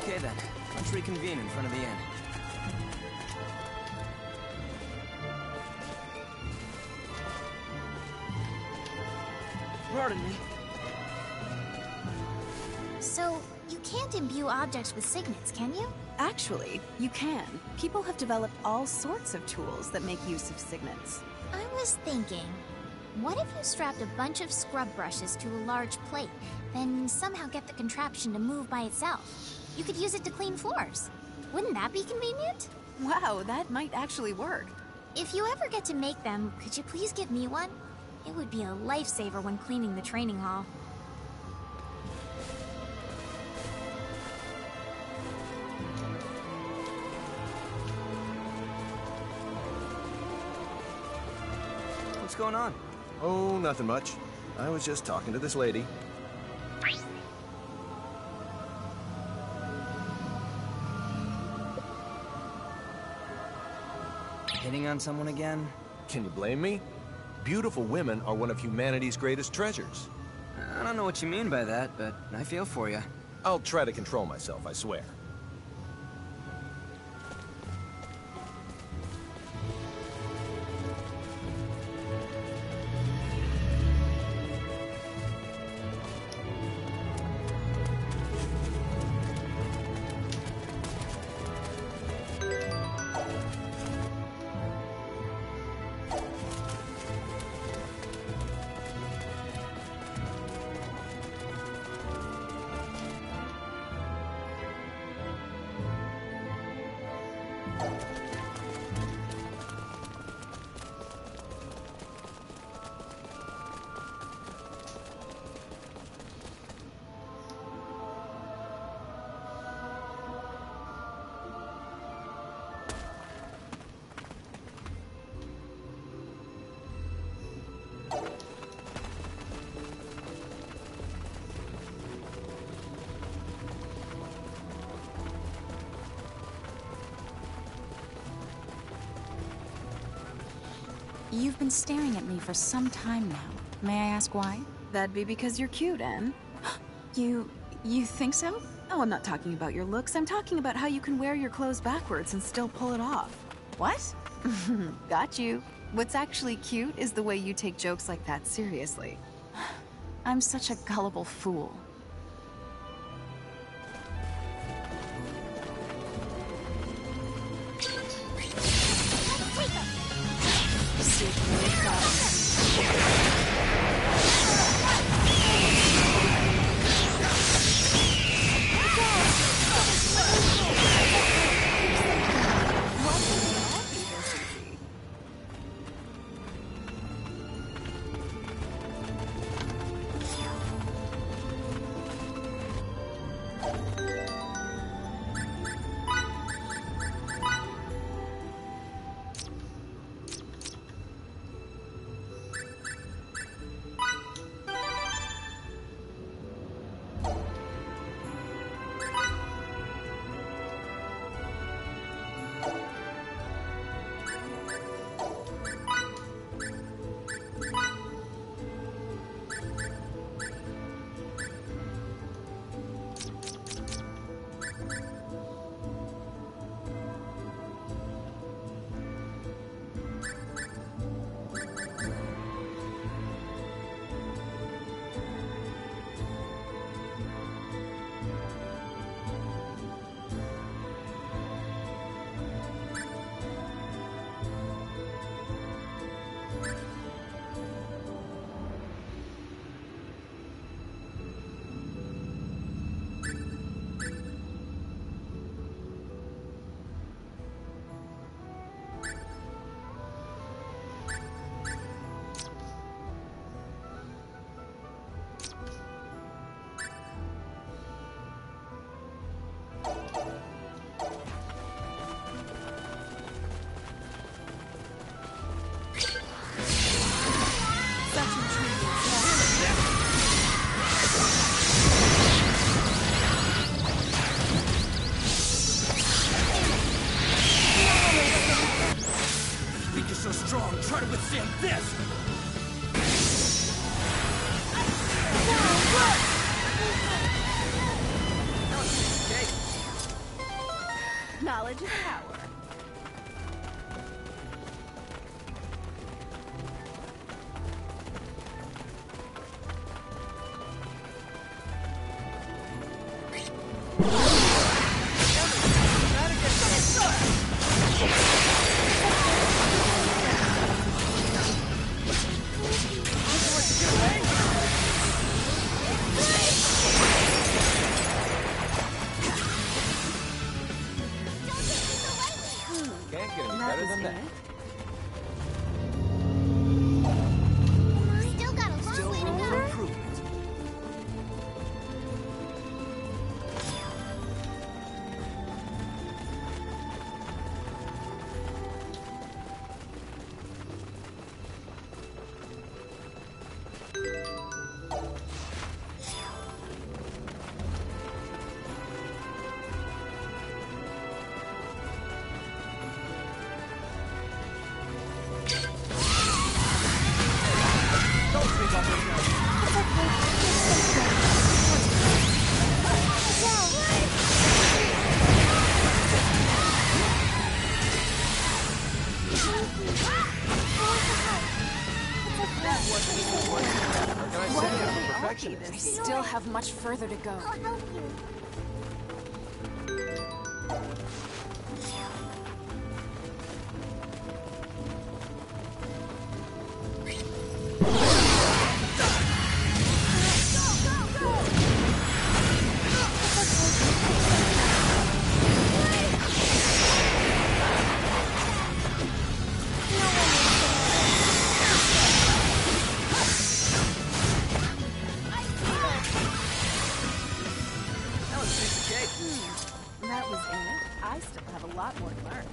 Okay then, let's reconvene in front of the inn. Pardon me. So, you can't imbue objects with signets, can you? Actually, you can. People have developed all sorts of tools that make use of signets. I was thinking, what if you strapped a bunch of scrub brushes to a large plate, then somehow get the contraption to move by itself? You could use it to clean floors. Wouldn't that be convenient? Wow, that might actually work. If you ever get to make them, could you please give me one? It would be a lifesaver when cleaning the training hall. What's going on? Oh, nothing much. I was just talking to this lady. Hitting on someone again? Can you blame me? Beautiful women are one of humanity's greatest treasures. I don't know what you mean by that, but I feel for you. I'll try to control myself, I swear. You've been staring at me for some time now. May I ask why? That'd be because you're cute, Anne. You think so? Oh, I'm not talking about your looks. I'm talking about how you can wear your clothes backwards and still pull it off. What? Got you. What's actually cute is the way you take jokes like that seriously. I'm such a gullible fool. Knowledge is power. Can't get any That better was than it. that. Still got a long Still way to room go. for improvement. How can I say I'm a perfectionist? I still have much further to go. I'll help you. That was a piece of cake. That was in it. I still have a lot more to learn.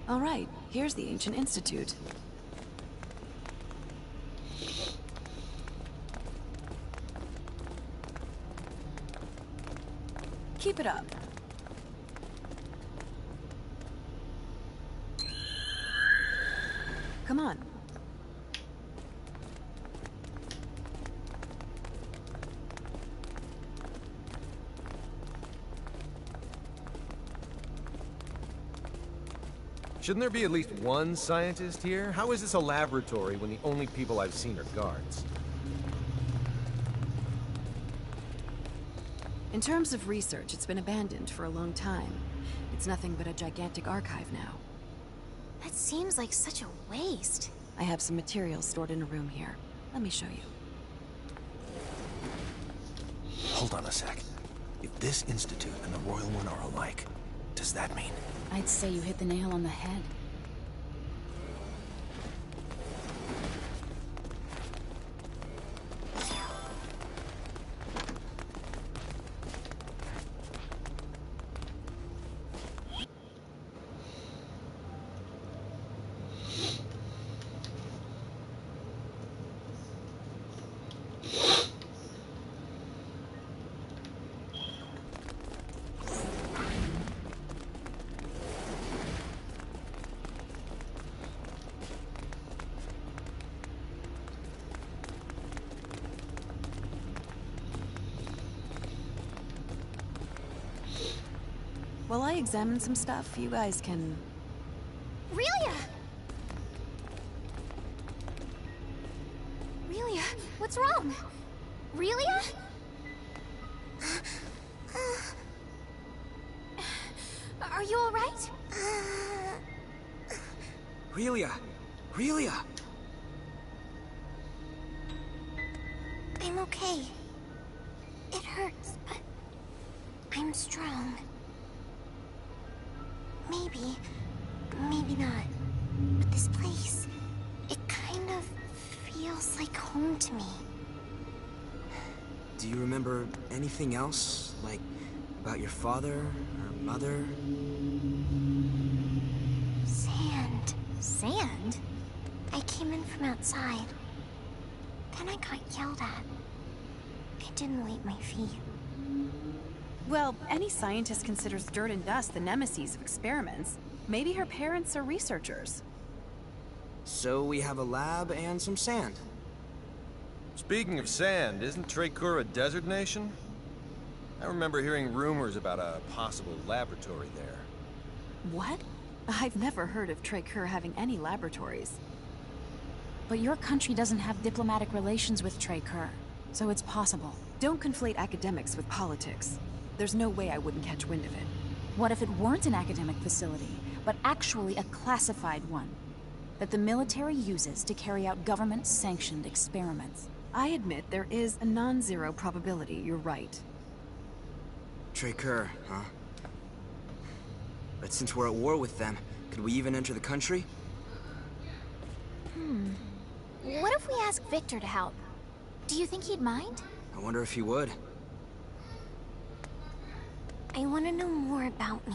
All right, here's the Ancient Institute. Keep it up. Come on. Shouldn't there be at least one scientist here? How is this a laboratory when the only people I've seen are guards? In terms of research, it's been abandoned for a long time. It's nothing but a gigantic archive now. That seems like such a waste. I have some materials stored in a room here. Let me show you. Hold on a sec. If this institute and the Royal One are alike, does that mean? I'd say you hit the nail on the head. While I examine some stuff, you guys can... Relia! Relia, what's wrong? Relia? Are you alright? Relia! Relia! I'm okay. It hurts, but I'm strong. Maybe, maybe not. But this place, it kind of feels like home to me. Do you remember anything else? Like, about your father or mother? Sand. Sand? I came in from outside. Then I got yelled at. I didn't wipe my feet. Well, any scientist considers dirt and dust the nemesis of experiments. Maybe her parents are researchers. So we have a lab and some sand. Speaking of sand, isn't Treykur a desert nation? I remember hearing rumors about a possible laboratory there. What? I've never heard of Treykur having any laboratories. But your country doesn't have diplomatic relations with Treykur, so it's possible. Don't conflate academics with politics. There's no way I wouldn't catch wind of it. What if it weren't an academic facility, but actually a classified one that the military uses to carry out government-sanctioned experiments? I admit there is a non-zero probability you're right. Treykur, huh? But since we're at war with them, could we even enter the country? What if we ask Victor to help? Do you think he'd mind? I wonder if he would. I want to know more about me.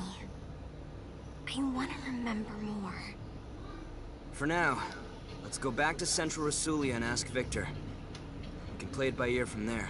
I want to remember more. For now, let's go back to Central Rasulia and ask Victor. We can play it by ear from there.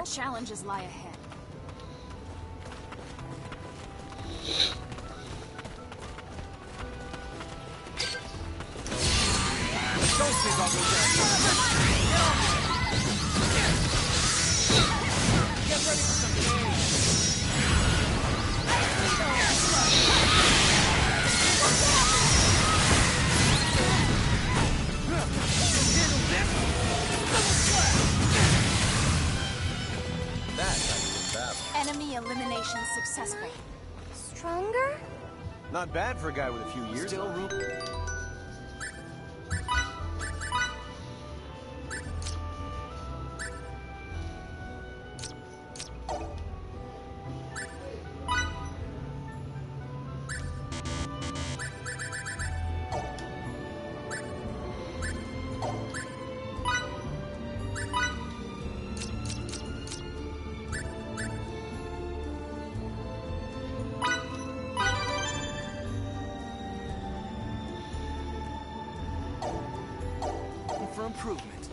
More challenges lie ahead. Don't think I'll go down. Get ready for some pain. That's how you win battle. Enemy elimination successful. Stronger? Not bad for a guy with a few years. Still room. For improvement.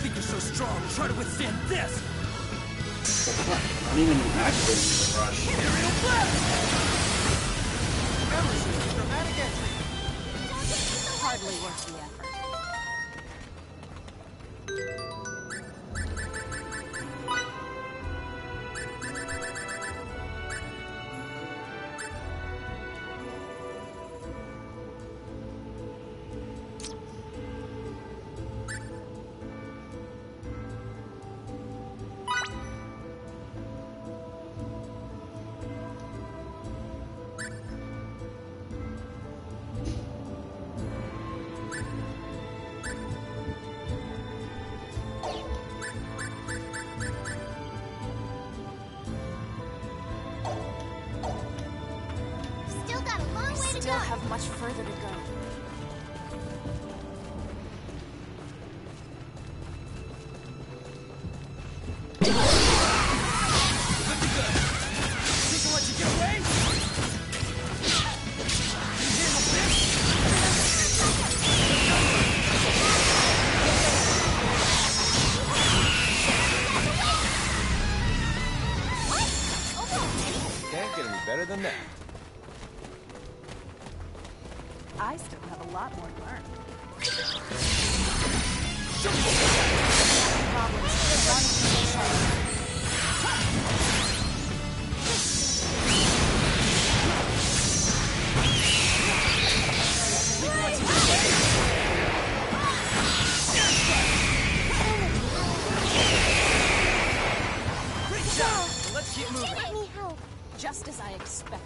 Think you're so strong. Try to withstand this. Not even activating the rush. Aerial blast! Emerson's dramatic entry. Hardly worth the effort. Still got a long way to Still go. have much further to go. Think I'll let you get away? You handle this? Can't get any better than that. I still have a lot more to learn. Problems. One position. Great job! Now let's keep moving. Let me help. Just as I expected.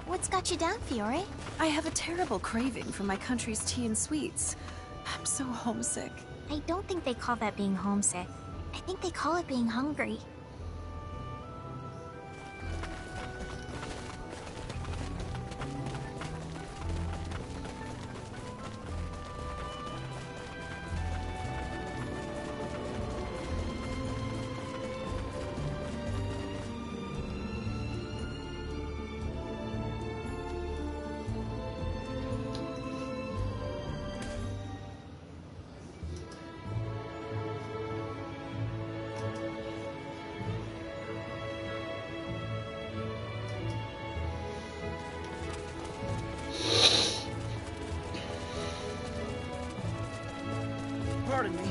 What's got you down, Fiore? I have a terrible craving for my country's tea and sweets. I'm so homesick. I don't think they call that being homesick. I think they call it being hungry. Pardon me.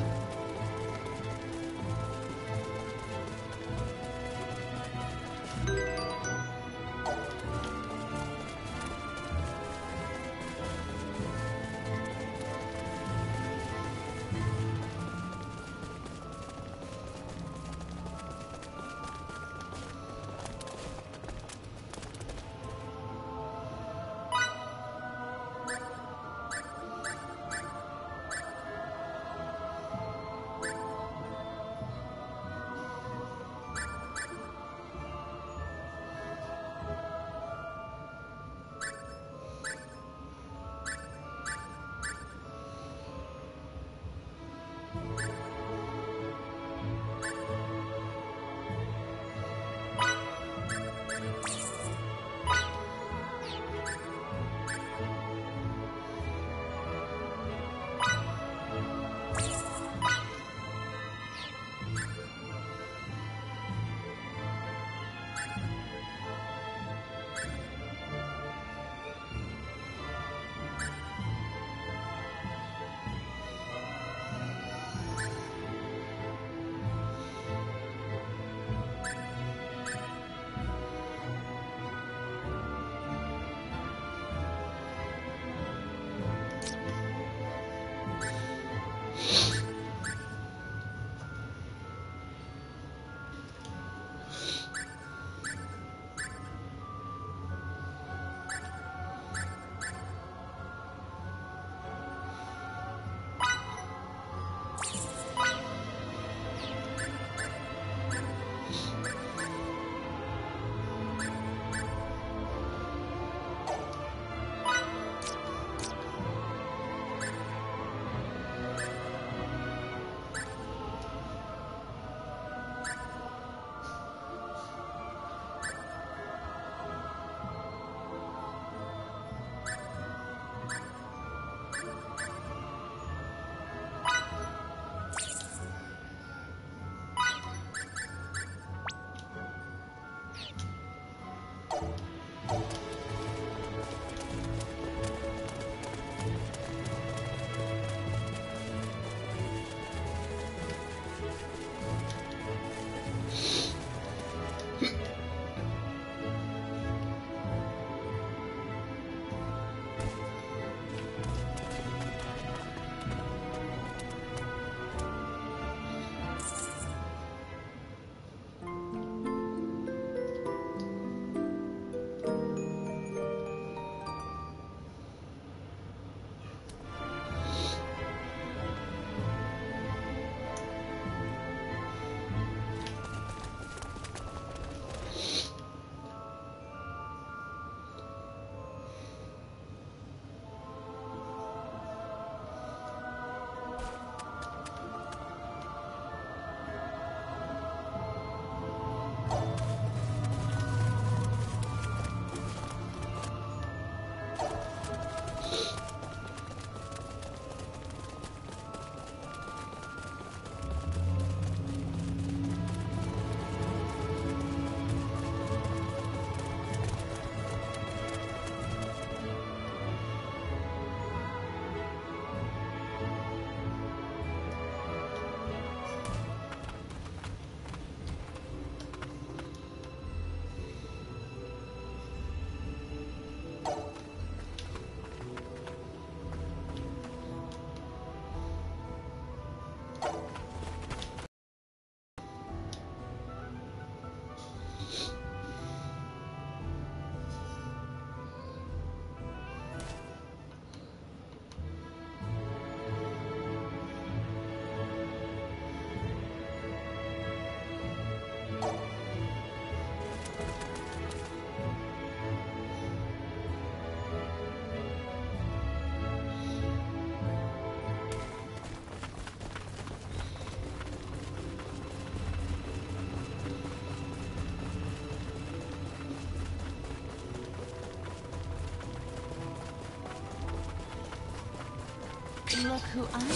Look who I found.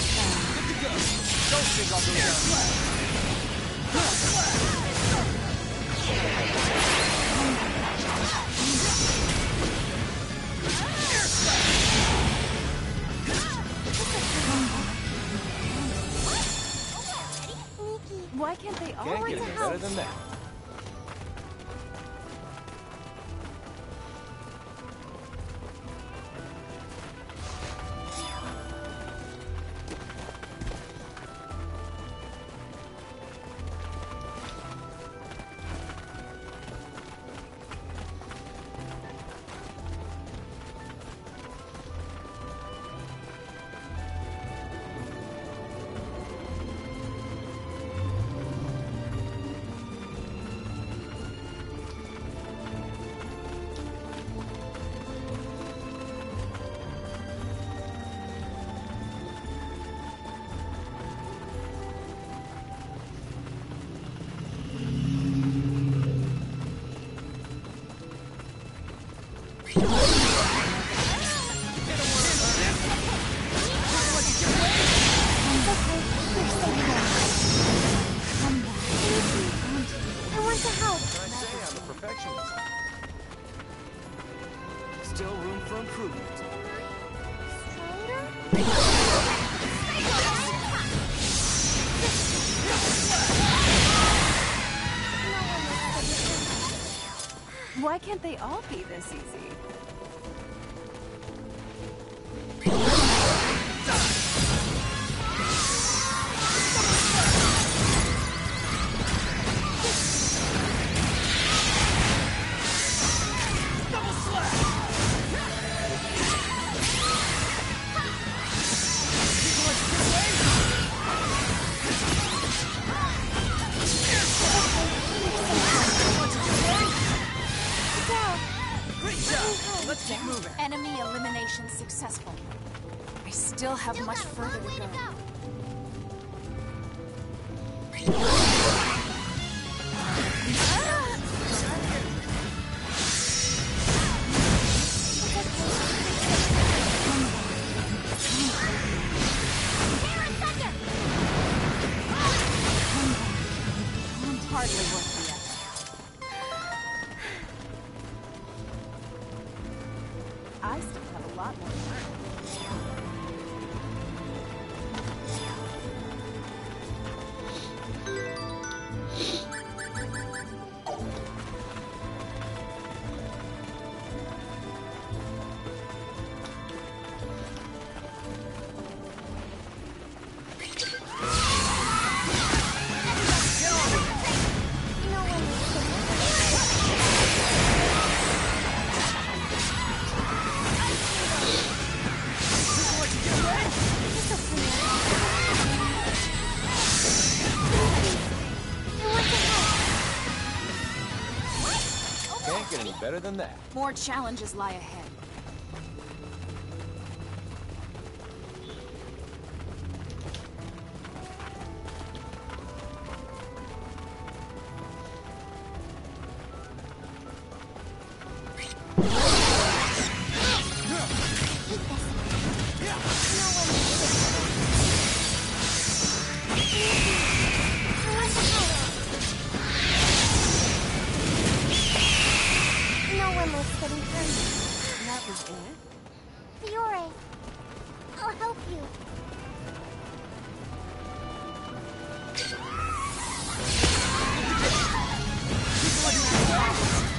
Good to go. Don't think I'll go down. Why can't they all Can't raise get a any house? better than that. Still room for improvement. Why can't they all be this easy? Let's keep moving. Enemy elimination successful. I still have much got a further long way to go. Hardly worth the effort. I still have a lot more to learn. Can't get any better than that. More challenges lie ahead. No one lives getting hurt. That was it? Fiore, I'll help you.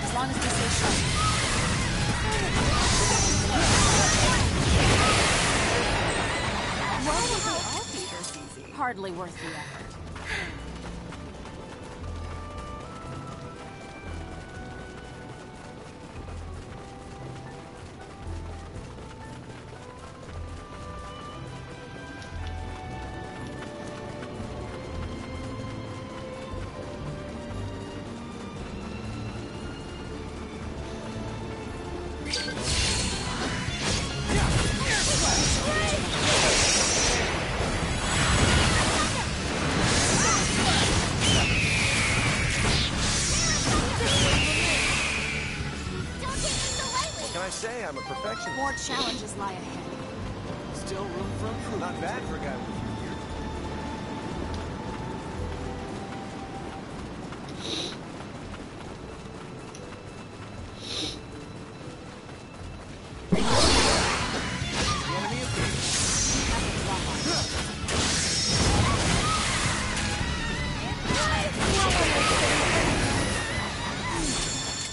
As long as we stay sharp. Why would they all be this easy? Hardly worth the effort. What can I say? I'm a perfectionist. More challenges lie ahead. Still room for improvement. Not bad for a guy with a few years.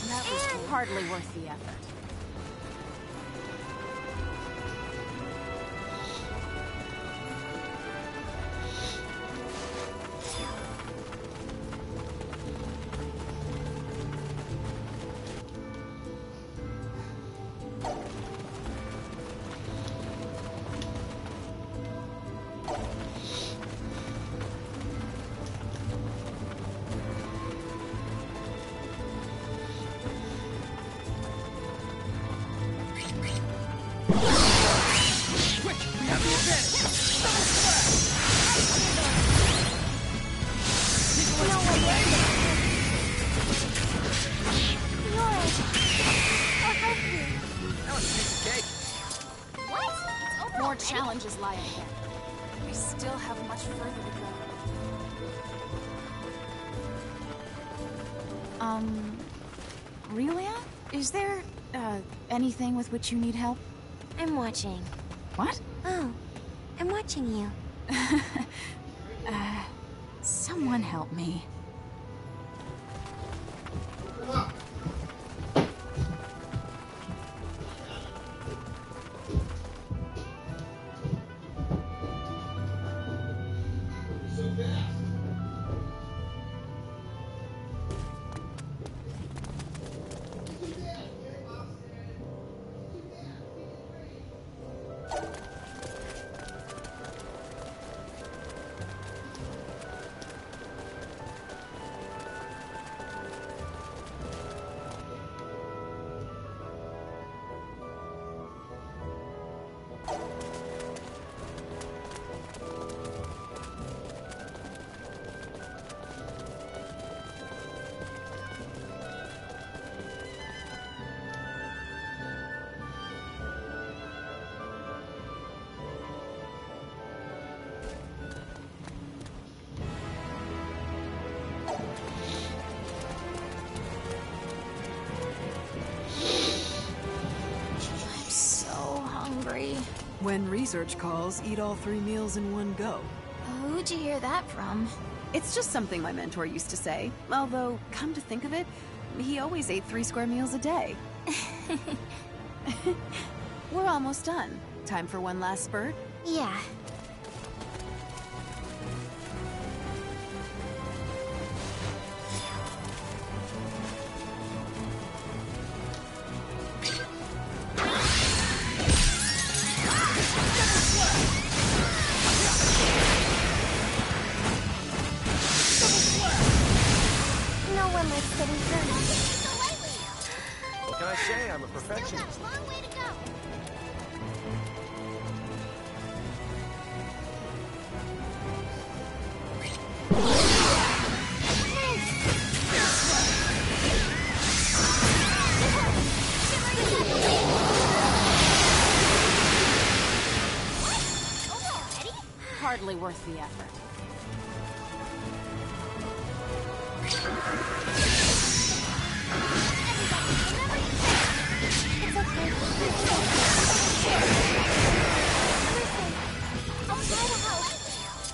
That was hardly worth the effort. More challenges lie ahead. We still have much further to go. Relia? Is there, anything with which you need help? I'm watching. What? Oh, I'm watching you. Someone help me. When research calls, eat all 3 meals in one go. Who'd you hear that from? It's just something my mentor used to say. Although, come to think of it, he always ate 3 square meals a day. We're almost done. Time for one last spurt? Yeah. What can I say? I'm a perfectionist. Still got a long way to go. Hardly worth the effort.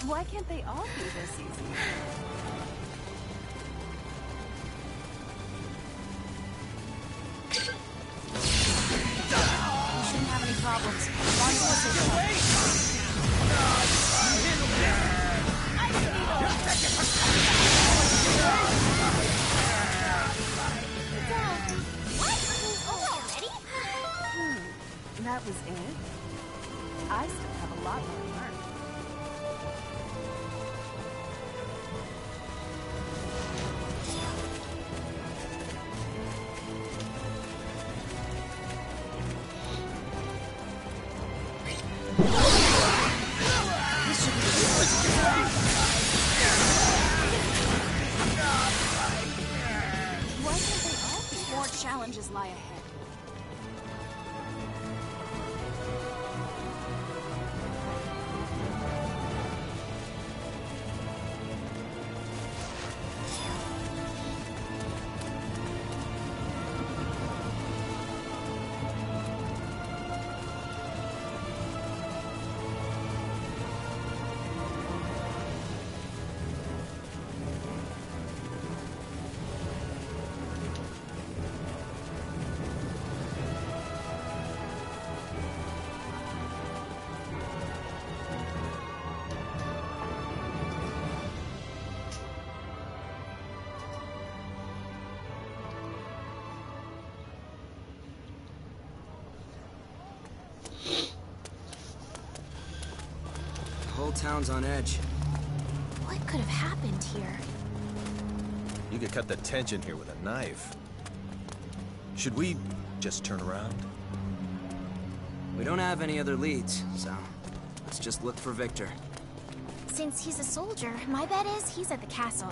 Why can't they all be this easy? You shouldn't have any problems. As long as it's That was it? I still have a lot more to learn. Why can't they all be? More challenges lie ahead. whole town's on edge. What could have happened here? You could cut the tension here with a knife. Should we just turn around? We don't have any other leads, so let's just look for Victor. Since he's a soldier, my bet is he's at the castle.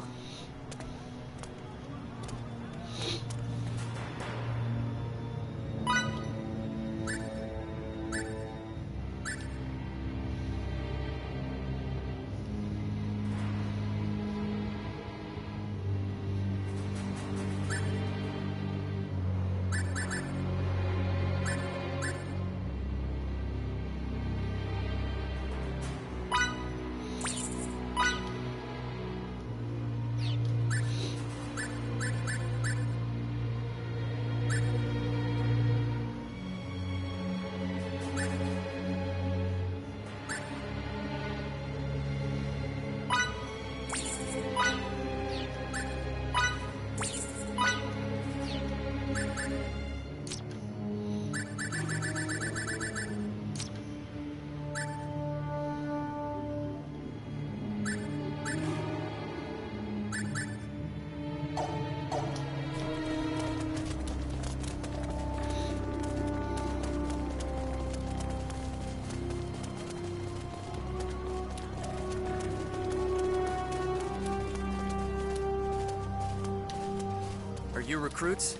Are you recruits?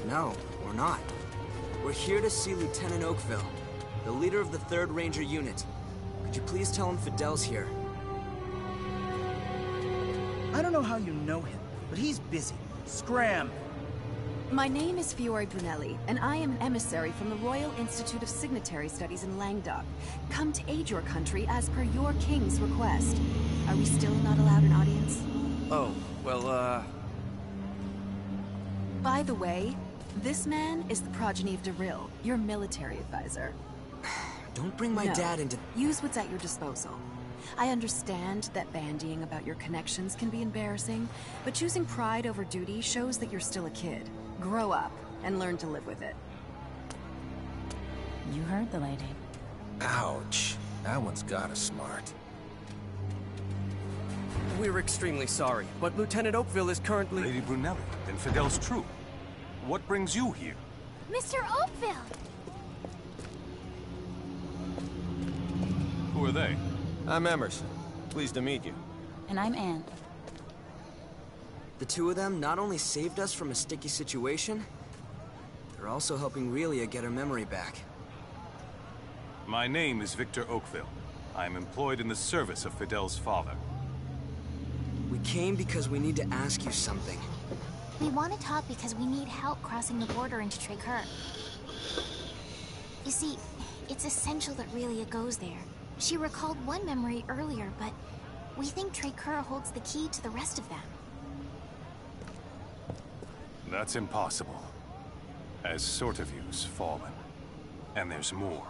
No, we're not. We're here to see Lieutenant Oakville, the leader of the 3rd Ranger Unit. Could you please tell him Fidel's here? I don't know how you know him, but he's busy. Scram! My name is Fiore Brunelli, and I am an emissary from the Royal Institute of Signatory Studies in Languedoc, come to aid your country as per your king's request. Are we still not allowed an audience? Oh, well, By the way, this man is the progeny of Darryl, your military advisor. Don't bring my No. dad into... Use what's at your disposal. I understand that bandying about your connections can be embarrassing, but choosing pride over duty shows that you're still a kid. Grow up and learn to live with it. You heard the lady. Ouch. That one's gotta smart. we're extremely sorry, but Lieutenant Oakville is currently... Lady Brunelli and Fidel's troop. What brings you here? Mr. Oakville! Who are they? I'm Emerson. Pleased to meet you. And I'm Anne. The two of them not only saved us from a sticky situation, they're also helping Relia get her memory back. My name is Victor Oakville. I am employed in the service of Fidel's father. We came because we need to ask you something. We want to talk because we need help crossing the border into Tricur. You see, it's essential that Relia goes there. She recalled one memory earlier, but we think Tricur holds the key to the rest of them. That's impossible. As Sortavue's fallen. And there's more.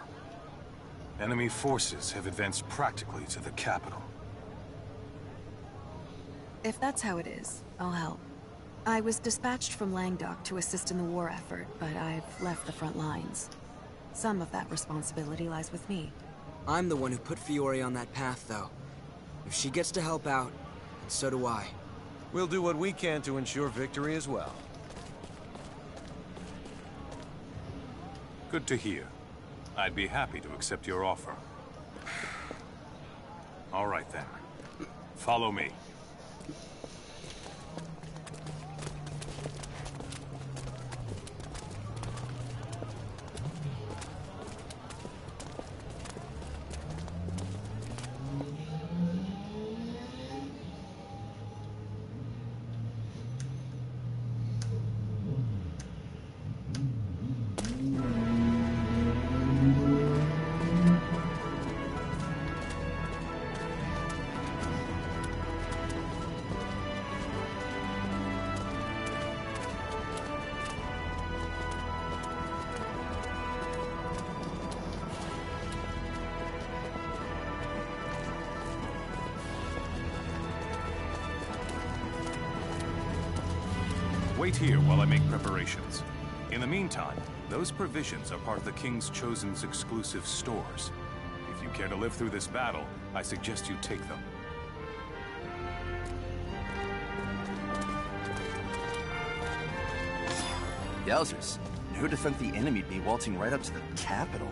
Enemy forces have advanced practically to the capital. If that's how it is, I'll help. I was dispatched from Languedoc to assist in the war effort, but I've left the front lines. Some of that responsibility lies with me. I'm the one who put Fiore on that path, though. If she gets to help out, then so do I. We'll do what we can to ensure victory as well. Good to hear. I'd be happy to accept your offer. All right then. Follow me. Wait here while I make preparations. In the meantime, those provisions are part of the King's Chosen's exclusive stores. If you care to live through this battle, I suggest you take them. Yowzers. Who'd have thunk the enemy'd be waltzing right up to the capital?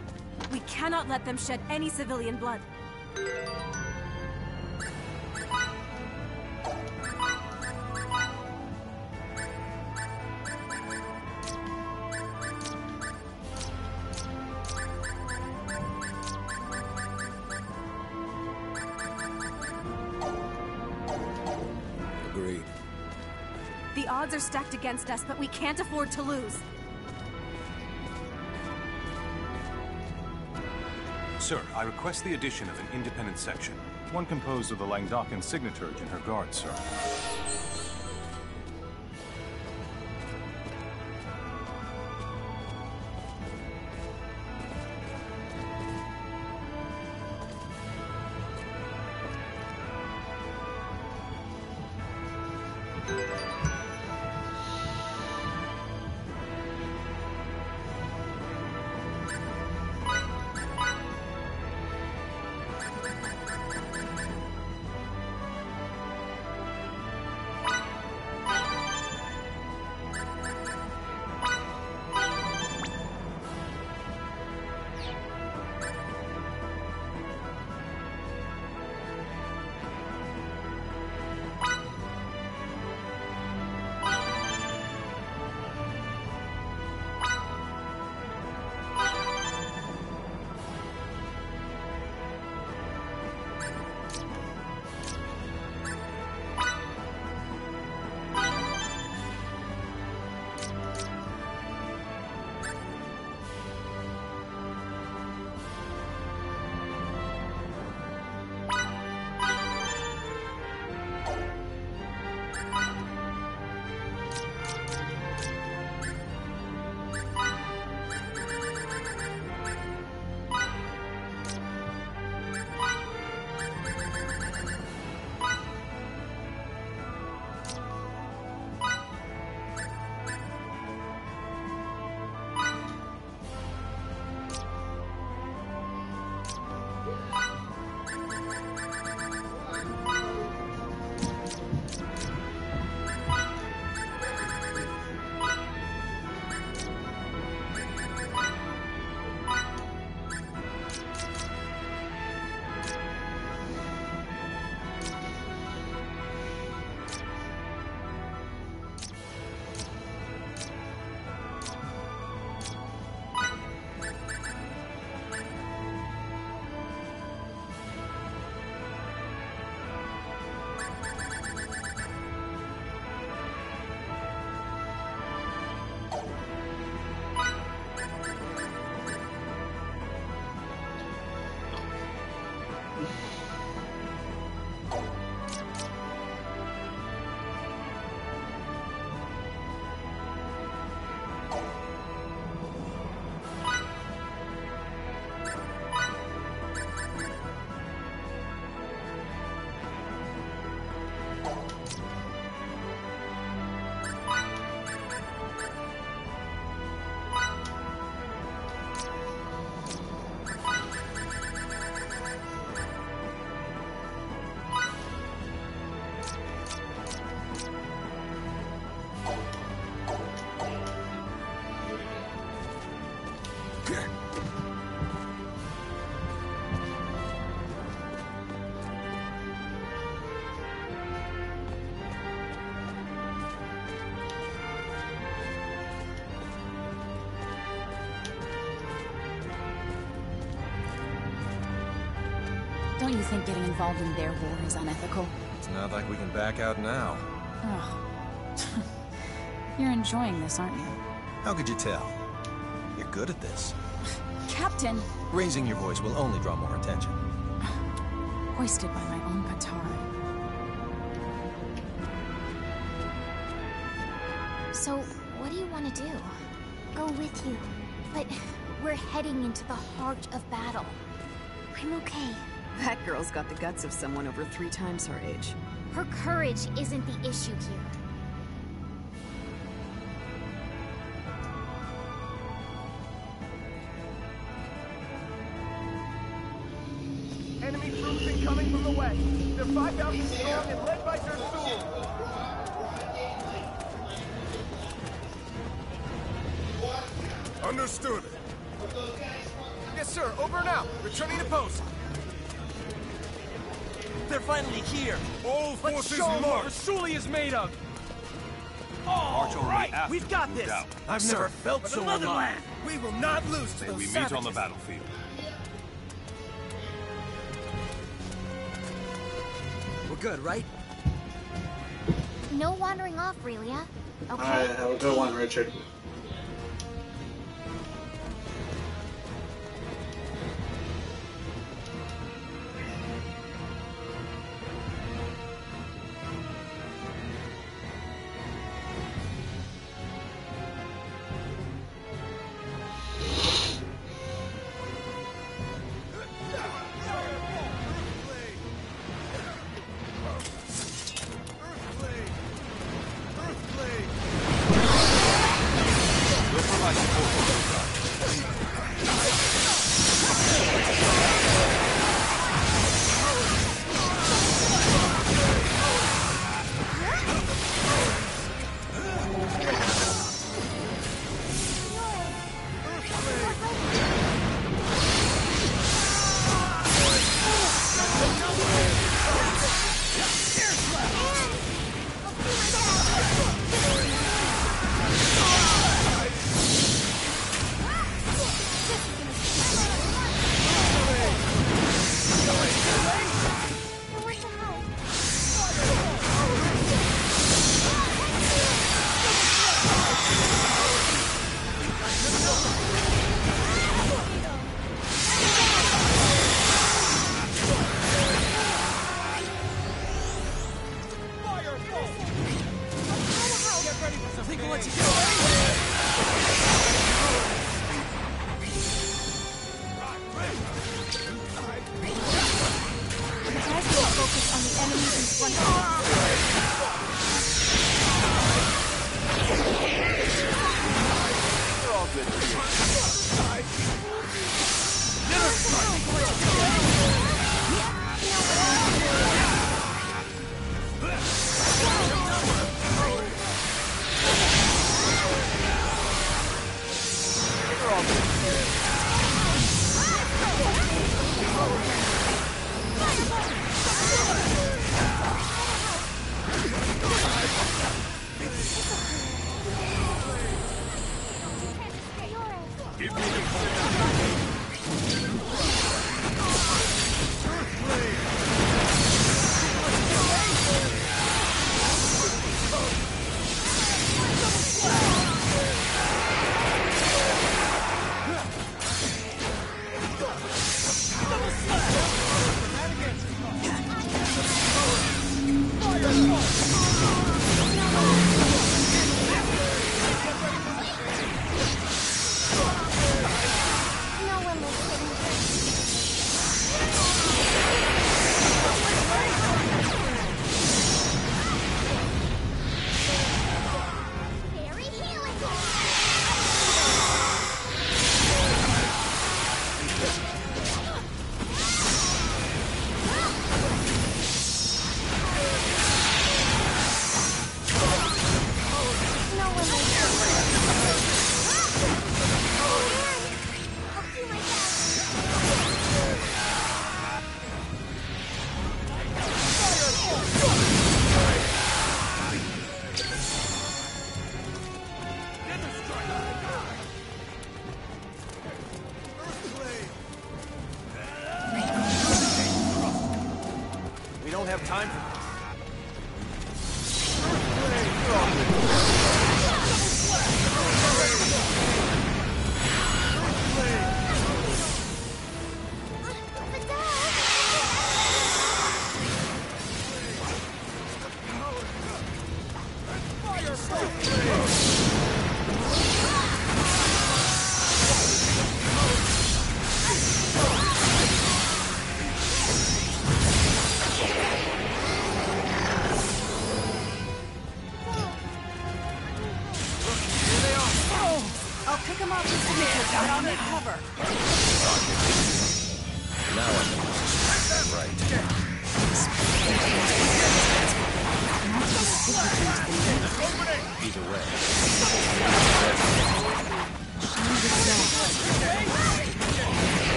We cannot let them shed any civilian blood. Agreed. The odds are stacked against us, but we can't afford to lose. Sir, I request the addition of an independent section. One composed of the Langdockan signaturge and her guards, sir. Don't you think getting involved in their war is unethical? It's not like we can back out now. Ugh. You're enjoying this, aren't you? How could you tell? You're good at this. Captain! Raising your voice will only draw more attention. Hoisted by my own petard. So, what do you want to do? Go with you. But we're heading into the heart of battle. I'm okay. That girl's got the guts of someone over 3 times her age. Her courage isn't the issue here. troops incoming from the west. They're 5,000 strong and led by Zersul. Understood. Yes, sir. Over and out. Returning to post. They're finally here. All Let's forces show 'em what march. Rasuli is made of. March over right, after we've got no this. doubt. I've never felt so alive. We will not lose to May those we meet savages. on the battlefield. We're good, right? No wandering off, Relia. Okay? Alright, have a good one, Richard.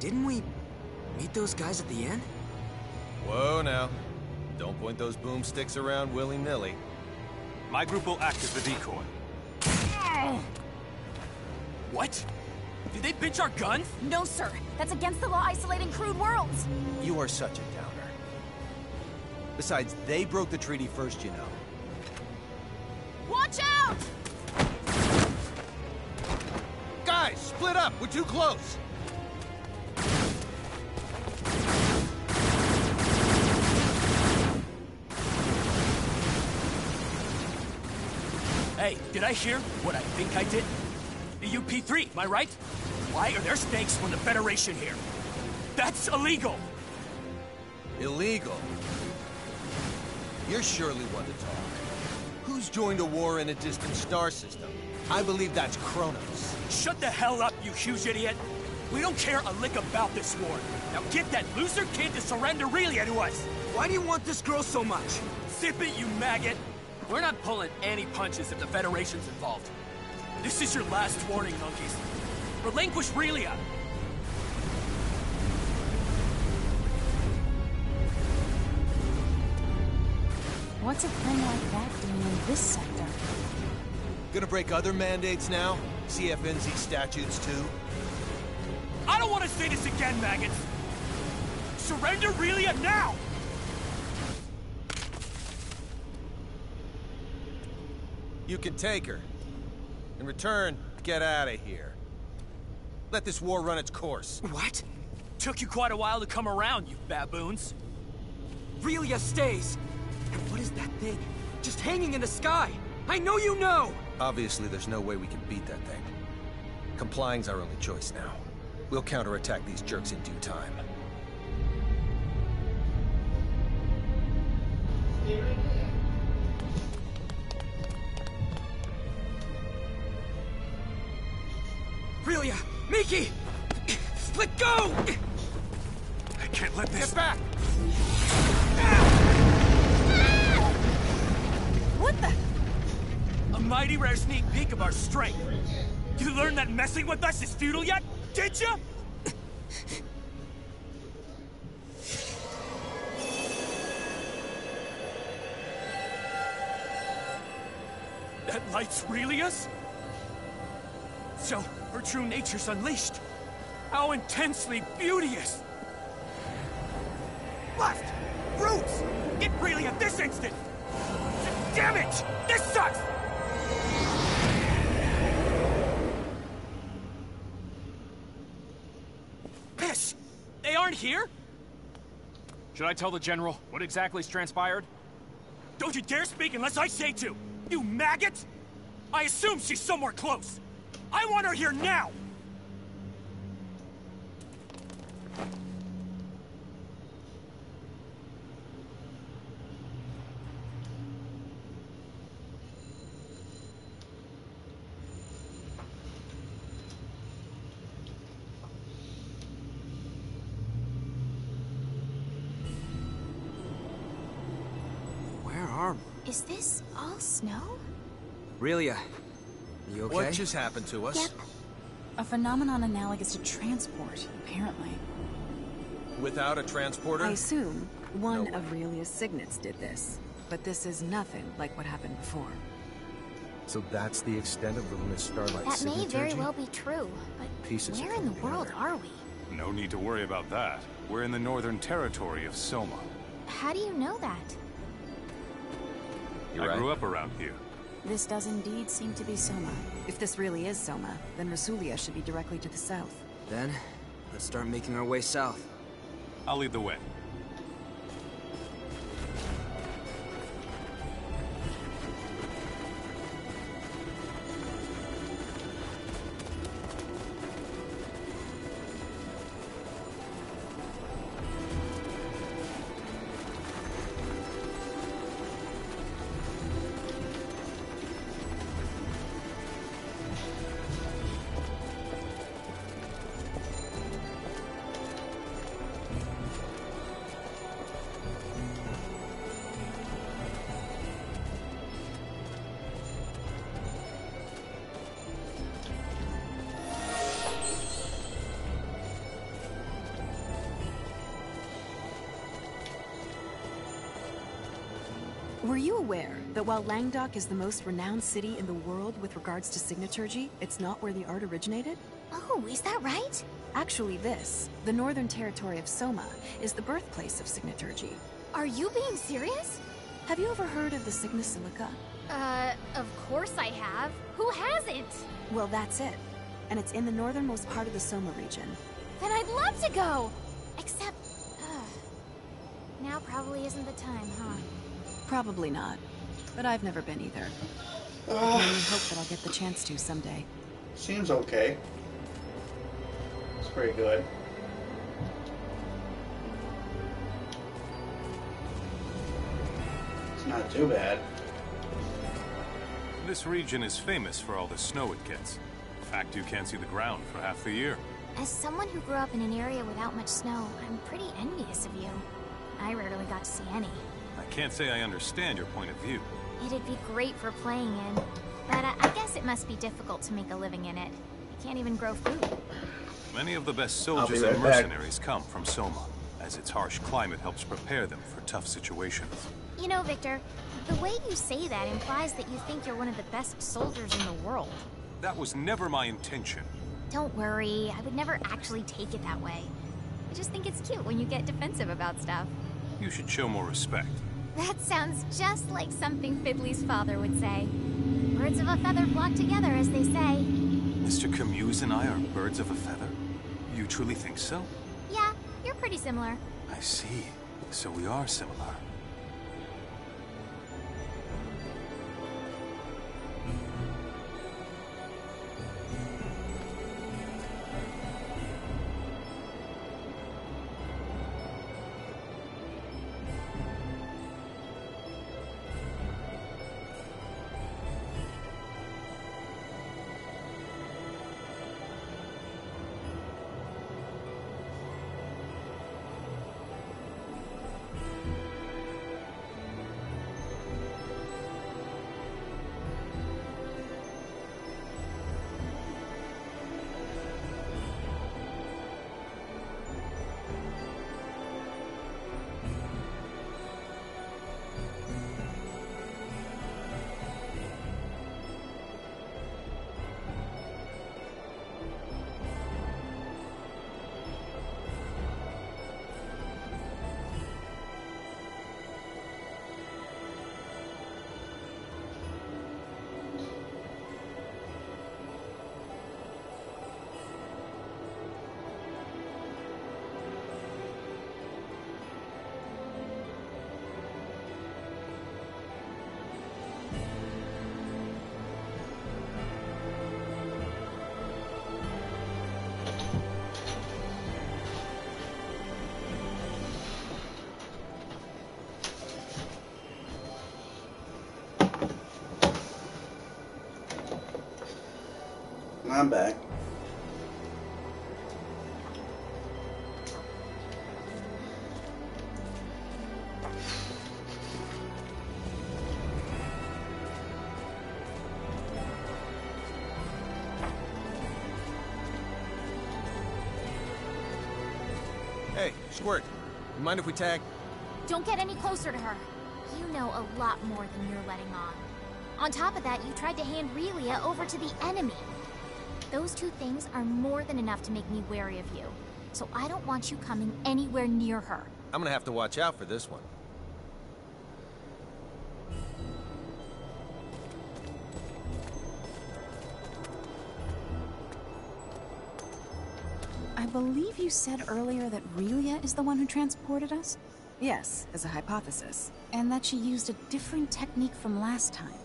Didn't we meet those guys at the inn? Whoa now. Don't point those boomsticks around willy-nilly. My group will act as the decoy. What? Did they pinch our guns? No, sir. That's against the law isolating crude worlds. You are such a downer. Besides, they broke the treaty first, you know. Watch out! Guys, split up! We're too close! Hey, did I hear what I think I did? The UP3, am I right? Why are there stakes from the Federation here? That's illegal! Illegal? You're surely one to talk. Who's joined a war in a distant star system? I believe that's Kronos. Shut the hell up, you huge idiot! We don't care a lick about this war. Now get that loser kid to surrender Relia to us! Why do you want this girl so much? Zip it, you maggot! We're not pulling any punches if the Federation's involved. This is your last warning, monkeys. Relinquish Relia! What's a thing like that doing in this sector? Gonna break other mandates now? CFNZ statutes too? I don't want to say this again, maggots! Surrender Relia now! You can take her. In return, get out of here. Let this war run its course. What? Took you quite a while to come around, you baboons. Relia stays! And what is that thing? Just hanging in the sky! I know you know! Obviously, there's no way we can beat that thing. Complying's our only choice now. We'll counterattack these jerks in due time. Relia! Miki! Let go! I can't let this... Get back! What the? A mighty rare sneak peek of our strength. You learned that messing with us is futile yet? Did ya? That light's Relia's? So, her true nature's unleashed. How intensely beauteous! Left! Roots! Get Relia this instant! Damn it! This sucks! Piss! They aren't here? Should I tell the General what exactly's transpired? Don't you dare speak unless I say to! You maggot! I assume she's somewhere close! I want her here now! Where are we? Is this all snow? Relia, you okay? What just happened to us? Yep. A phenomenon analogous to transport, apparently. Without a transporter? I assume one of Relia's signets did this. But this is nothing like what happened before. So that's the extent of the Lunar Starlight That may very signaturgy? well be true, but Pieces where are in the coming world together. are we? No need to worry about that. We're in the northern territory of Soma. How do you know that? I grew up around here. This does indeed seem to be Soma. If this really is Soma, then Rasulia should be directly to the south. Then, let's start making our way south. I'll lead the way. Were you aware that while Langdok is the most renowned city in the world with regards to signaturgy, it's not where the art originated? Oh, is that right? Actually the Northern Territory of Soma, is the birthplace of signaturgy. Are you being serious? Have you ever heard of the Sigma Silica? Of course I have. Who hasn't? Well, that's it. And it's in the northernmost part of the Soma region. Then I'd love to go! Except, now probably isn't the time, huh? Probably not. But I've never been either. I can only hope that I'll get the chance to someday. Seems okay. It's pretty good. It's not too bad. This region is famous for all the snow it gets. In fact, you can't see the ground for half the year. As someone who grew up in an area without much snow, I'm pretty envious of you. I rarely got to see any. I can't say I understand your point of view. It'd be great for playing in, but I guess it must be difficult to make a living in it. You can't even grow food. Many of the best soldiers and mercenaries come from Soma, as its harsh climate helps prepare them for tough situations. You know, Victor, the way you say that implies that you think you're one of the best soldiers in the world. That was never my intention. Don't worry, I would never actually take it that way. I just think it's cute when you get defensive about stuff. You should show more respect. That sounds just like something Fiddly's father would say. Birds of a feather flock together, as they say. Mr. Camuse and I are birds of a feather? You truly think so? Yeah, you're pretty similar. I see. So we are similar. I'm back. Hey, Squirt. You mind if we tag? Don't get any closer to her. You know a lot more than you're letting on. On top of that, you tried to hand Relia over to the enemy. Those two things are more than enough to make me wary of you. So I don't want you coming anywhere near her. I'm gonna have to watch out for this one. I believe you said earlier that Relia is the one who transported us? Yes, as a hypothesis. And that she used a different technique from last time.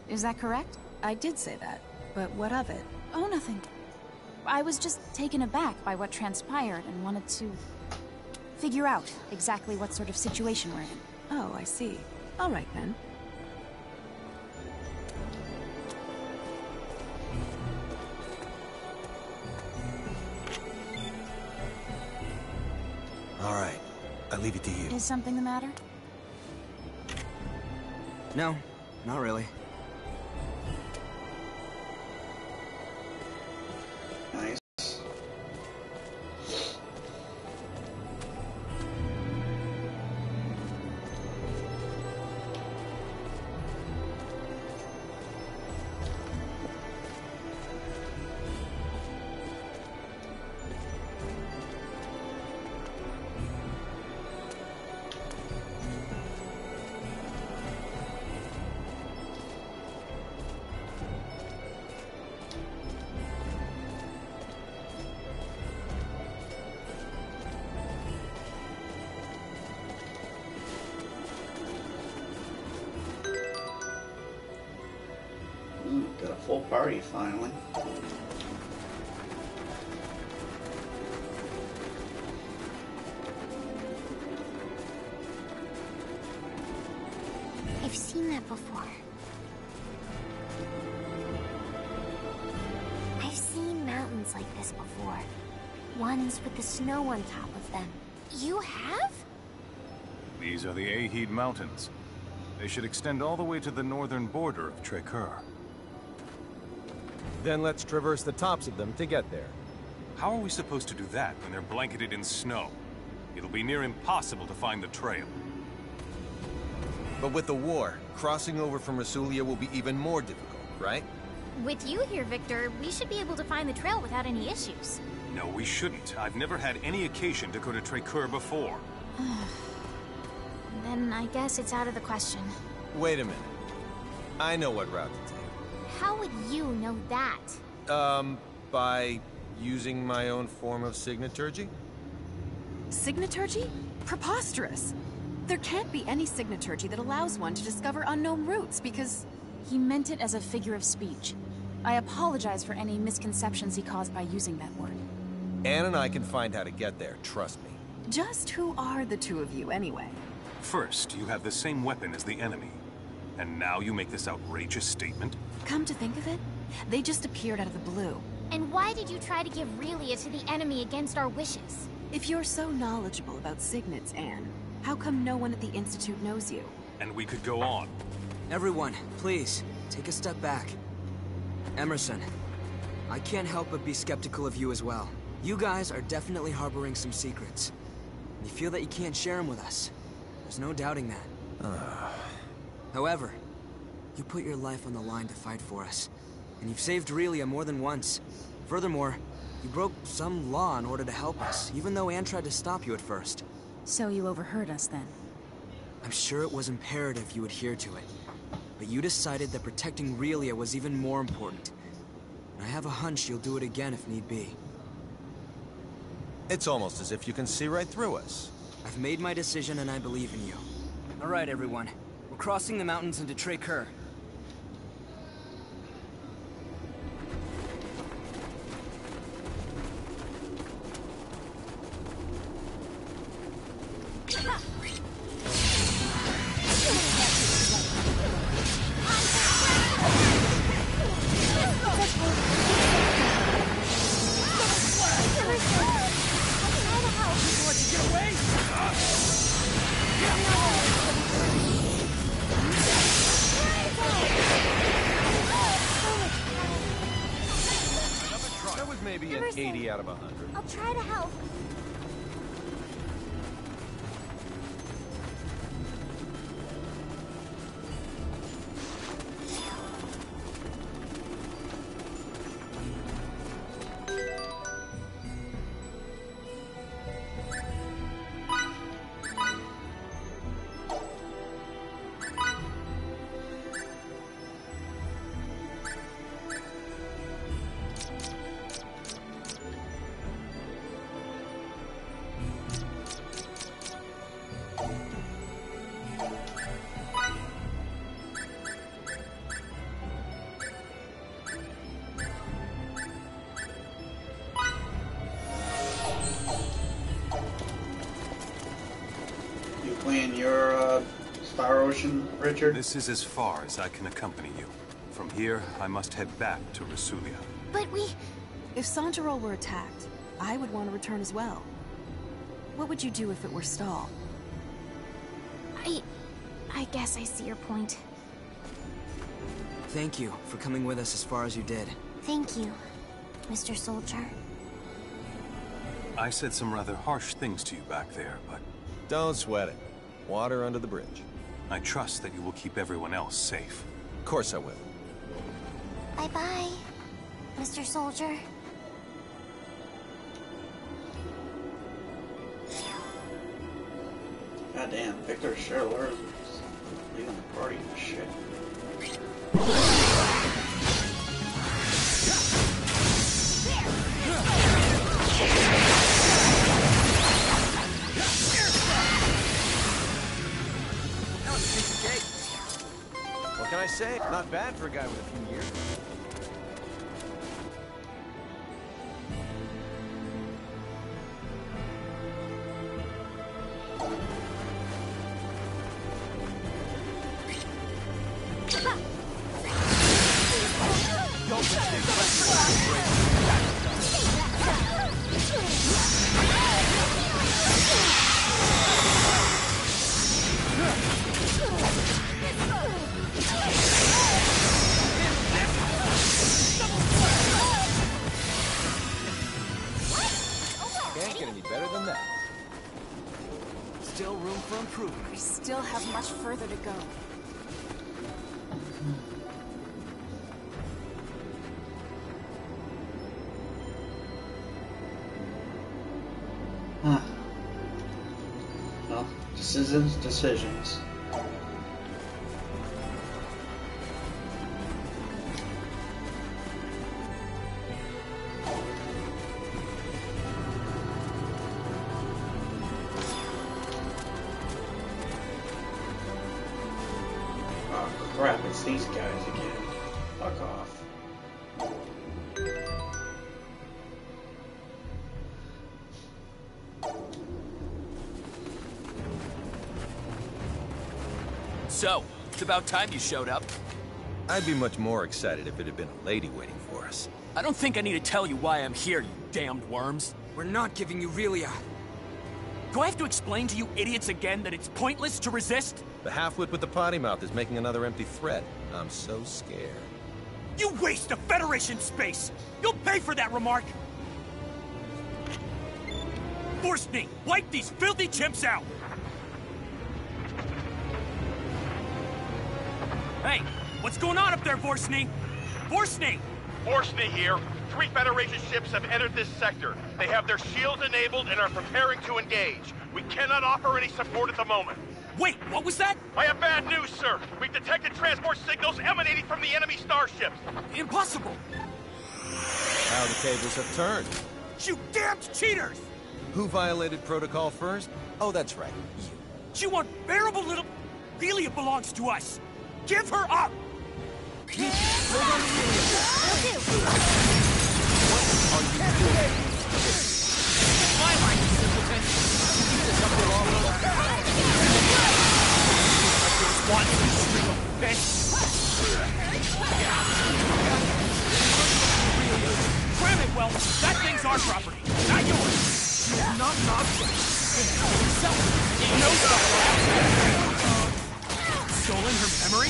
Is that correct? I did say that, but what of it? Oh, nothing. I was just taken aback by what transpired and wanted to figure out exactly what sort of situation we're in. Oh, I see. All right, then. All right. I leave it to you. Is something the matter? No, not really. Nice. Got a full party finally. I've seen that before. I've seen mountains like this before. Ones with the snow on top of them. You have? These are the Aheed Mountains. They should extend all the way to the northern border of Trekkur. Then let's traverse the tops of them to get there. How are we supposed to do that when they're blanketed in snow? It'll be near impossible to find the trail. But with the war, crossing over from Rasulia will be even more difficult, right? With you here, Victor, we should be able to find the trail without any issues. No, we shouldn't. I've never had any occasion to go to Trekkur before. Then I guess it's out of the question. Wait a minute. I know what route to take. How would you know that? By using my own form of signaturgy? Signaturgy? Preposterous! There can't be any signaturgy that allows one to discover unknown routes, because... He meant it as a figure of speech. I apologize for any misconceptions he caused by using that word. Anne and I can find how to get there, trust me. Just who are the two of you, anyway? First, you have the same weapon as the enemy. And now you make this outrageous statement? Come to think of it, they just appeared out of the blue. And why did you try to give Relia to the enemy against our wishes? If you're so knowledgeable about signets, Anne, how come no one at the Institute knows you? And we could go on. Everyone, please, take a step back. Emerson, I can't help but be skeptical of you as well. You guys are definitely harboring some secrets. You feel that you can't share them with us. There's no doubting that. However, you put your life on the line to fight for us. And you've saved Relia more than once. Furthermore, you broke some law in order to help us, even though Anne tried to stop you at first. So you overheard us then? I'm sure it was imperative you adhere to it. But you decided that protecting Relia was even more important. And I have a hunch you'll do it again if need be. It's almost as if you can see right through us. I've made my decision and I believe in you. All right, everyone. We're crossing the mountains into Trekkur. Maybe an 80 out of 100. I'll try to help. Playing your Star Ocean, Richard? This is as far as I can accompany you. From here, I must head back to Rasulia. But we... If Santarol were attacked, I would want to return as well. What would you do if it were Stahl? I guess I see your point. Thank you for coming with us as far as you did. Thank you, Mr. Soldier. I said some rather harsh things to you back there, but... Don't sweat it. Water under the bridge. I trust that you will keep everyone else safe. Of course I will. Bye-bye, Mr. Soldier. Goddamn, Victor sure learns leading the party and shit. What can I say? Not bad for a guy with a few years. Can't get any better than that. Still room for improvement. We still have much further to go. Well, decisions. Oh crap, it's these guys again. Fuck off. So, it's about time you showed up. I'd be much more excited if it had been a lady waiting for us. I don't think I need to tell you why I'm here, you damned worms. We're not giving you Relia. Do I have to explain to you idiots again that it's pointless to resist? The half-wit with the potty mouth is making another empty threat. I'm so scared. You waste of Federation space! You'll pay for that remark! Force me! Wipe these filthy chimps out! Hey, what's going on up there, Vorsny? Vorsny! Vorsny here. 3 Federation ships have entered this sector. They have their shields enabled and are preparing to engage. We cannot offer any support at the moment. Wait, what was that? I have bad news, sir. We've detected transport signals emanating from the enemy starships. Impossible! How the tables have turned. You damned cheaters! Who violated protocol first? Oh, that's right, you. You unbearable little... Relia belongs to us! Give her up! Will do. What are you doing? My line, you simpleton! Keep this up for long enough. I just want you to streak of bitch! Cram it well! That thing's our property, not yours! Not an object! Yourself! It knows that! Stolen her memory?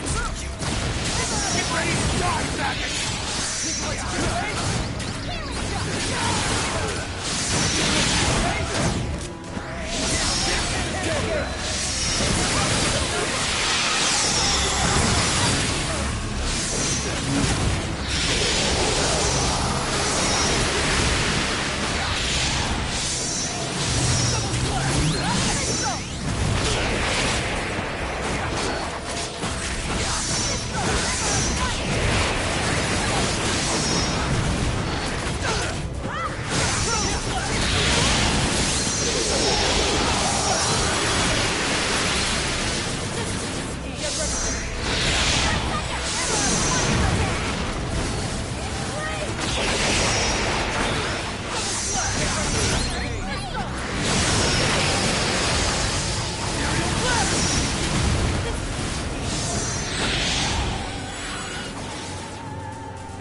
What do you mean? Get ready to die, faggot!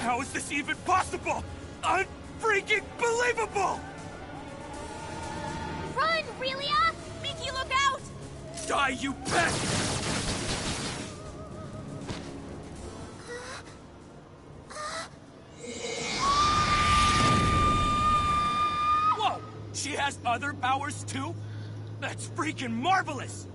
How is this even possible? Unfreaking believable! Run, Relia! Miki, look out! Die, you pest! Whoa! She has other powers too? That's freaking marvelous!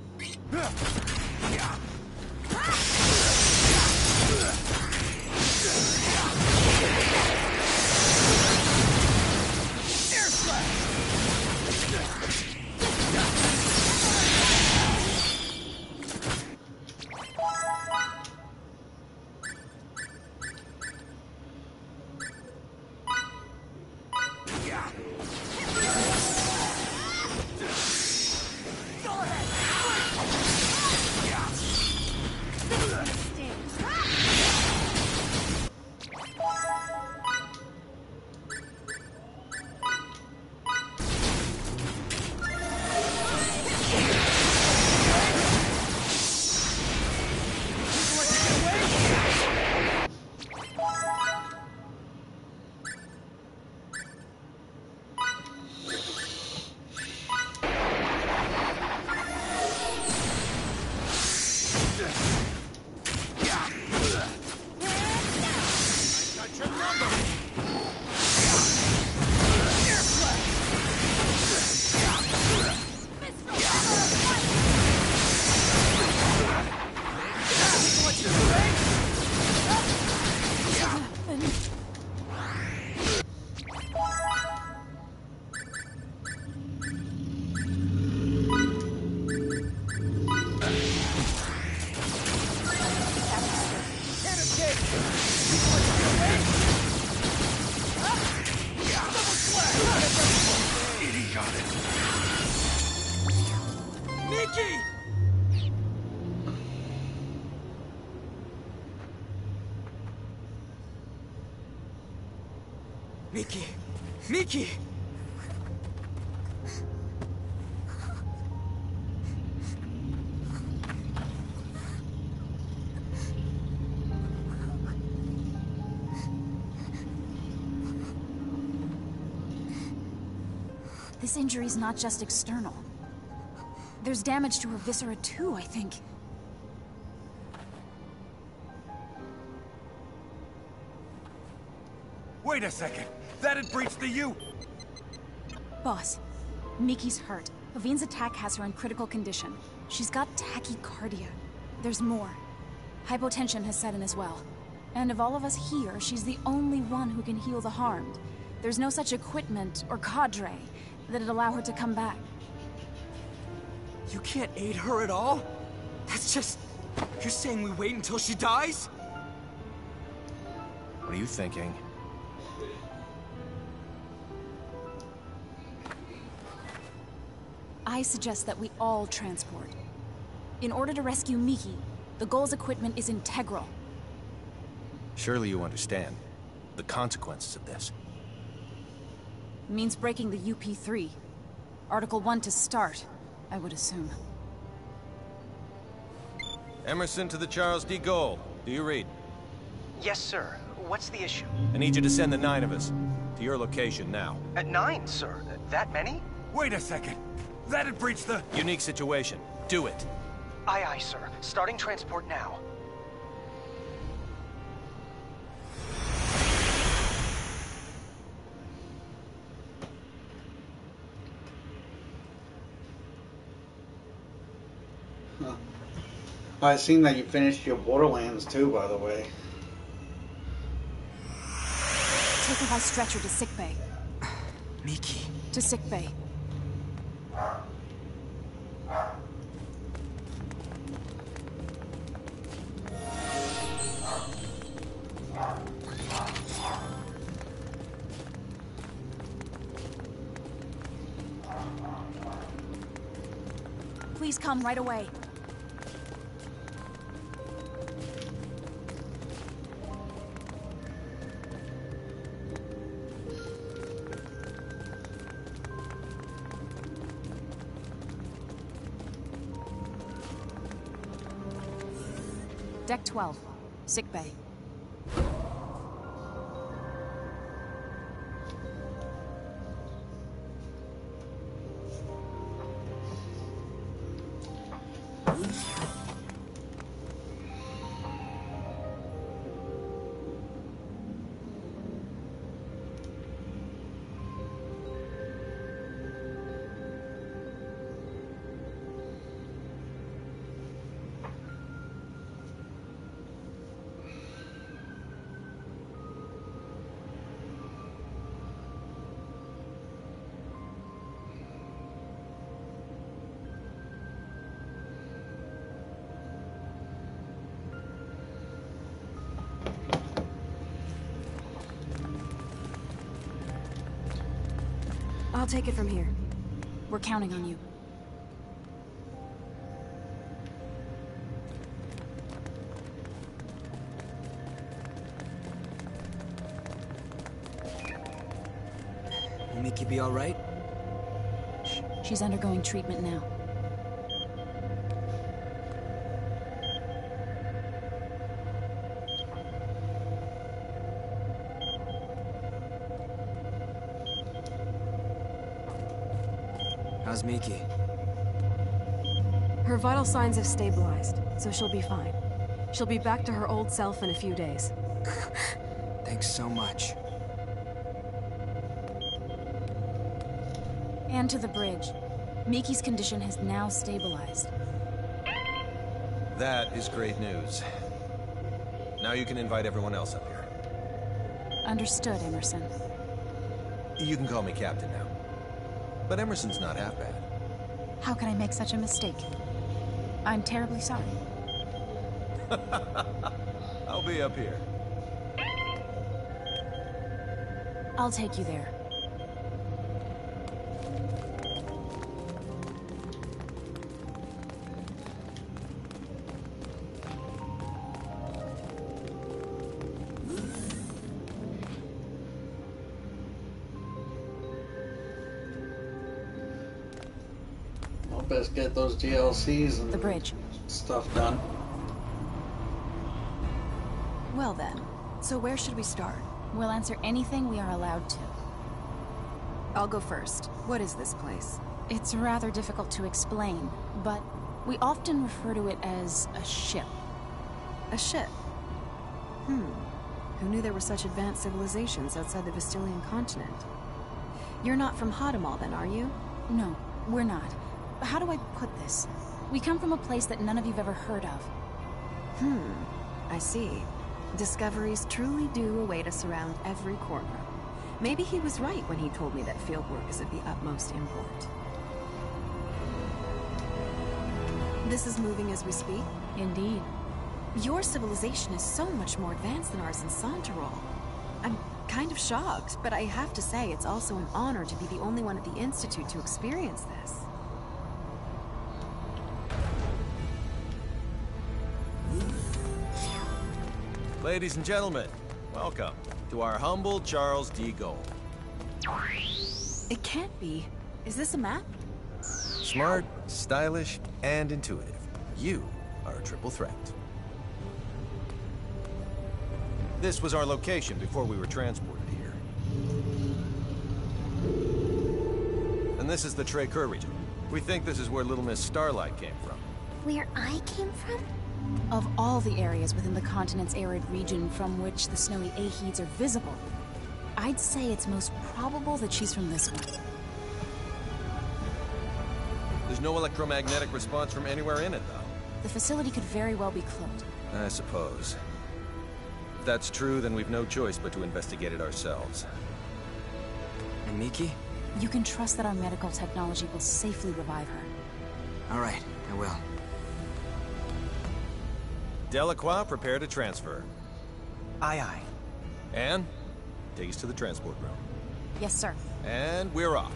Miki! Miki! This injury's not just external. There's damage to her viscera too, I think. Wait a second! That had breached the U! Boss, Miki's hurt. Pavine's attack has her in critical condition. She's got tachycardia. There's more. Hypotension has set in as well. And of all of us here, she's the only one who can heal the harmed. There's no such equipment or cadre that'd allow her to come back. You can't aid her at all? That's just... You're saying we wait until she dies? What are you thinking? I suggest that we all transport. In order to rescue Miki, the Gull's equipment is integral. Surely you understand the consequences of this. Means breaking the UP3. Article 1 to start, I would assume. Emerson to the Charles D. Gaulle. Do you read? Yes, sir. What's the issue? I need you to send the 9 of us to your location now. At 9, sir? That many? Wait a second! That had breached the... Unique situation. Do it. Aye, aye, sir. Starting transport now. Huh. I've seen that you finished your Borderlands too, by the way. Take her by stretcher to sickbay. Miki. To sickbay. Please come right away. Deck 12, sickbay. I'll take it from here. We're counting on you. Miki be alright? She's undergoing treatment now. How's Miki? Her vital signs have stabilized, so she'll be fine. She'll be back to her old self in a few days. Thanks so much. And to the bridge. Miki's condition has now stabilized. That is great news. Now you can invite everyone else up here. Understood, Emerson. You can call me Captain now. But Emerson's not half bad. How could I make such a mistake? I'm terribly sorry. I'll be up here. I'll take you there. I'll best get those DLCs and the bridge stuff done. Well then, so where should we start? We'll answer anything we are allowed to. I'll go first. What is this place? It's rather difficult to explain, but we often refer to it as a ship. A ship? Who knew there were such advanced civilizations outside the Vestilian continent? You're not from Hadamel then, are you? No, we're not. How do I put this? We come from a place that none of you've ever heard of. I see. Discoveries truly do await us around every corner. Maybe he was right when he told me that fieldwork is of the utmost import. This is moving as we speak? Indeed. Your civilization is so much more advanced than ours in Santarol. I'm kind of shocked, but I have to say it's also an honor to be the only one at the Institute to experience this. Ladies and gentlemen, welcome to our humble Charles D. Gold. It can't be. Is this a map? Smart, stylish, and intuitive. You are a triple threat. This was our location before we were transported here. And this is the Trey-Kerr region. We think this is where Little Miss Starlight came from. Where I came from? Of all the areas within the continent's arid region from which the snowy Aheeds are visible, I'd say it's most probable that she's from this one. There's no electromagnetic response from anywhere in it, though. The facility could very well be cloaked. I suppose. If that's true, then we've no choice but to investigate it ourselves. And Miki? You can trust that our medical technology will safely revive her. All right, I will. Delacroix, prepare to transfer. Aye, aye. Anne, take us to the transport room. Yes, sir. And we're off.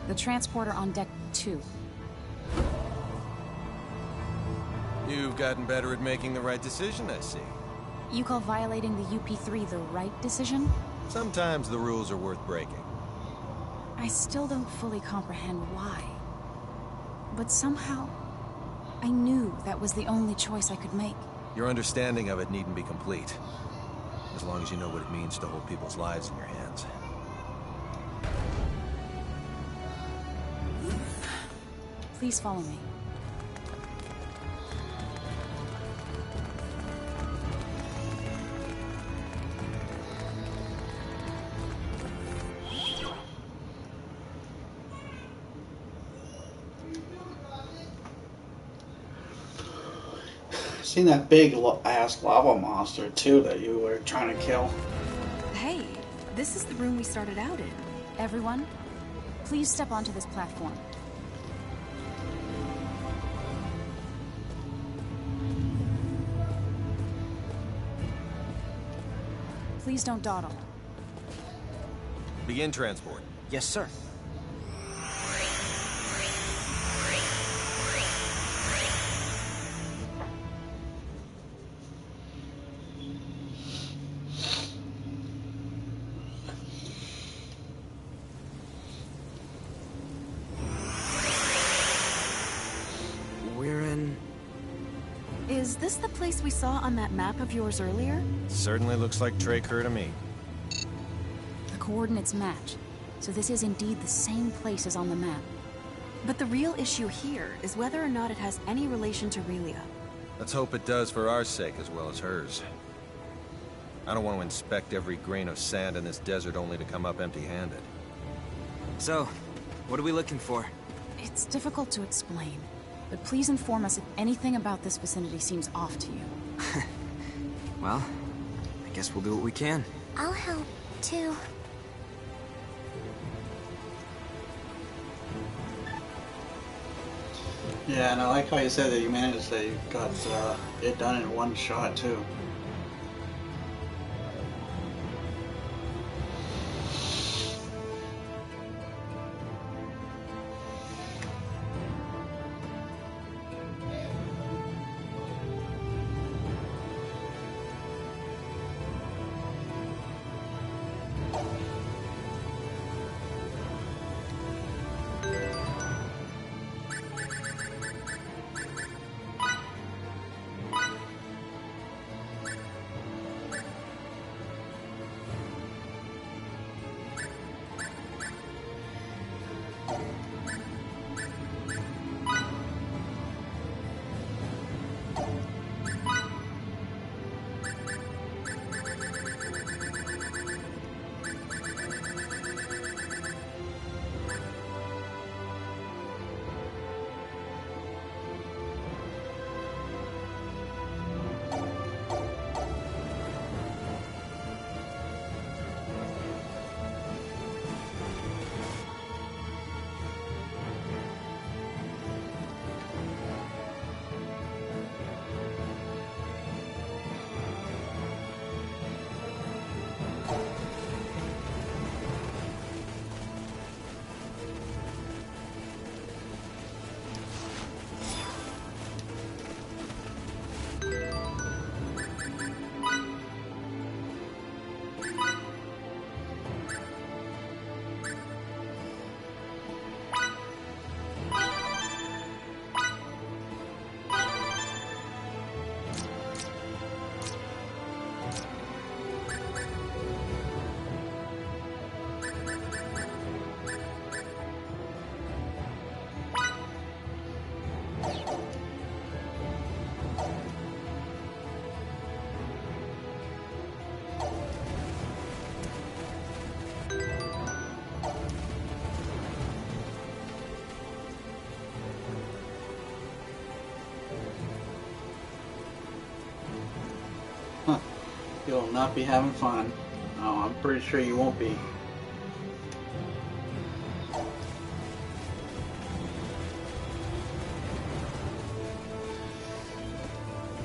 The transporter on deck 2. You've gotten better at making the right decision, I see. You call violating the UP3 the right decision? Sometimes the rules are worth breaking. I still don't fully comprehend why. But somehow, I knew that was the only choice I could make. Your understanding of it needn't be complete. As long as you know what it means to hold people's lives in your hands. Please follow me. Seen that big ass lava monster too that you were trying to kill. Hey, this is the room we started out in. Everyone, please step onto this platform. Please don't dawdle. Begin transport. Yes, sir. this the place we saw on that map of yours earlier? Certainly looks like Tracur to me. The coordinates match, so this is indeed the same place as on the map. But the real issue here is whether or not it has any relation to Relia. Let's hope it does for our sake as well as hers. I don't want to inspect every grain of sand in this desert only to come up empty-handed. So, what are we looking for? It's difficult to explain, but please inform us if anything about this vicinity seems off to you. Well, I guess we'll do what we can. I'll help, too. Yeah, and I like how you said that you managed to got it done in one shot, too. You'll not be having fun. No, I'm pretty sure you won't be.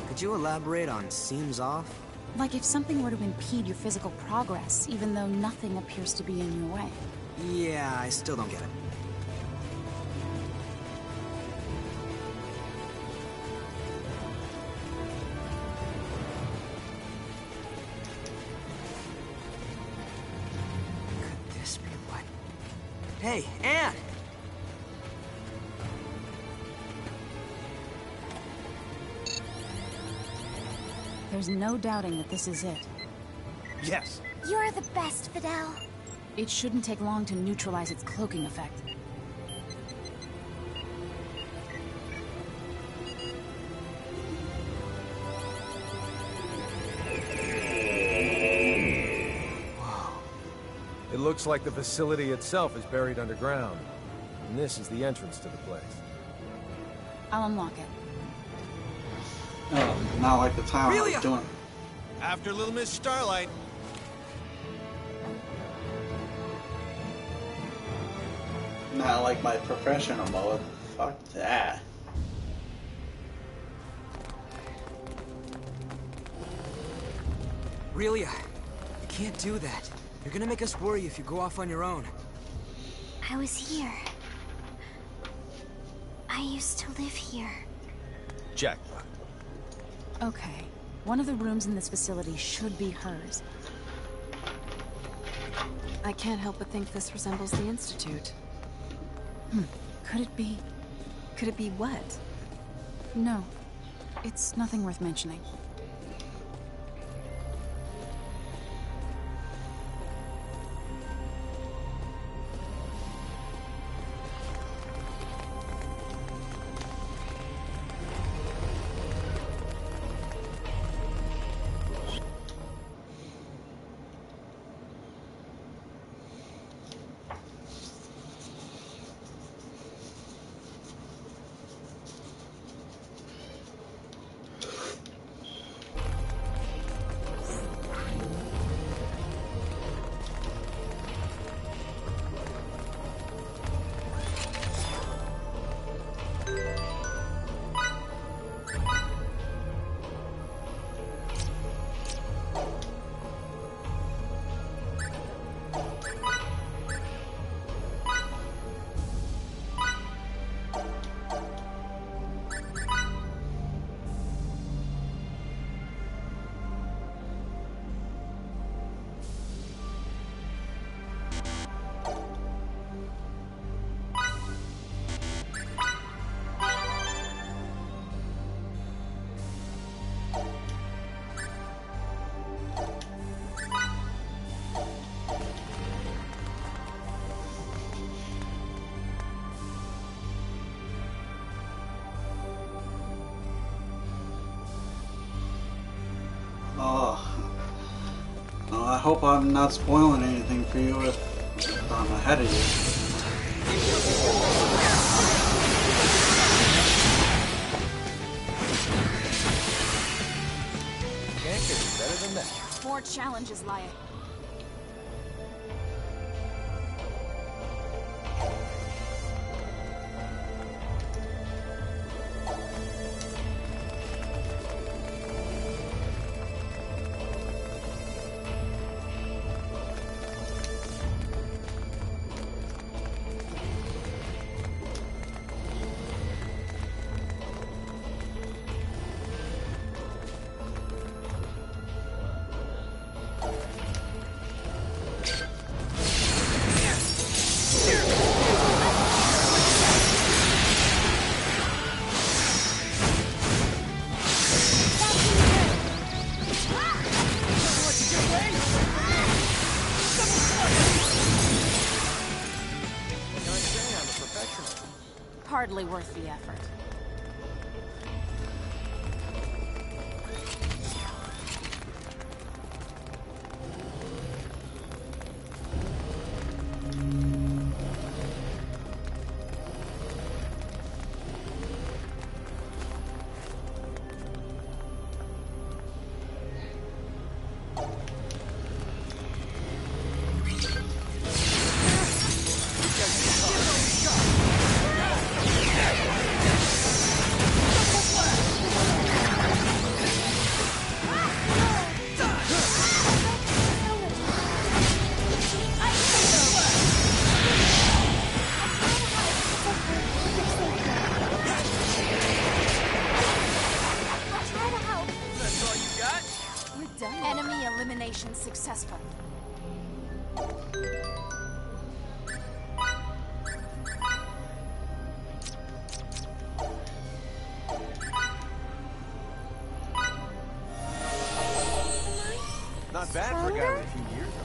Could you elaborate on seems off? Like if something were to impede your physical progress, even though nothing appears to be in your way. Yeah, I still don't get it. Could this be what? Hey, Anne! There's no doubting that this is it. Yes. You're the best, Fidel. It shouldn't take long to neutralize its cloaking effect. Whoa. It looks like the facility itself is buried underground. And this is the entrance to the place. I'll unlock it. Oh, not like the time I was doing. After Little Miss Starlight. Not like my professional mode. Fuck that. Relia, you can't do that. You're gonna make us worry if you go off on your own. I was here. I used to live here. Jackpot. Okay. One of the rooms in this facility should be hers. I can't help but think this resembles the Institute. Could it be? Could it be what? No. It's nothing worth mentioning. I hope I'm not spoiling anything for you if I'm ahead of you. Can't get any better than that. More challenges lie ahead. Hardly worth the effort. Enemy elimination successful. Not bad for a guy with a few years on.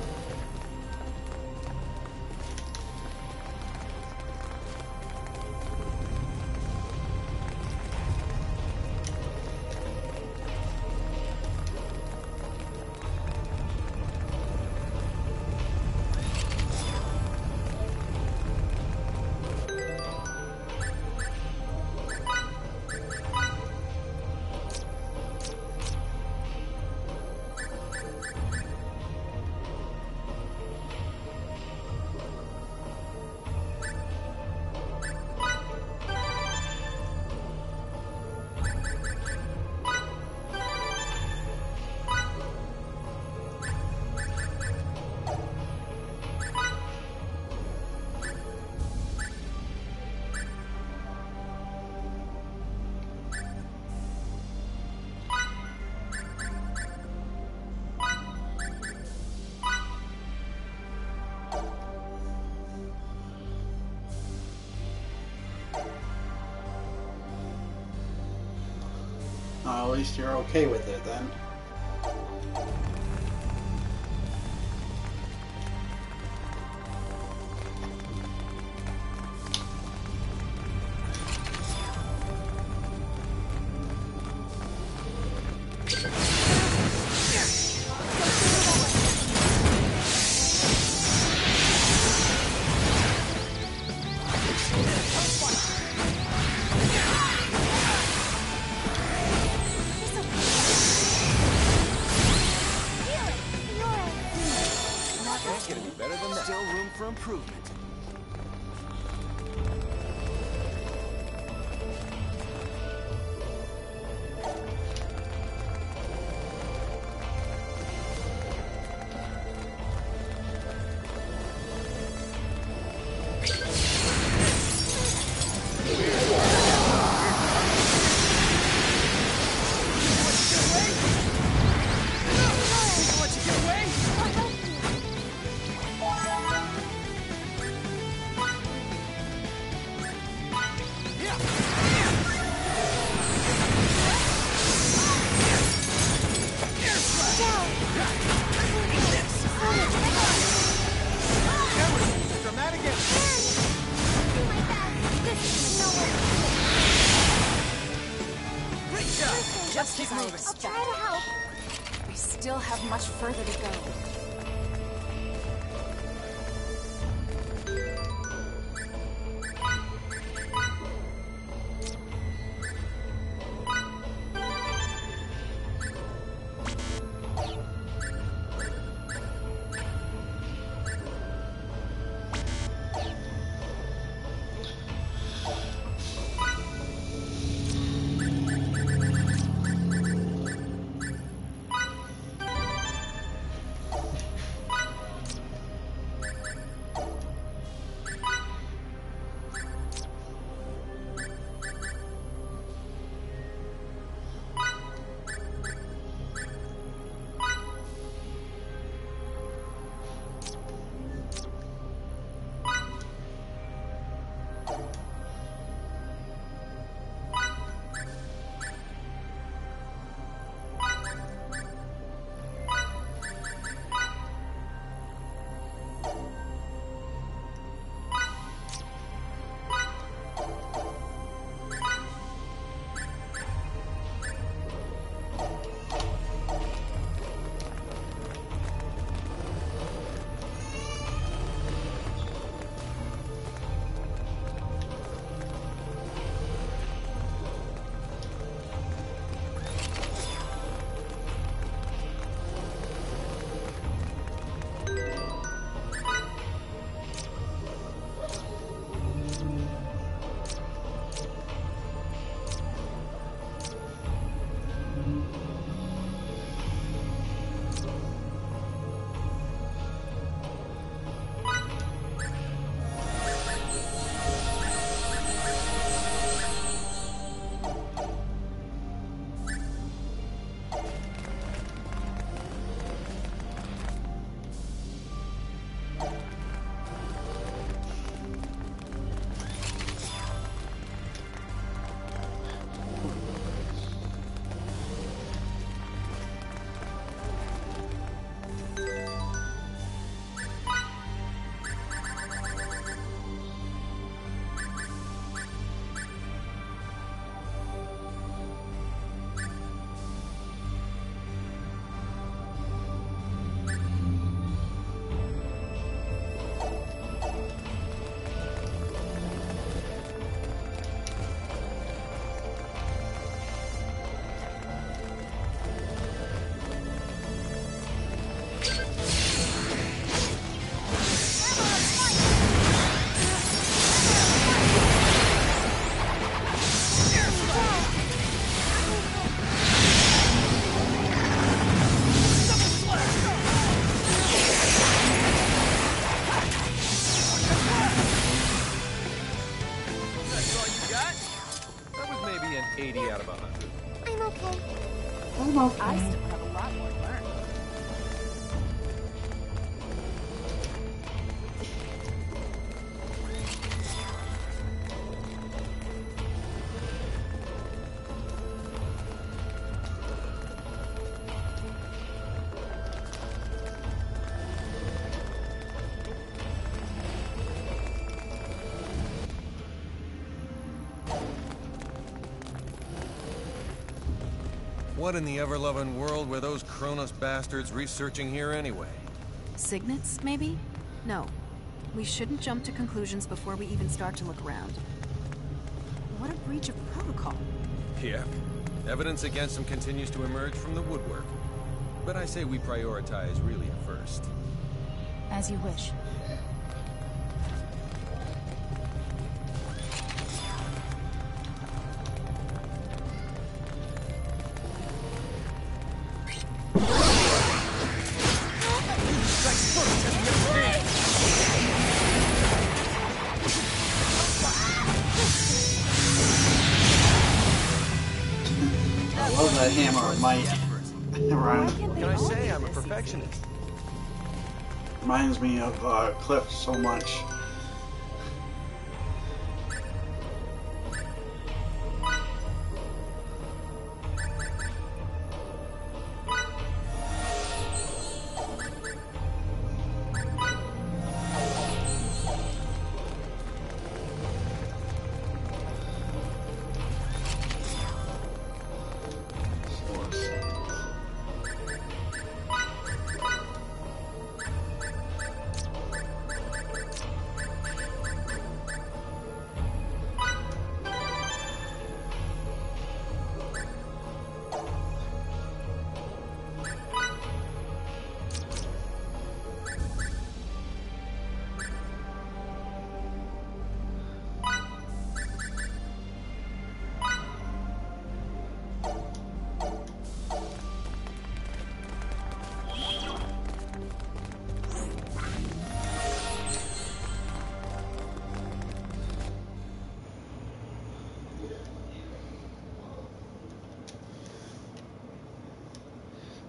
least you're okay with it then. Still room for improvement. Just keep moving. I'll try to help. We still have much further to go. What in the ever-loving world were those Kronos bastards researching here anyway? Signets, maybe? No. We shouldn't jump to conclusions before we even start to look around. What a breach of protocol. Yeah. Evidence against them continues to emerge from the woodwork. But I say we prioritize Relia first. As you wish. I love that hammer of might. What can I say? I'm a perfectionist. Reminds me of Cliff so much.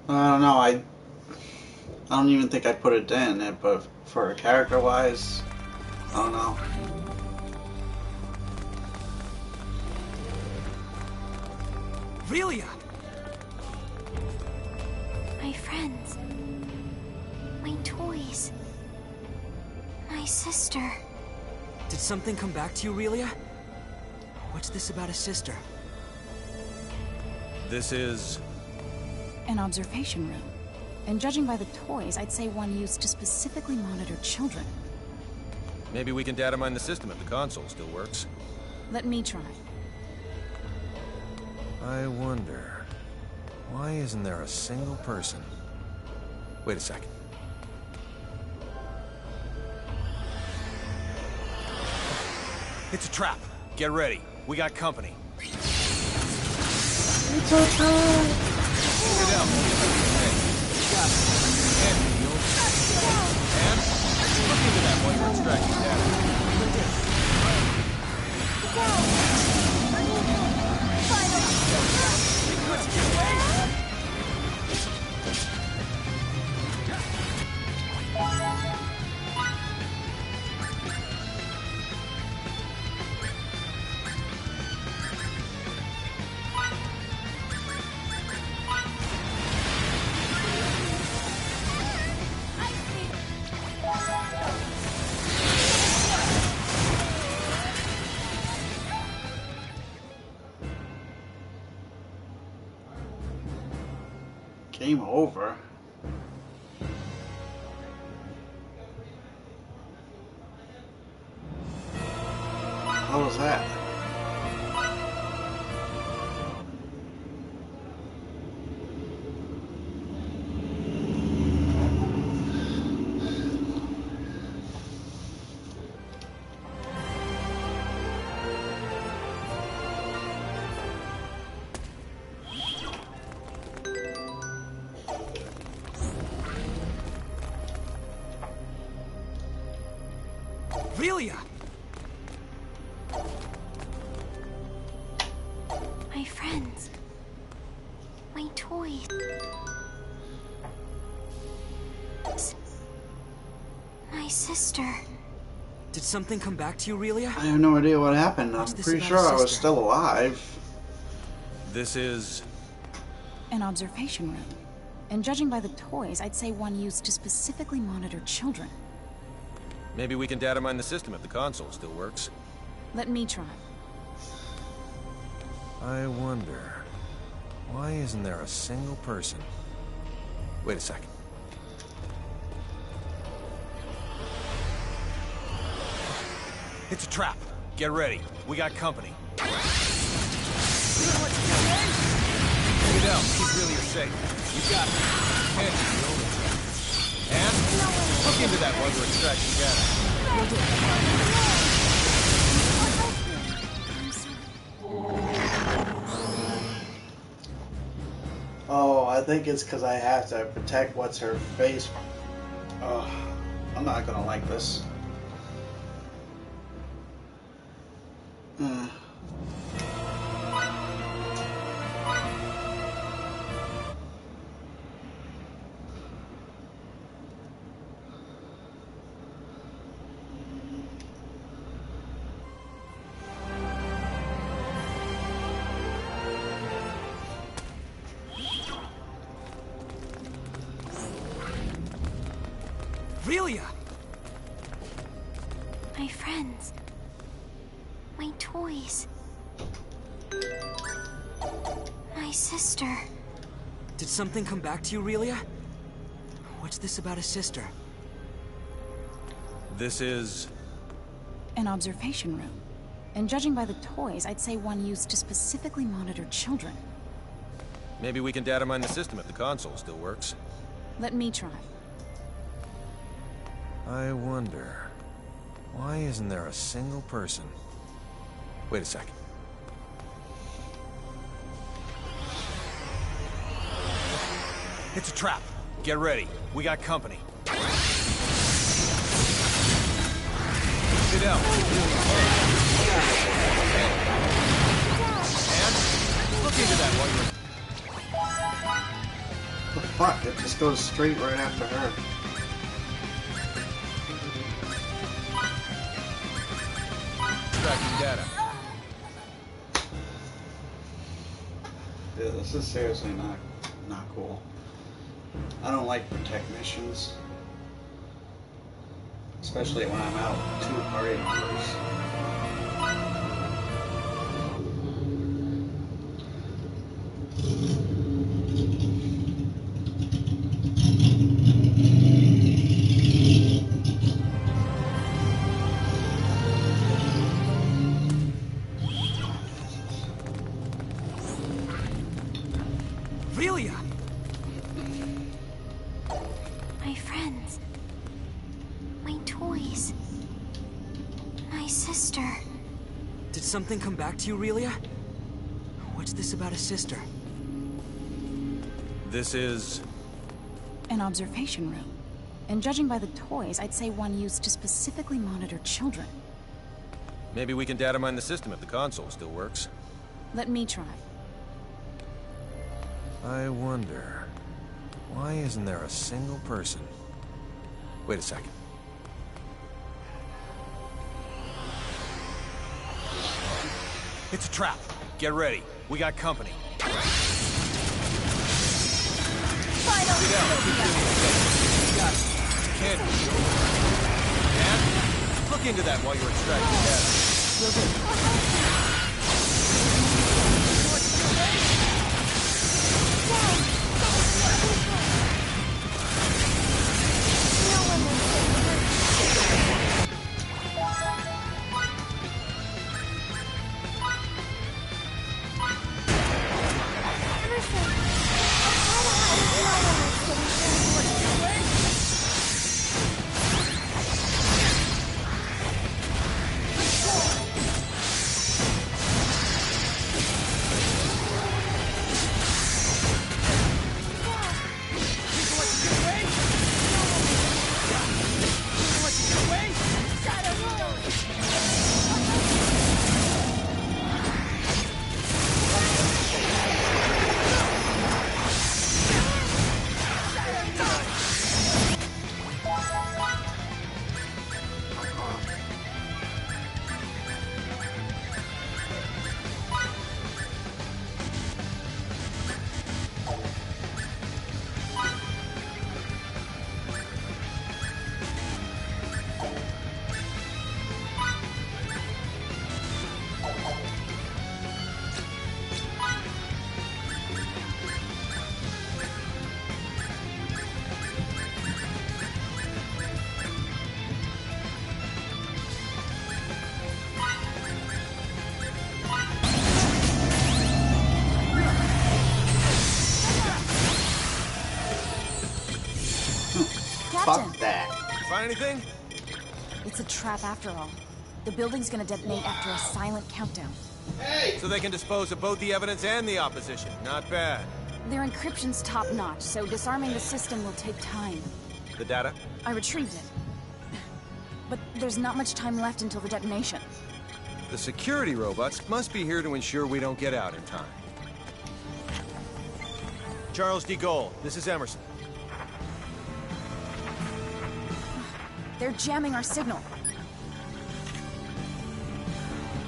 I don't know, I don't even think I'd put it in it, but for character-wise, I don't know. Relia! My friends. My toys. My sister. Did something come back to you, Relia? What's this about a sister? This is... An observation room. And judging by the toys, I'd say one used to specifically monitor children. Maybe we can data mine the system if the console still works. Let me try. I wonder... why isn't there a single person? Wait a second. It's a trap. Get ready. We got company. It's a trap! Get out. Hey, got it. And heal. And look into that while you're extracting data. Game over. How was that? Relia! My friends. My toys. My sister. Did something come back to you, Relia? I have no idea what happened. I'm pretty sure I was still alive. This is... An observation room. And judging by the toys, I'd say one used to specifically monitor children. Maybe we can data mine the system if the console still works. Let me try. I wonder... Why isn't there a single person? Wait a second. It's a trap. Get ready. We got company. Get out. Keep really safe. You got it. And look into that while you're extracting data. Oh, I think it's because I have to protect what's her face. Oh, I'm not gonna like this. Relia! My friends. My toys. My sister. Did something come back to you, Relia? What's this about a sister? This is... an observation room. And judging by the toys, I'd say one used to specifically monitor children. Maybe we can data mine the system if the console still works. Let me try. I wonder... why isn't there a single person? Wait a second. It's a trap. Get ready. We got company. Get out. And look into that while you're... The fuck? It just goes straight right after her. Tracking data. Yeah, this is seriously not cool. I don't like protect missions, especially when I'm out with 2 party members. Relia! My friends. My toys. My sister. Did something come back to you, Relia? What's this about a sister? This is... an observation room. And judging by the toys, I'd say one used to specifically monitor children. maybe we can data mine the system if the console still works. Let me try. I wonder... why isn't there a single person? Wait a second. It's a trap. Get ready. We got company. Finally! Can't and look into that while you're extracting data. Captain! Fuck that. You find anything? It's a trap after all. The building's gonna detonate after a silent countdown. So they can dispose of both the evidence and the opposition. Not bad. Their encryption's top-notch, so disarming the system will take time. The data? I retrieved it. But there's not much time left until the detonation. The security robots must be here to ensure we don't get out in time. Charles de Gaulle, this is Emerson. They're jamming our signal.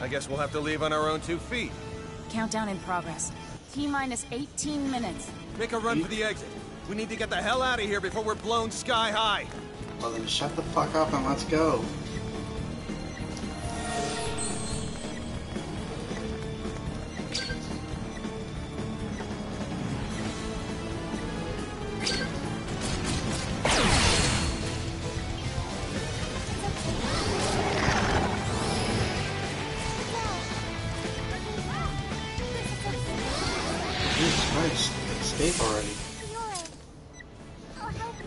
I guess we'll have to leave on our own 2 feet. Countdown in progress. T-minus 18 minutes. Make a run for the exit. We need to get the hell out of here before we're blown sky high. Well then shut the fuck up and let's go. Jesus Christ, escape already. I'll help you.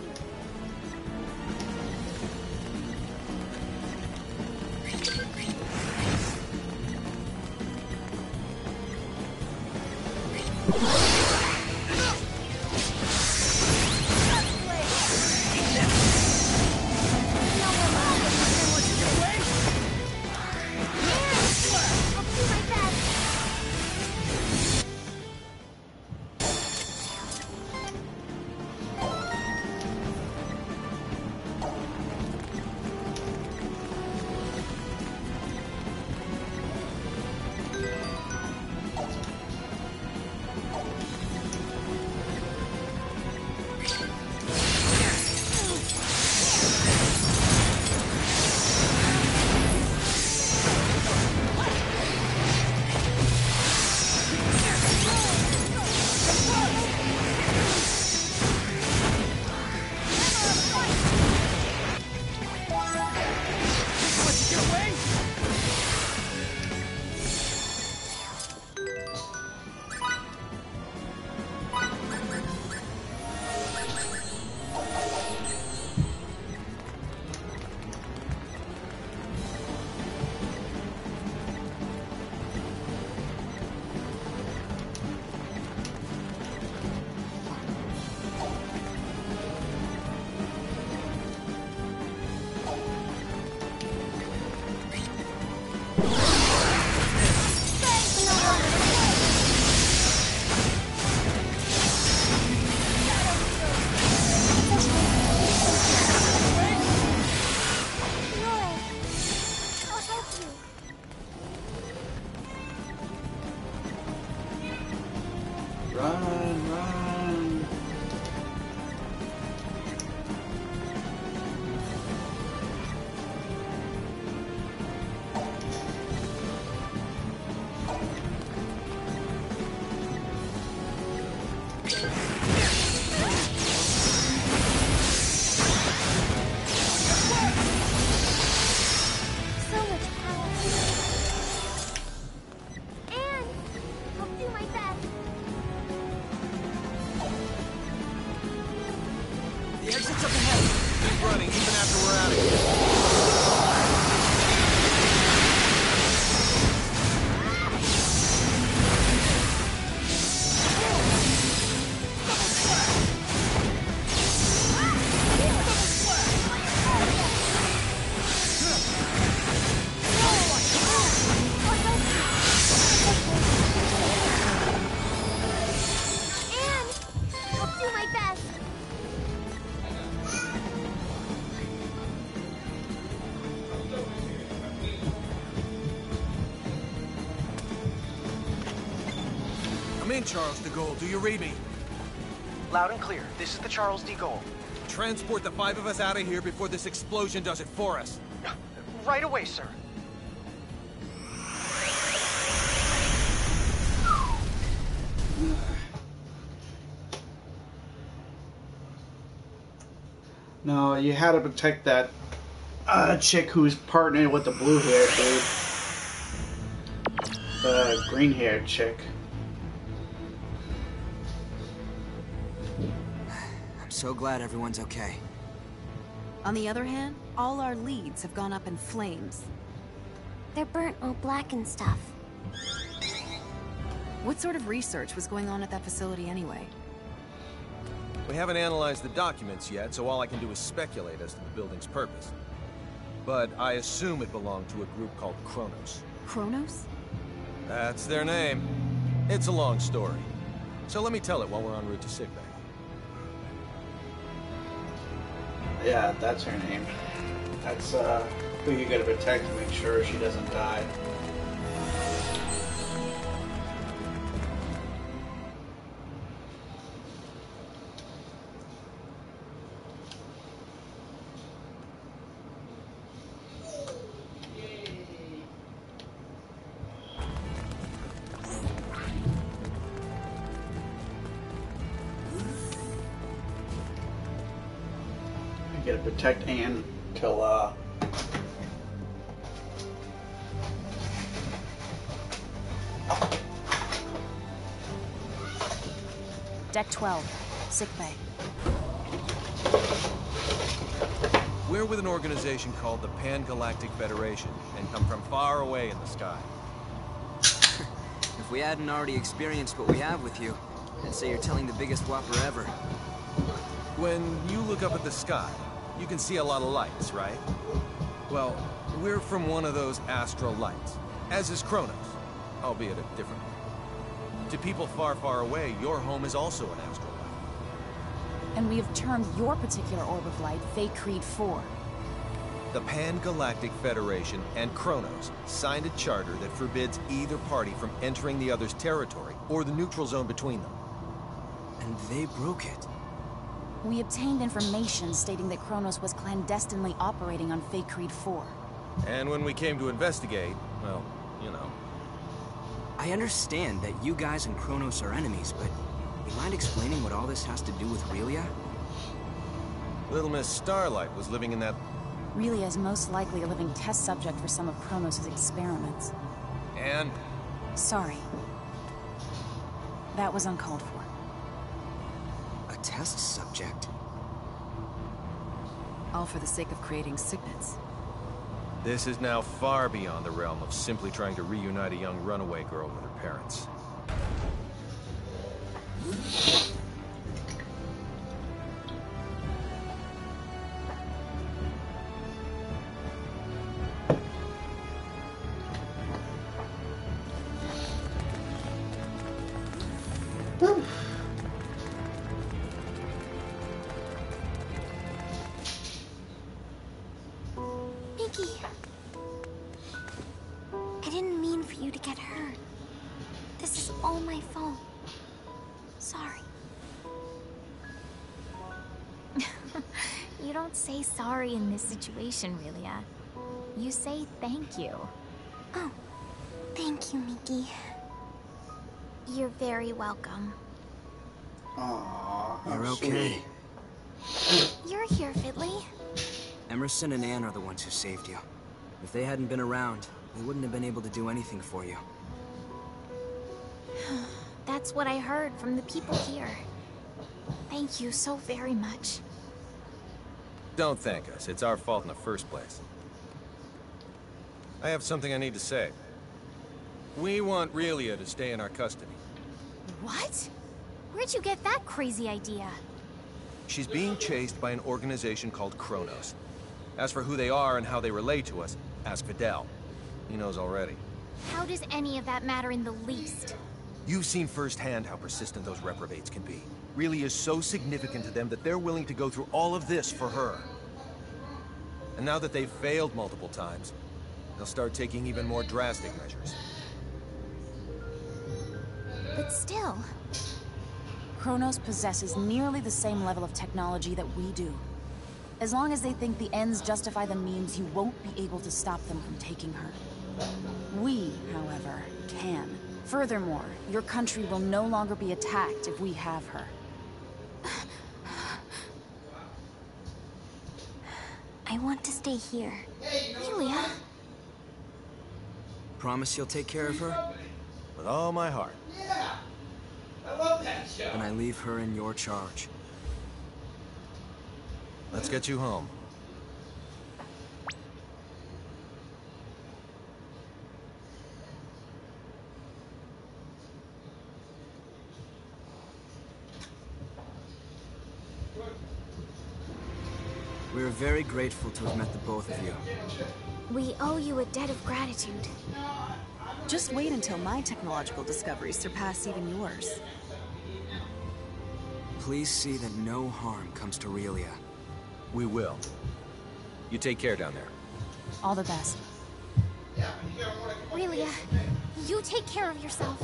Run, run. So much power. And I'll do my best. The exit's up ahead. Keep running even after we're out of here. And I'll do my best. I'm in, Charles de Gaulle. Do you read me? Loud and clear. This is the Charles de Gaulle. Transport the 5 of us out of here before this explosion does it for us. Right away, sir. No, you had to protect that chick who's partnered with the blue hair dude. The green haired chick. I'm so glad everyone's okay. On the other hand, all our leads have gone up in flames. They're burnt all black and stuff. What sort of research was going on at that facility anyway? We haven't analyzed the documents yet, so all I can do is speculate as to the building's purpose. But I assume it belonged to a group called Kronos. Kronos? That's their name. It's a long story. So let me tell it while we're en route to sickbay. Yeah, that's her name. That's who you gotta protect to make sure she doesn't die. You gotta protect Anne till Deck 12, sickbay. We're with an organization called the Pan-Galactic Federation, and come from far away in the sky. If we hadn't already experienced what we have with you, I'd say you're telling the biggest whopper ever. When you look up at the sky, you can see a lot of lights, right? Well, we're from one of those astral lights, as is Kronos, albeit a different one. To people far, far away, your home is also an astral light. And we have termed your particular orb of light Fate Creed 4. The Pan-Galactic Federation and Kronos signed a charter that forbids either party from entering the other's territory or the neutral zone between them. And they broke it. We obtained information stating that Kronos was clandestinely operating on Fate Creed 4. And when we came to investigate, well, you know. I understand that you guys and Kronos are enemies, but you mind explaining what all this has to do with Relia? Little Miss Starlight was living in that... Relia is most likely a living test subject for some of Kronos' experiments. And? Sorry. That was uncalled for. A test subject? All for the sake of creating signets. This is now far beyond the realm of simply trying to reunite a young runaway girl with her parents. Mickey. I didn't mean for you to get hurt. This is all my fault. Sorry. You don't say sorry in this situation, Relia. You say thank you. Oh, thank you, Mickey. You're very welcome. Aww, You're okay. You're here, Fiddly. Emerson and Anne are the ones who saved you. If they hadn't been around, we wouldn't have been able to do anything for you. That's what I heard from the people here. Thank you so very much. Don't thank us. It's our fault in the first place. I have something I need to say. We want Relia to stay in our custody. What? Where'd you get that crazy idea? She's being chased by an organization called Kronos. As for who they are and how they relate to us, ask Fidel. He knows already. How does any of that matter in the least? You've seen firsthand how persistent those reprobates can be. Relia is so significant to them that they're willing to go through all of this for her. And now that they've failed multiple times, they'll start taking even more drastic measures. But still... Kronos possesses nearly the same level of technology that we do. As long as they think the ends justify the means, you won't be able to stop them from taking her. We, however, can. Furthermore, your country will no longer be attacked if we have her. I want to stay here. Relia? Promise you'll take care of her? With all my heart. I love that show. And I leave her in your charge. Let's get you home. We are very grateful to have met the both of you. We owe you a debt of gratitude. Just wait until my technological discoveries surpass even yours. Please see that no harm comes to Relia. We will. You take care down there. All the best. Relia, you take care of yourself.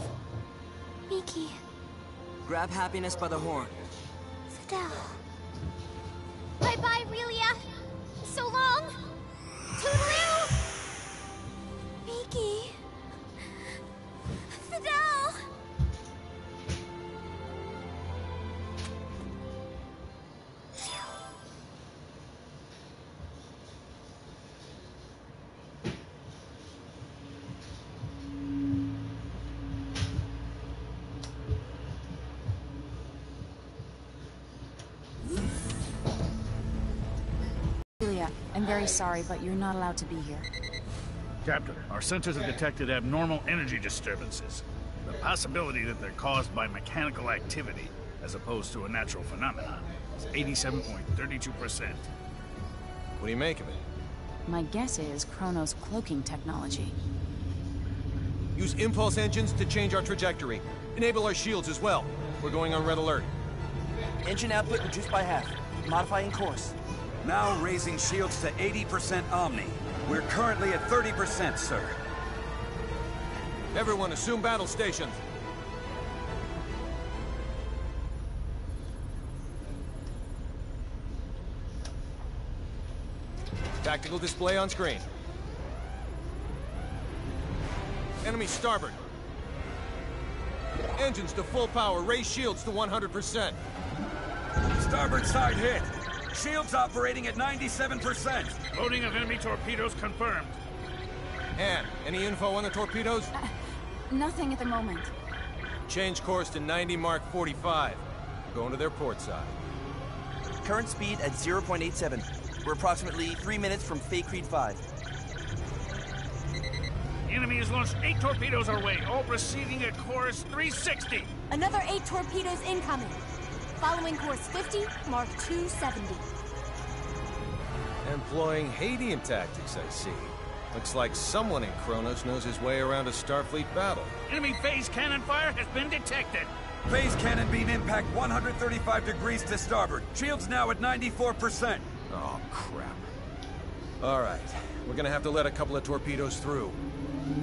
Miki. Grab happiness by the horn. Fidel. Bye-bye, Relia. So long. Toodaloo. Miki. Fidel. Julia, I'm very sorry, but you're not allowed to be here. Captain, our sensors have detected abnormal energy disturbances. The possibility that they're caused by mechanical activity, as opposed to a natural phenomenon, is 87.32%. What do you make of it? My guess is Chronos' cloaking technology. Use impulse engines to change our trajectory. Enable our shields as well. We're going on red alert. Engine output reduced by half. Modifying course. Now raising shields to 80% Omni. We're currently at 30%, sir. Everyone, assume battle stations. Tactical display on screen. Enemy starboard. Engines to full power. Raise shields to 100%. Starboard side hit. Shields operating at 97%. Loading of enemy torpedoes confirmed. Ann, any info on the torpedoes? Nothing at the moment. Change course to 90 Mark 45. Going to their port side. Current speed at 0.87. We're approximately 3 minutes from Fay Creed 5. The enemy has launched 8 torpedoes our way, all proceeding at course 360. Another 8 torpedoes incoming. Following course 50, Mark 270. Employing Hadean tactics, I see. Looks like someone in Chronos knows his way around a Starfleet battle. Enemy phase cannon fire has been detected. Phase cannon beam impact 135 degrees to starboard. Shields now at 94%. Oh, crap. All right. We're gonna have to let a couple of torpedoes through.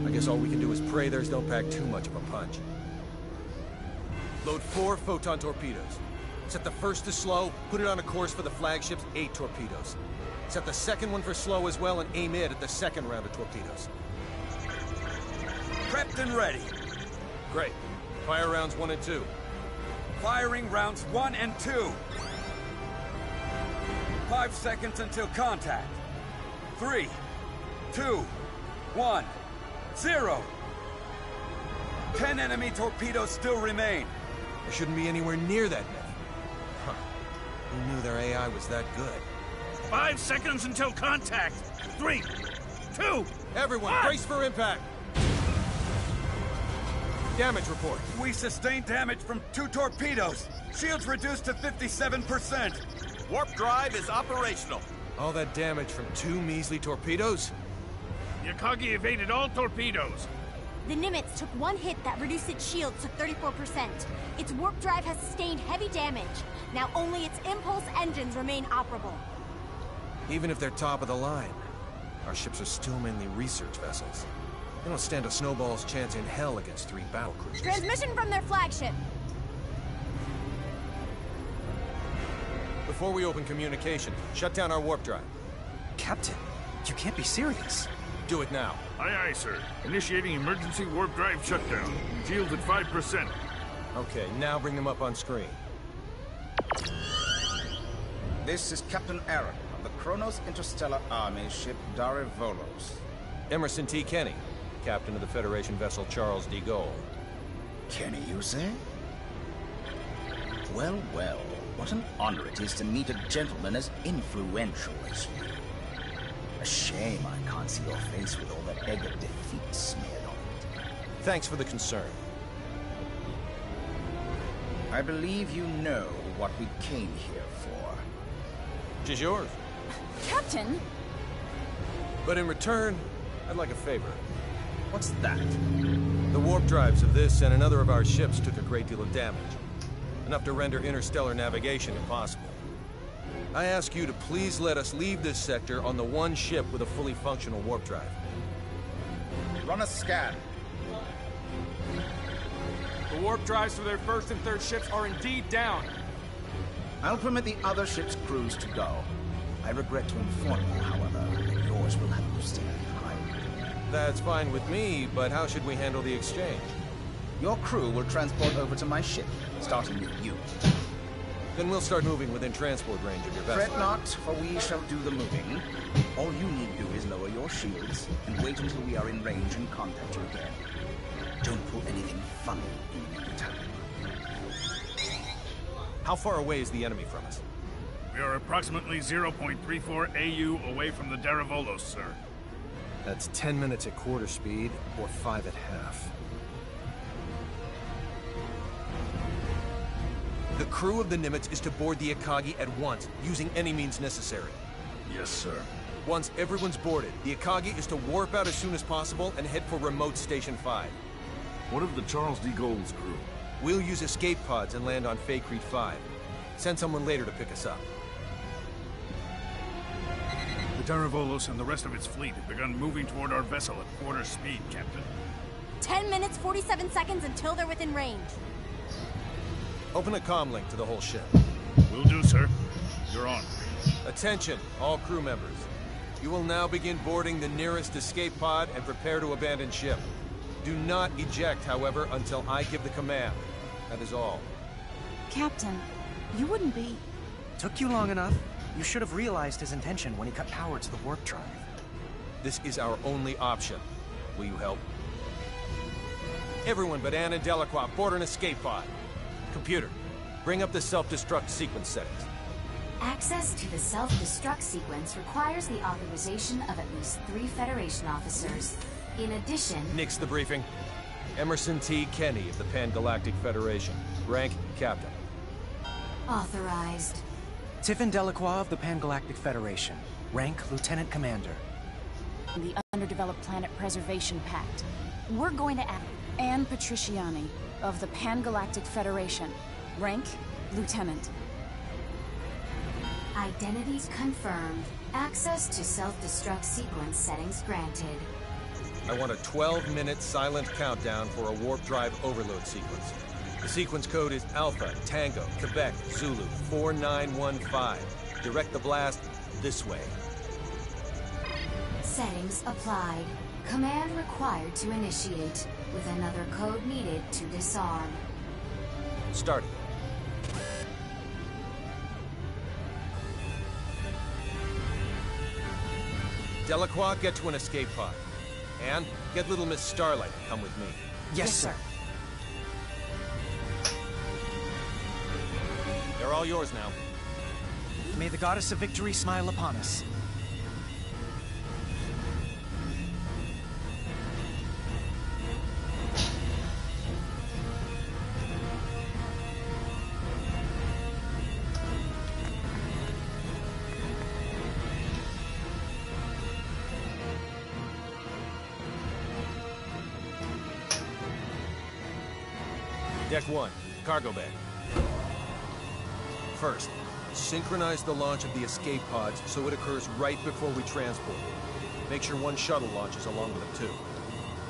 I guess all we can do is pray theirs don't pack too much of a punch. Load 4 photon torpedoes. Set the first to slow, put it on a course for the flagship's 8 torpedoes. Set the second one for slow as well and aim it at the second round of torpedoes. Prepped and ready. Great. Fire rounds 1 and 2. Firing rounds 1 and 2. 5 seconds until contact. 3, 2, 1, 0. 10 enemy torpedoes still remain. There shouldn't be anywhere near that many. Huh. Who knew their AI was that good? 5 seconds until contact. 3, 2, everyone, 1. brace for impact. Damage report. We sustained damage from 2 torpedoes. Shields reduced to 57%. Warp drive is operational. All that damage from 2 measly torpedoes? Yakagi evaded all torpedoes. The Nimitz took 1 hit that reduced its shields to 34%. Its warp drive has sustained heavy damage. Now only its impulse engines remain operable. Even if they're top of the line, our ships are still mainly research vessels. They don't stand a snowball's chance in hell against 3 battlecruisers. Transmission from their flagship. Before we open communication, shut down our warp drive. Captain, you can't be serious. Do it now. Aye, aye, sir. Initiating emergency warp drive shutdown. Shields at 5%. Okay, now bring them up on screen. This is Captain Aaron of the Chronos Interstellar Army ship Dare Volos. Emerson T. Kenny, captain of the Federation vessel Charles de Gaulle. Kenny, you say? Well, well, what an honor it is to meet a gentleman as influential as you. A shame I can't see your face with all that egg of defeat smeared on it. Thanks for the concern. I believe you know what we came here for. Just yours. Captain? But in return, I'd like a favor. What's that? The warp drives of this and another of our ships took a great deal of damage. Enough to render interstellar navigation impossible. I ask you to please let us leave this sector on the one ship with a fully functional warp drive. Run a scan. The warp drives for their first and third ships are indeed down. I'll permit the other ship's crews to go. I regret to inform you, however, that yours will have to stay behind. That's fine with me, but how should we handle the exchange? Your crew will transport over to my ship, starting with you. Then we'll start moving within transport range of your vessel. Fret not, for we shall do the moving. All you need do is lower your shields and wait until we are in range and contact you again. Don't pull anything funny in the meantime. How far away is the enemy from us? We are approximately 0.34 AU away from the Daravolos, sir. That's 10 minutes at quarter speed, or 5 at half. The crew of the Nimitz is to board the Akagi at once, using any means necessary. Yes, sir. Once everyone's boarded, the Akagi is to warp out as soon as possible and head for remote Station 5. What of the Charles D. Gould's crew? We'll use escape pods and land on Faycrete 5. Send someone later to pick us up. The Daravolos and the rest of its fleet have begun moving toward our vessel at quarter speed, Captain. 10 minutes, 47 seconds until they're within range. Open a comm link to the whole ship. Will do, sir. You're on. Attention, all crew members. You will now begin boarding the nearest escape pod and prepare to abandon ship. Do not eject, however, until I give the command. That is all. Captain, you wouldn't be... Took you long enough. You should have realized his intention when he cut power to the warp drive. This is our only option. Will you help? Everyone but Anne and Delacroix board an escape pod. Computer, bring up the self-destruct sequence settings. Access to the self-destruct sequence requires the authorization of at least 3 Federation officers. In addition... Nix the briefing. Emerson T. Kenny of the Pan-Galactic Federation. Rank, Captain. Authorized. Tiffin Delacroix of the Pan-Galactic Federation. Rank, Lieutenant Commander. The Underdeveloped Planet Preservation Pact. We're going to add Anne Patriciani of the Pan-Galactic Federation. Rank, Lieutenant. Identities confirmed. Access to self-destruct sequence settings granted. I want a 12-minute silent countdown for a warp drive overload sequence. The sequence code is Alpha, Tango, Quebec, Zulu, 4915. Direct the blast this way. Settings applied. Command required to initiate, with another code needed to disarm. Start. Delacroix, get to an escape pod. And get little Miss Starlight to come with me. Yes, sir. They're all yours now. May the Goddess of Victory smile upon us. Deck 1, cargo bay. First, synchronize the launch of the escape pods so it occurs right before we transport. Make sure one shuttle launches along with them too.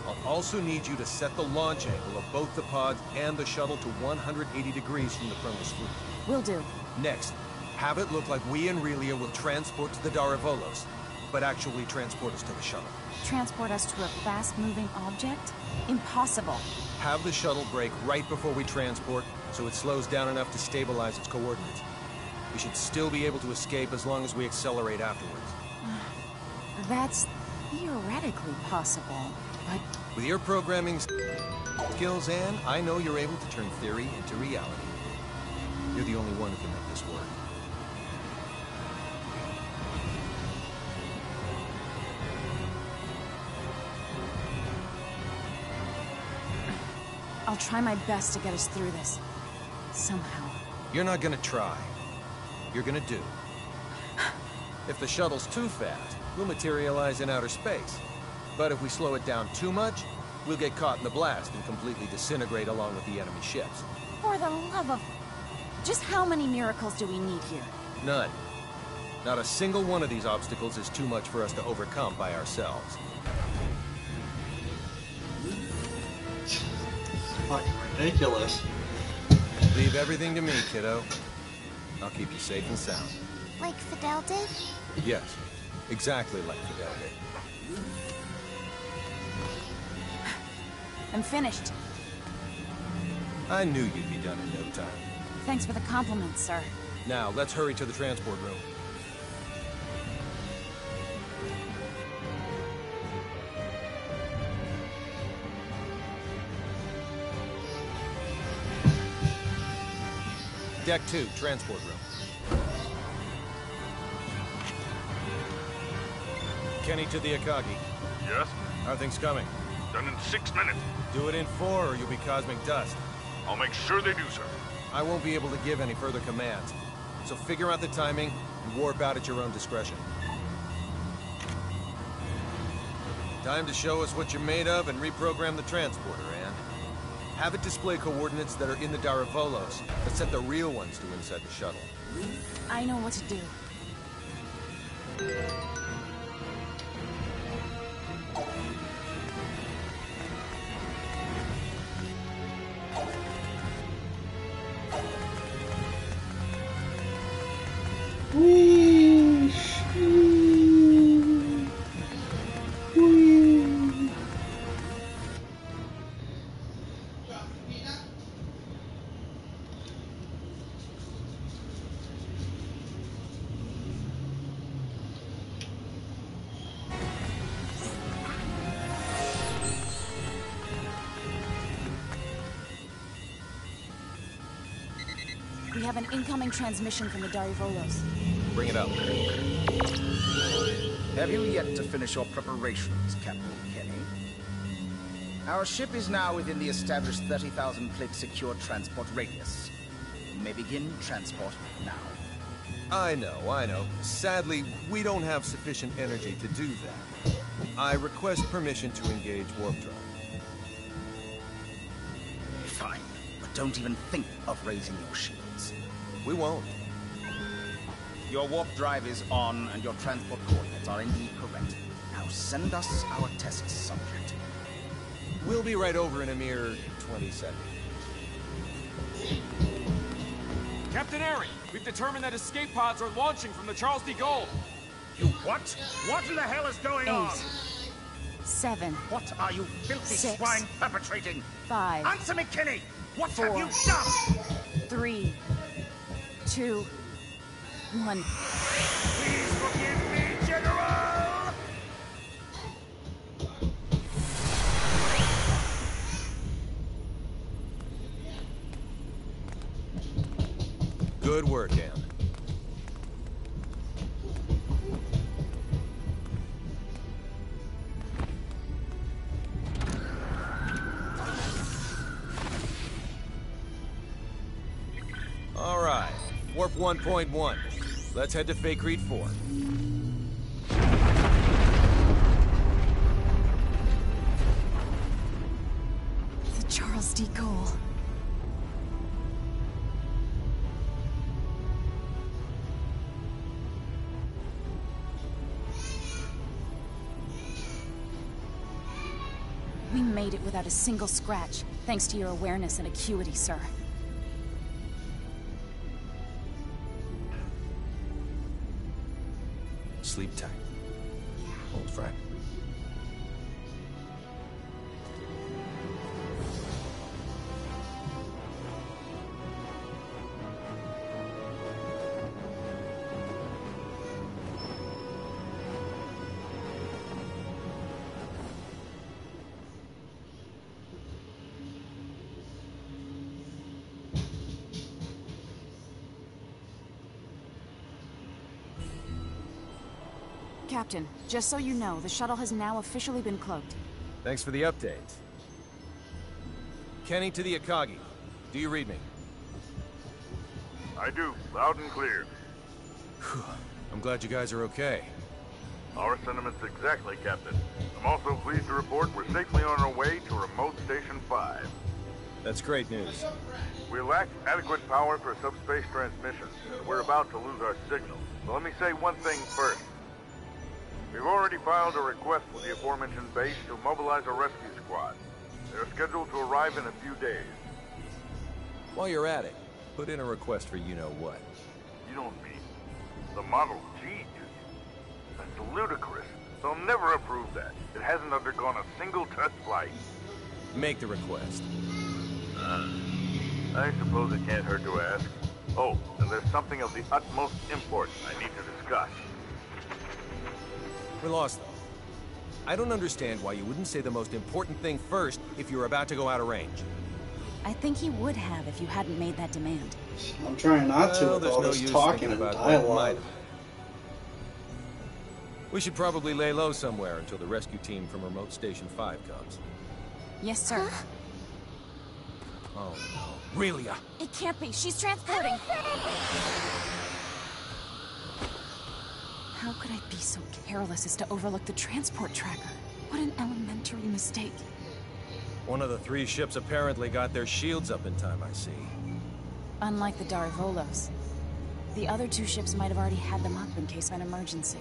I'll also need you to set the launch angle of both the pods and the shuttle to 180 degrees from the Kronos fleet. Will do. Next, have it look like we and Relia will transport to the Daravolos, but actually transport us to the shuttle. Transport us to a fast-moving object? Impossible. Have the shuttle brake right before we transport, so it slows down enough to stabilize its coordinates. We should still be able to escape as long as we accelerate afterwards. That's theoretically possible, but... With your programming skills, Anne, I know you're able to turn theory into reality. You're the only one who can make this work. I'll try my best to get us through this. Somehow. You're not gonna try. You're gonna do. If the shuttle's too fast, we'll materialize in outer space. But if we slow it down too much, we'll get caught in the blast and completely disintegrate along with the enemy ships. For the love of... Just how many miracles do we need here? None. Not a single one of these obstacles is too much for us to overcome by ourselves. Fucking ridiculous. Leave everything to me, kiddo. I'll keep you safe and sound. Like Fidel did? Yes, exactly like Fidel did. I'm finished. I knew you'd be done in no time. Thanks for the compliment, sir. Now, let's hurry to the transport room. Deck 2, transport room. Kenny to the Akagi. Yes? How are things coming? Done in 6 minutes. Do it in 4 or you'll be cosmic dust. I'll make sure they do, sir. I won't be able to give any further commands, so figure out the timing and warp out at your own discretion. Time to show us what you're made of and reprogram the transporter, Anne. Have it display coordinates that are in the Daravolos, but set the real ones to inside the shuttle. I know what to do. We have an incoming transmission from the Darivolos. Bring it up. Have you yet to finish your preparations, Captain Kenny? Our ship is now within the established 30,000 plate secure transport radius. You may begin transport now. I know. Sadly, we don't have sufficient energy to do that. I request permission to engage warp drive. Fine, but don't even think of raising your shields. We won't. Your warp drive is on, and your transport coordinates are indeed correct. Now send us our test subject. We'll be right over in a mere 20 seconds. Captain Airy, we've determined that escape pods are launching from the Charles de Gaulle. You what? What in the hell is going on? 7. What are you filthy 6. swine perpetrating? 5. Answer me, Kenny! What 4. have you done? 3. 2. 1. Please forgive me, General! Good work, Anne. All right, Warp 1.1. Let's head to Fakreed 4. The Charles de Gaulle. We made it without a single scratch, thanks to your awareness and acuity, sir. Sleep tight, old friend. Captain, just so you know, the shuttle has now officially been cloaked. Thanks for the update. Kenny to the Akagi. Do you read me? I do, loud and clear. I'm glad you guys are okay. Our sentiments exactly, Captain. I'm also pleased to report we're safely on our way to Remote Station 5. That's great news. We lack adequate power for subspace transmission, and we're about to lose our signal. So let me say one thing first. We've already filed a request with the aforementioned base to mobilize a rescue squad. They're scheduled to arrive in a few days. While you're at it, put in a request for you-know-what. You don't mean the Model G, do you? That's ludicrous. They'll never approve that. It hasn't undergone a single test flight. Make the request. I suppose it can't hurt to ask. Oh, and there's something of the utmost import I need to discuss. We lost them. I don't understand why you wouldn't say the most important thing first if you were about to go out of range. I think he would have if you hadn't made that demand. I'm trying not to with there's all no this use talking thinking and about what might dialogue. have. We should probably lay low somewhere until the rescue team from Remote Station 5 comes. Yes, sir. Oh no. Relia! It can't be. She's transporting. How could I be so careless as to overlook the transport tracker? What an elementary mistake. One of the 3 ships apparently got their shields up in time, I see. Unlike the Darivolos, the other 2 ships might have already had them up in case of an emergency.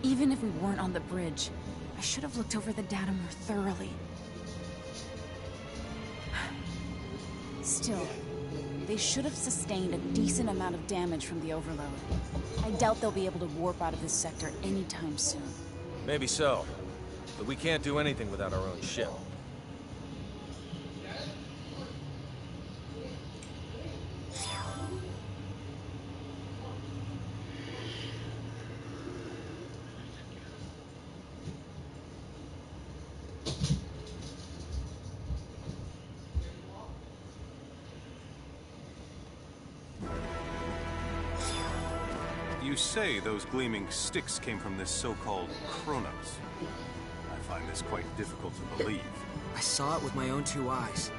Even if we weren't on the bridge, I should have looked over the data more thoroughly. Still, they should have sustained a decent amount of damage from the overload. I doubt they'll be able to warp out of this sector anytime soon. Maybe so, but we can't do anything without our own ship. You say those gleaming sticks came from this so-called Kronos. I find this quite difficult to believe. I saw it with my own 2 eyes.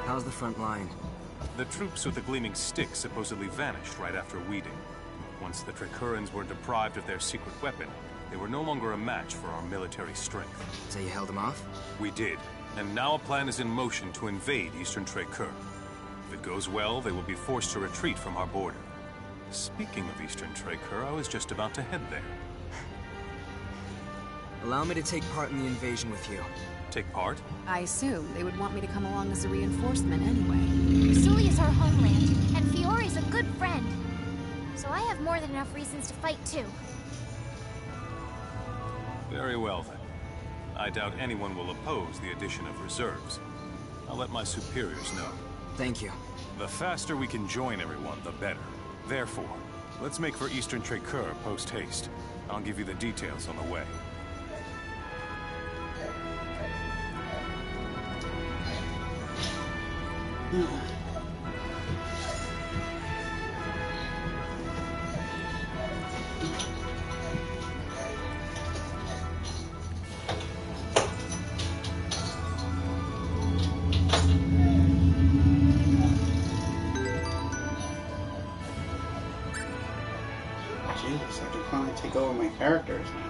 How's the front line? The troops with the gleaming sticks supposedly vanished right after Weeding. Once the Trikurans were deprived of their secret weapon, they were no longer a match for our military strength. So you held them off? We did, and now a plan is in motion to invade Eastern Trakur. If it goes well, they will be forced to retreat from our border. Speaking of Eastern Trakur, I was just about to head there. Allow me to take part in the invasion with you. Take part? I assume they would want me to come along as a reinforcement anyway. Rusulia's our homeland, and Fiori's a good friend. So I have more than enough reasons to fight too. Very well then. I doubt anyone will oppose the addition of reserves. I'll let my superiors know. Thank you. The faster we can join everyone, the better. Therefore, let's make for Eastern Trakur post-haste. I'll give you the details on the way. Jesus, I can finally take over my characters now.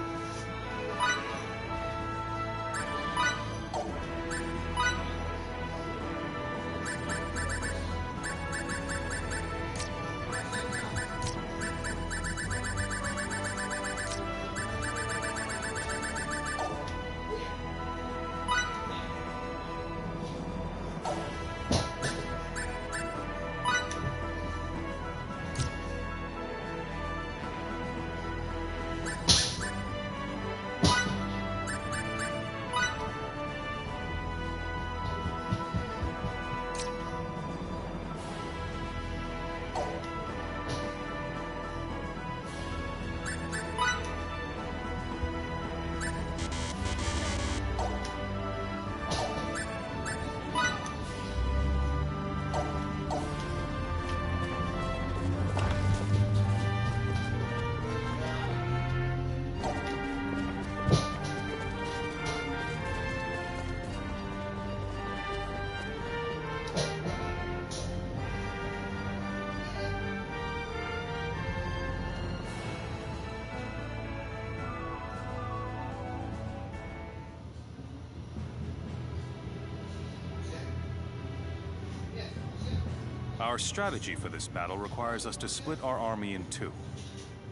Our strategy for this battle requires us to split our army in two.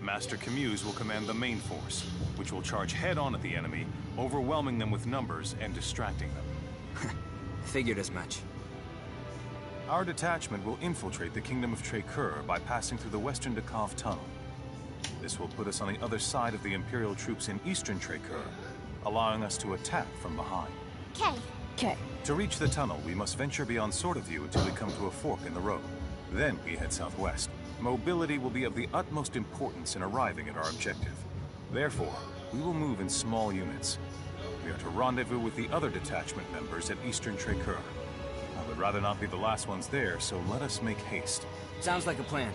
Master Camuse will command the main force, which will charge head-on at the enemy, overwhelming them with numbers and distracting them. Figured as much. Our detachment will infiltrate the Kingdom of Trey'Kur by passing through the Western Dakov Tunnel. This will put us on the other side of the Imperial troops in Eastern Trey'Kur, allowing us to attack from behind. Okay. To reach the tunnel, we must venture beyond Sword of View until we come to a fork in the road. Then we head southwest. Mobility will be of the utmost importance in arriving at our objective. Therefore, we will move in small units. We are to rendezvous with the other detachment members at Eastern Trey'Kur. I would rather not be the last ones there, so let us make haste. Sounds like a plan.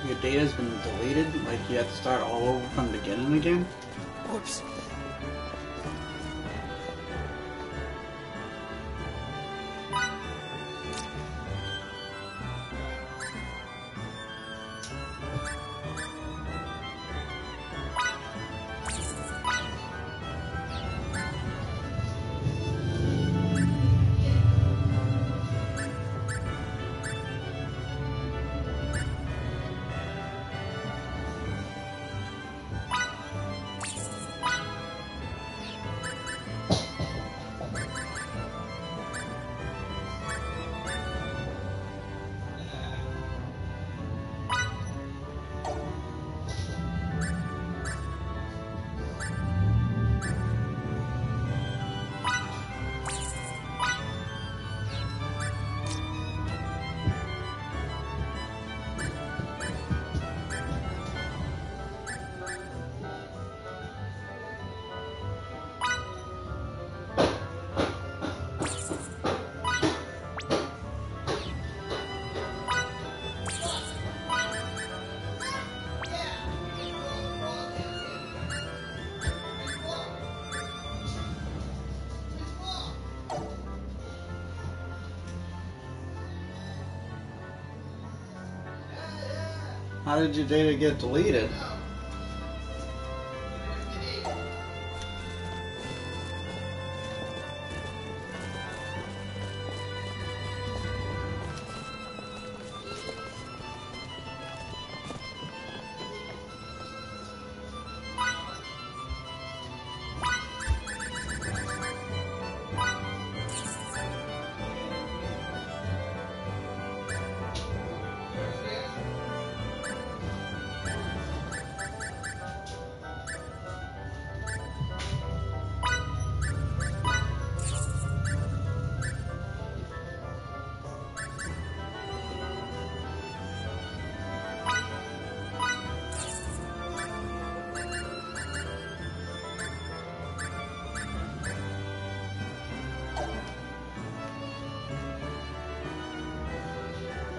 Your data's been deleted? Like you have to start all over from the beginning again? Whoops. How did your data get deleted?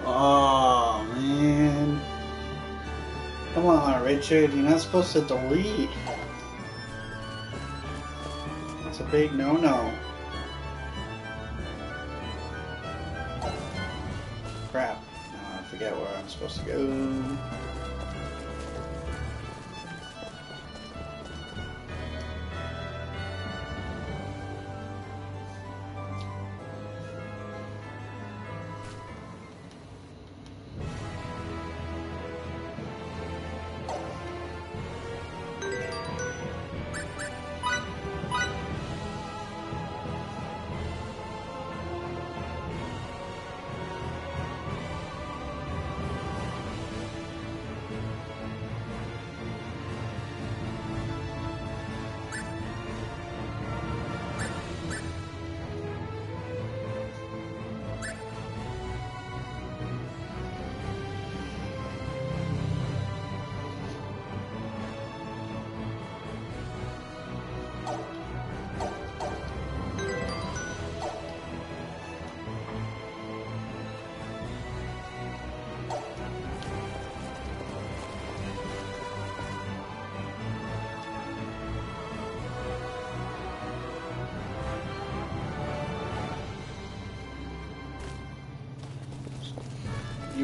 Oh man. Come on, Richard, you're not supposed to delete. That's a big no-no. Crap. Now I forget where I'm supposed to go.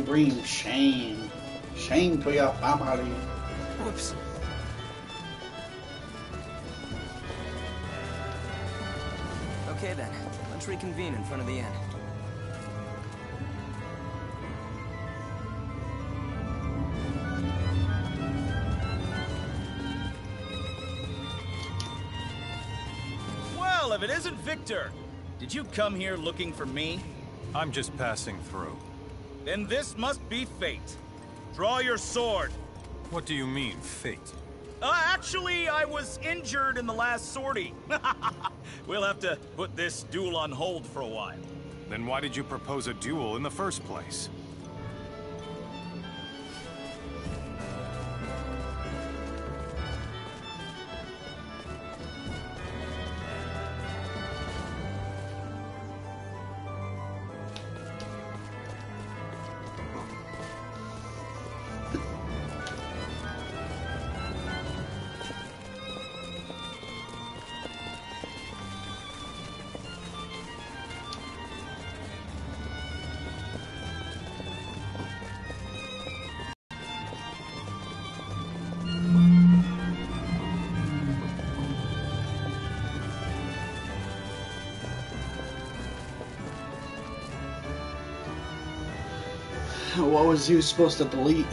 Green, shame. Shame to your family. Whoops. Okay then, let's reconvene in front of the inn. Well, if it isn't Victor, did you come here looking for me? I'm just passing through. Then this must be fate. Draw your sword. What do you mean, fate? Actually, I was injured in the last sortie. We'll have to put this duel on hold for a while. Then why did you propose a duel in the first place? What was you supposed to delete?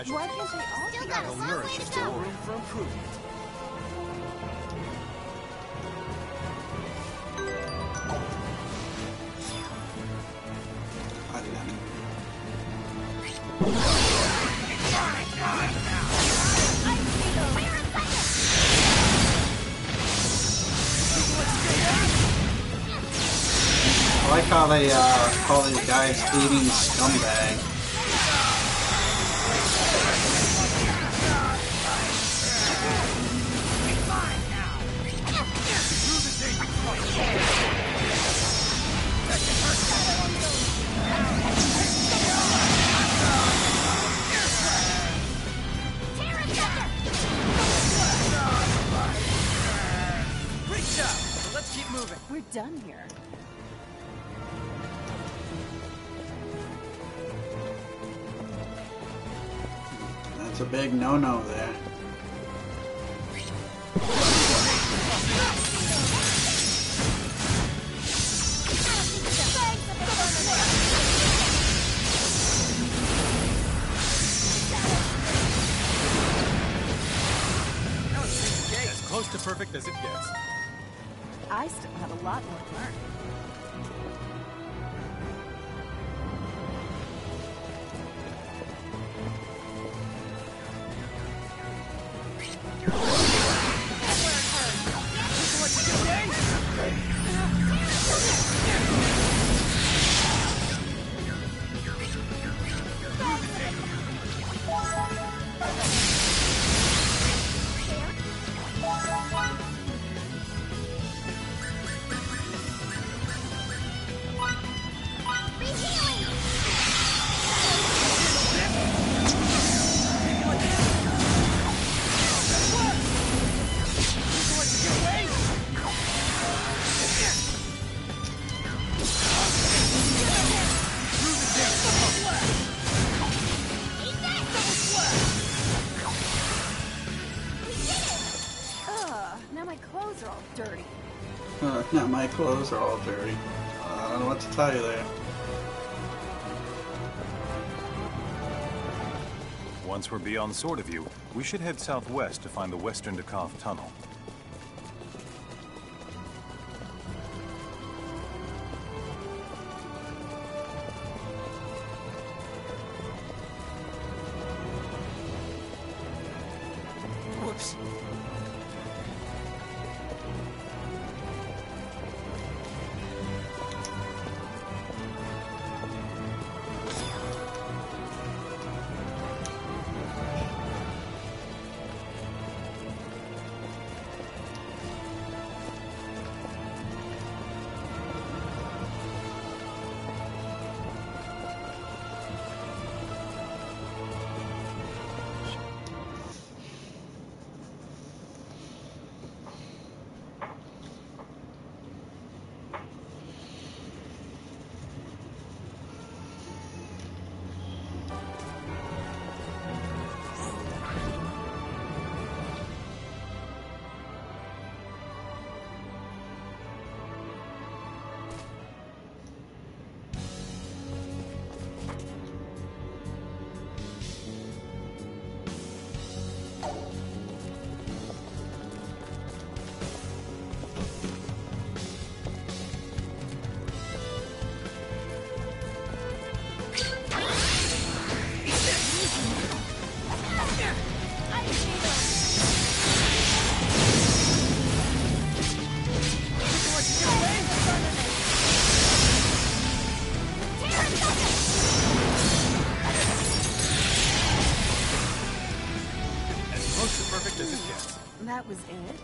Why can't they all Still be got a on long way to Still go. room for improvement. I like how they call these guys eating scumbag. Let's keep moving. We're done here. That's a big no-no there. As close to perfect as it gets. I still have a lot more to learn. Now my clothes are all dirty. Now my clothes are all dirty. I don't know what to tell you there. Once we're beyond Sword of View, we should head southwest to find the Western Dakov Tunnel. Whoops. That was it?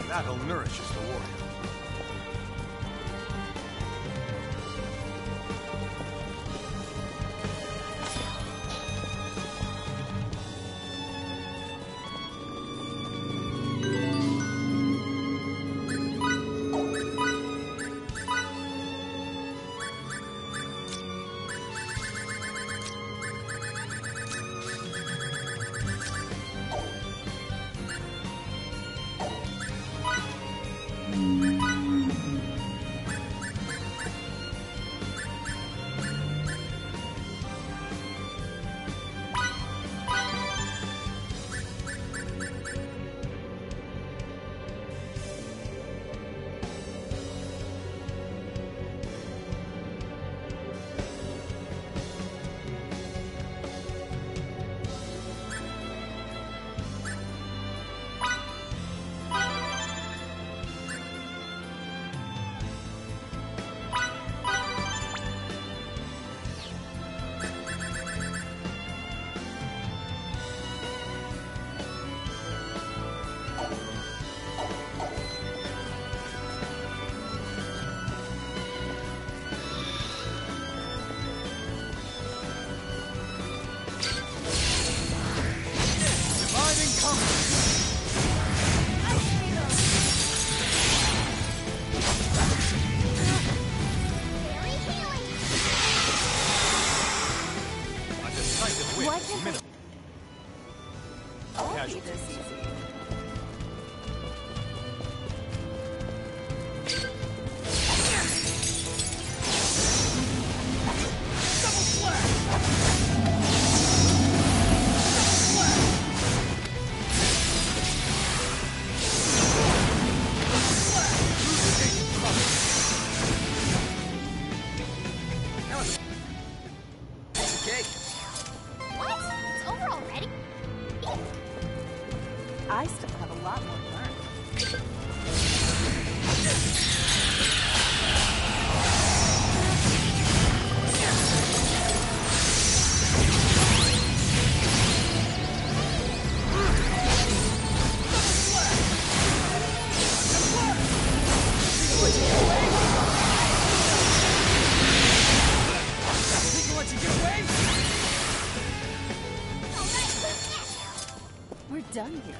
Battle nourishes the warrior. I still have a lot more to learn. We're done here.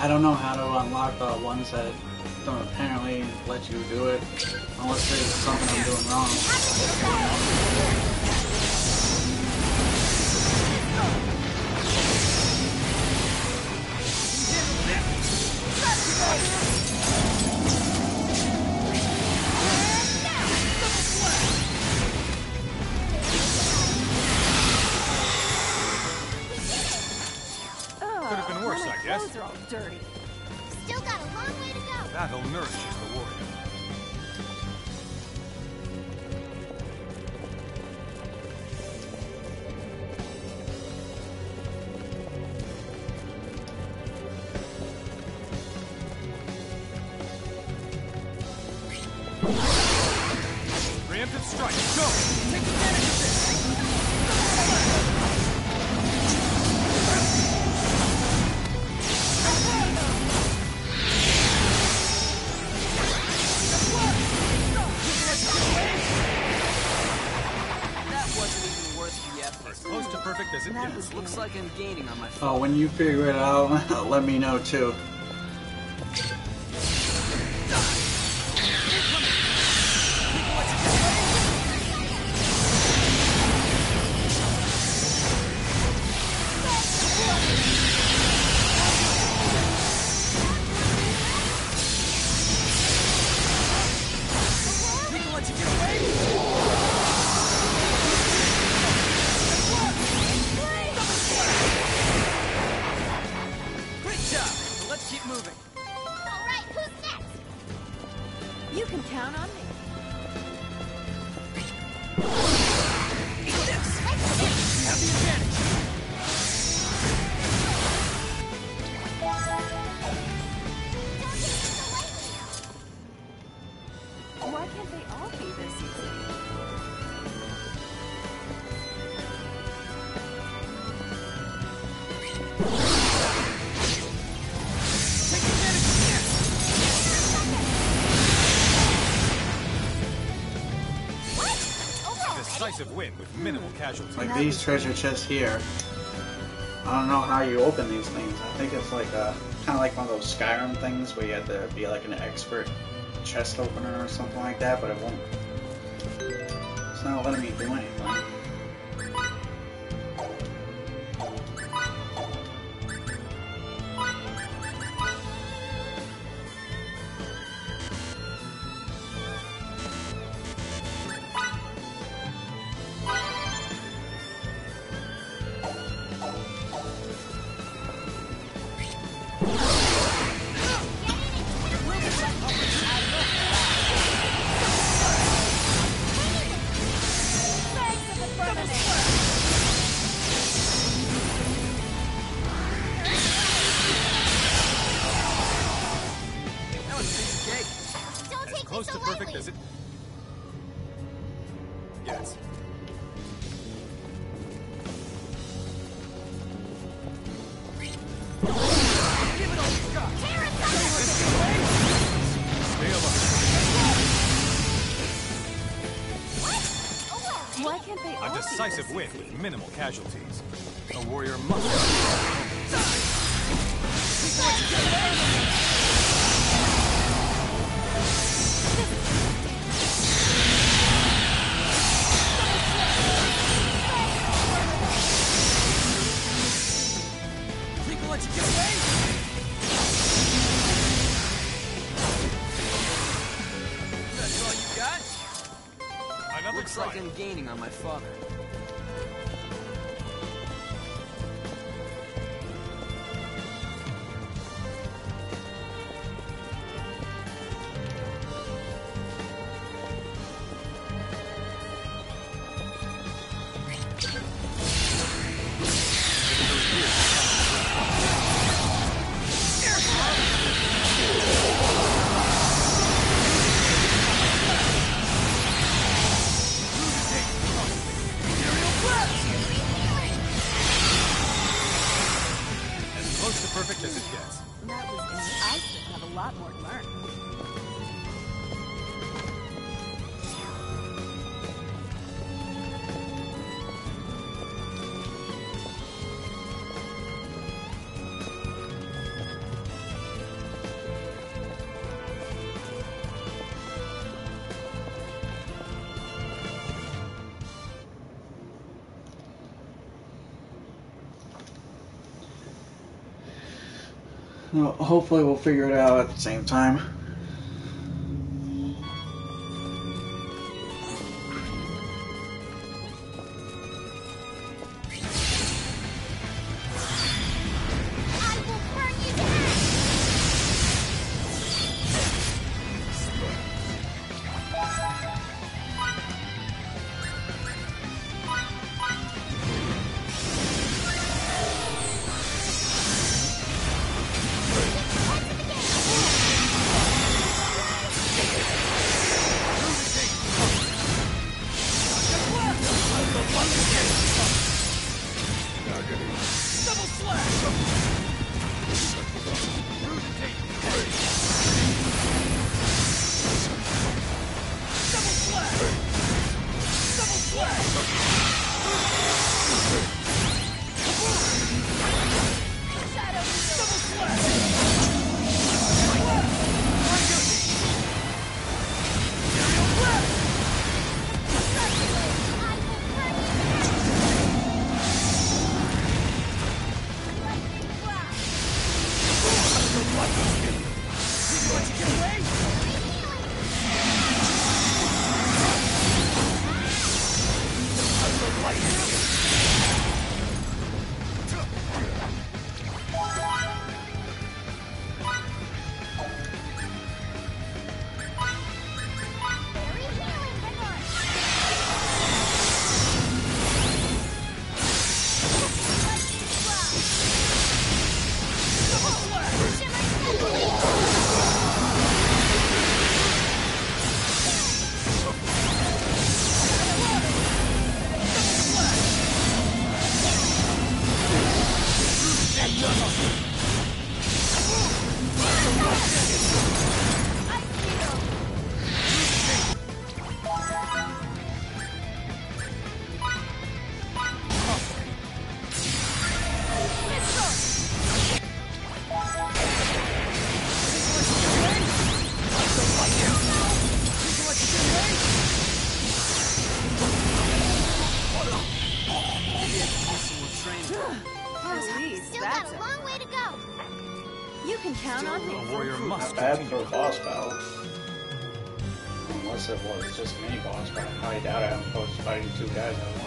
I don't know how to unlock the ones that don't apparently let you do it, unless there's something I'm doing wrong. Could have been worse, I guess. Clothes are all dirty. Still got a long way to go. Battle nourishes the warrior. Preemptive strike. Go! Take advantage of this! That wasn't even worth the effort. As close to perfect as it gets. Looks like I'm gaining on my phone. Oh, when you figure it out, let me know too. Great job. Let's keep moving. All right, who's next? You can count on me. Eat this. You have the advantage. Why can't they all be this easy? Decisive win with minimal casualties. Like these treasure chests here. I don't know how you open these things. I think it's like a kind of like one of those Skyrim things where you have to be like an expert chest opener or something like that, but it won't. It's not letting me do anything. Don't take Close me to so perfect lightly. as it gets. Stay alive. Why can't they all A be decisive this win easy? with minimal casualties. A warrior must. Think we'll let you get away? That's all you got? Another Looks try. like I'm gaining on my father. Imperial Hopefully we'll figure it out at the same time. Still got a long way to go. You can count on me. Not bad for a boss battle. Unless it was just a mini boss, but I highly doubt I'm supposed to fighting two guys at once.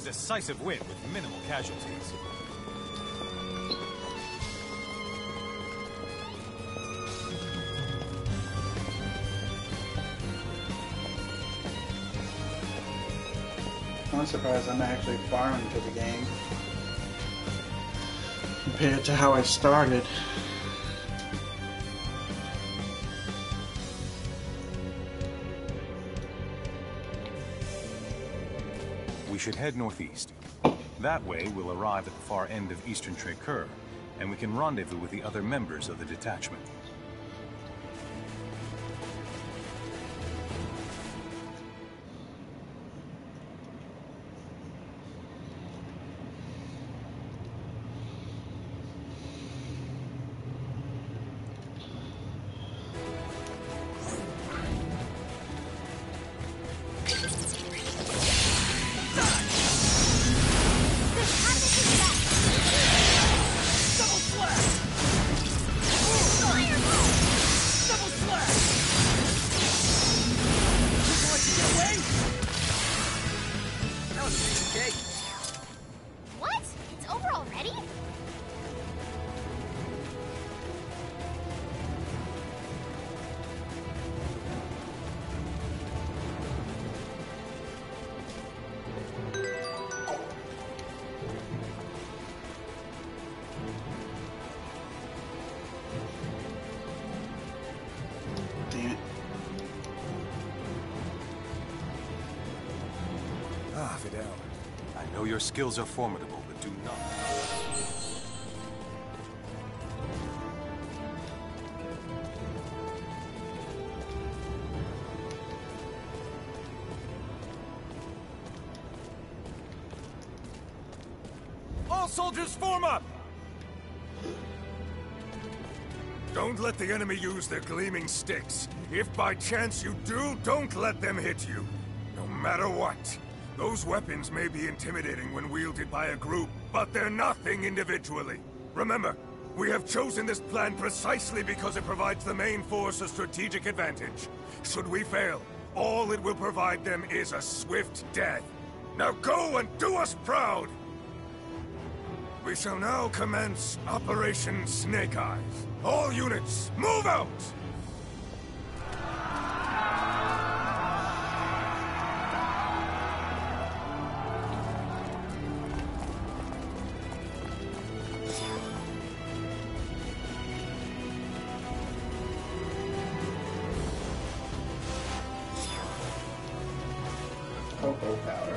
decisive win with minimal casualties. I'm surprised I'm actually far into the game compared to how I started. We should head northeast. That way, we'll arrive at the far end of Eastern Trakor, and we can rendezvous with the other members of the detachment. What? It's over already? Damn it. Ah, Fidel. I know your skills are formidable, but do not. All soldiers form up! Don't let the enemy use their gleaming sticks. If by chance you do, don't let them hit you. No matter what. Those weapons may be intimidating when wielded by a group, but they're nothing individually. Remember, we have chosen this plan precisely because it provides the main force a strategic advantage. Should we fail, all it will provide them is a swift death. Now go and do us proud! We shall now commence Operation Snake Eyes. All units, move out! Cocoa powder.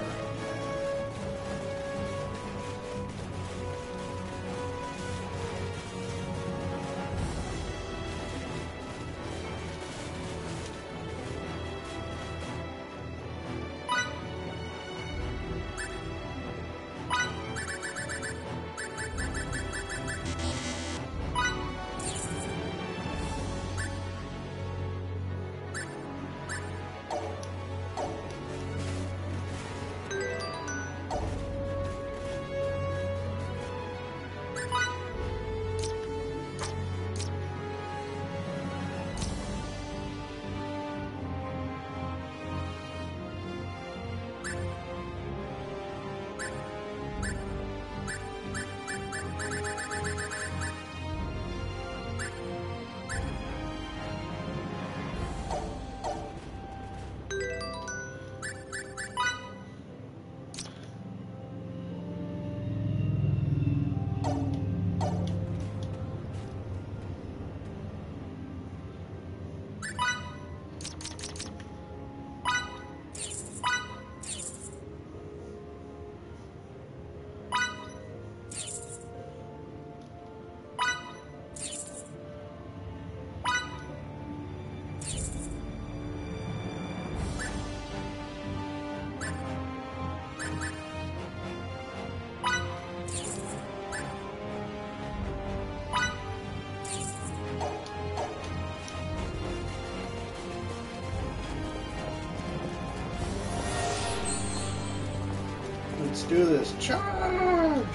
Let's do this. Charge!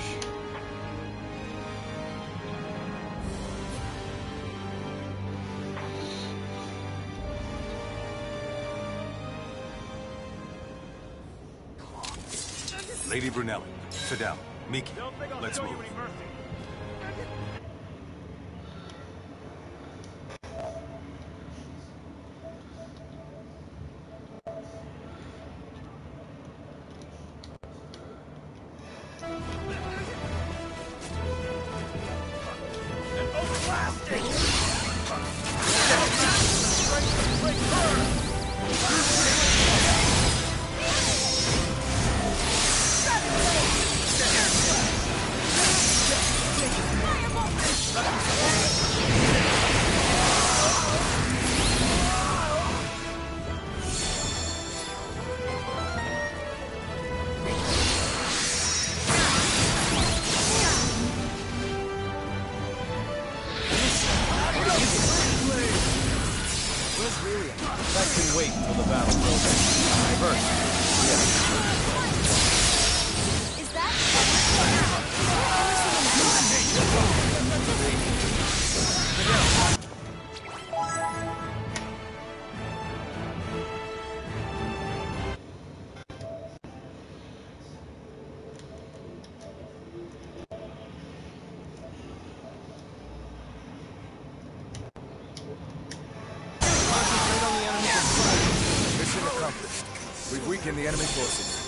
Lady Brunelli, Fidel, Miki, let's move. We've weakened the enemy forces.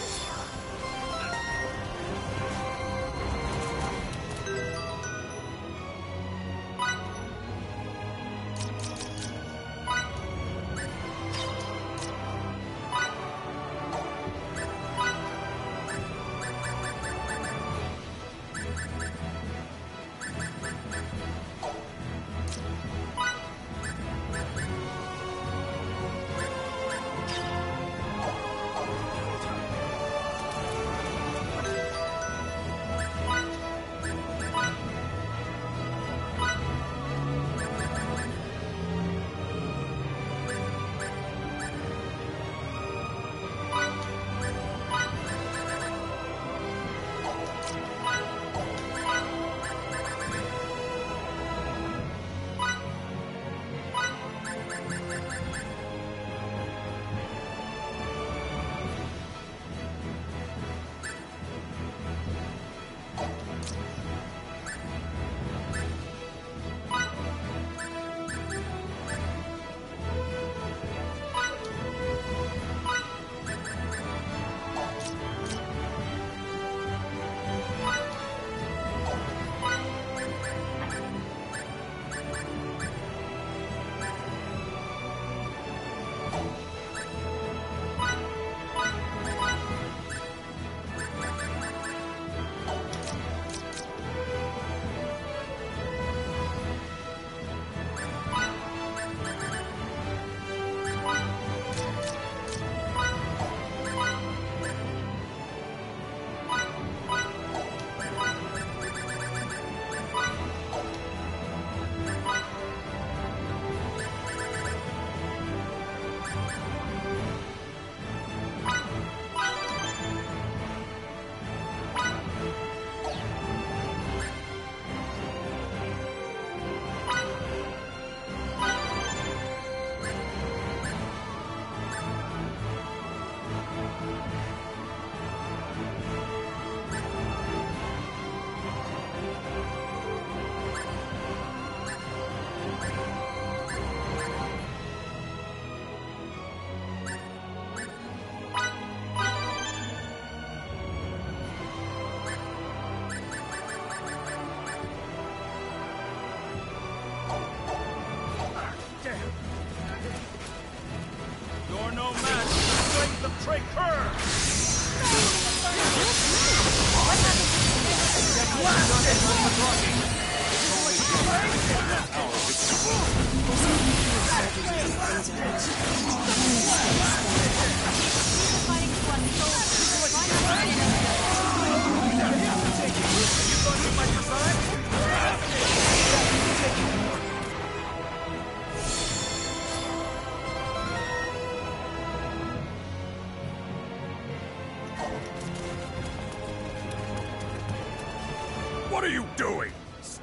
What are you doing?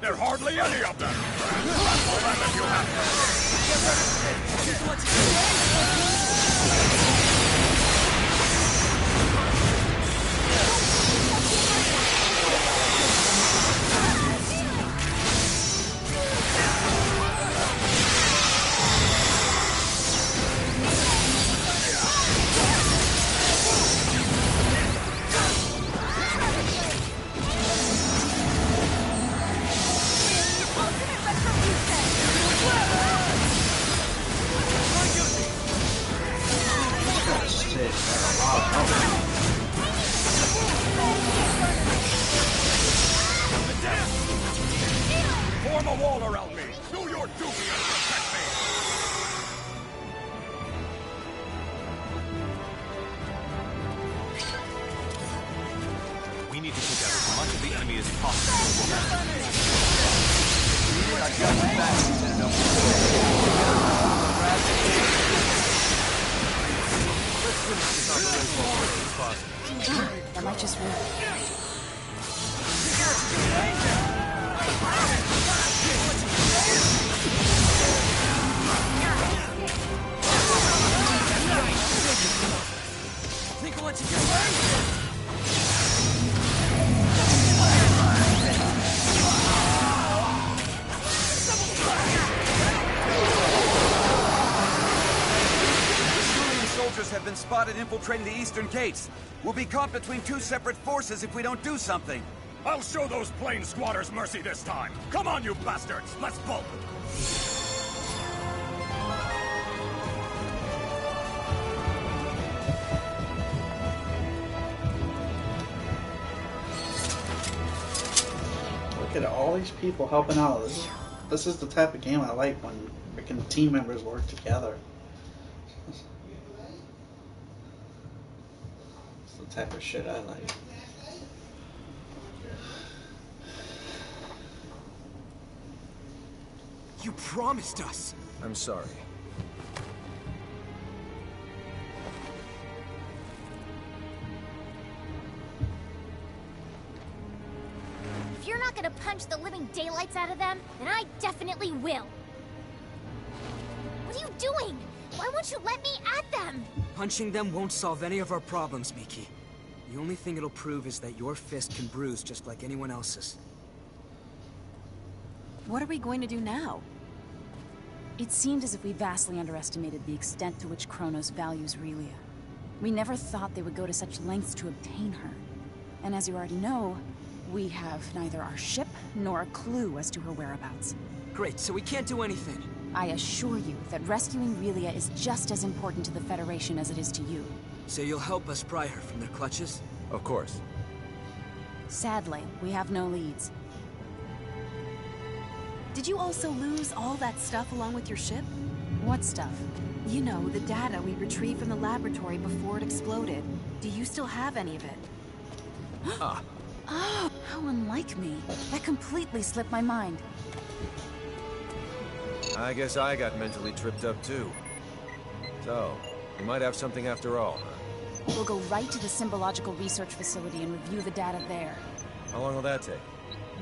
There are hardly any of them! Well, then, if you have to... need to take out as much of the enemy as possible. I got your back, Lieutenant Oak. Let's finish this operation as quickly as possible. That might just work. Think I'll let you get Soldiers have been spotted infiltrating the eastern gates. We'll be caught between two separate forces if we don't do something. I'll show those plane squatters mercy this time. Come on, you bastards. Let's bolt. Look at all these people helping out. This is the type of game I like, when freaking team members work together. It's the type of shit I like. You promised us. I'm sorry. If you're not gonna punch the living daylights out of them, then I definitely will. What are you doing? Why won't you let me at them? Punching them won't solve any of our problems, Miki. The only thing it'll prove is that your fist can bruise just like anyone else's. What are we going to do now? It seemed as if we vastly underestimated the extent to which Kronos values Relia. We never thought they would go to such lengths to obtain her. And as you already know, we have neither our ship nor a clue as to her whereabouts. Great, so we can't do anything. I assure you that rescuing Relia is just as important to the Federation as it is to you. So you'll help us pry her from their clutches? Of course. Sadly, we have no leads. Did you also lose all that stuff along with your ship? What stuff? You know, the data we retrieved from the laboratory before it exploded. Do you still have any of it? Ah. Oh, how unlike me. That completely slipped my mind. I guess I got mentally tripped up too. So, we might have something after all, huh? We'll go right to the Symbological Research Facility and review the data there. How long will that take?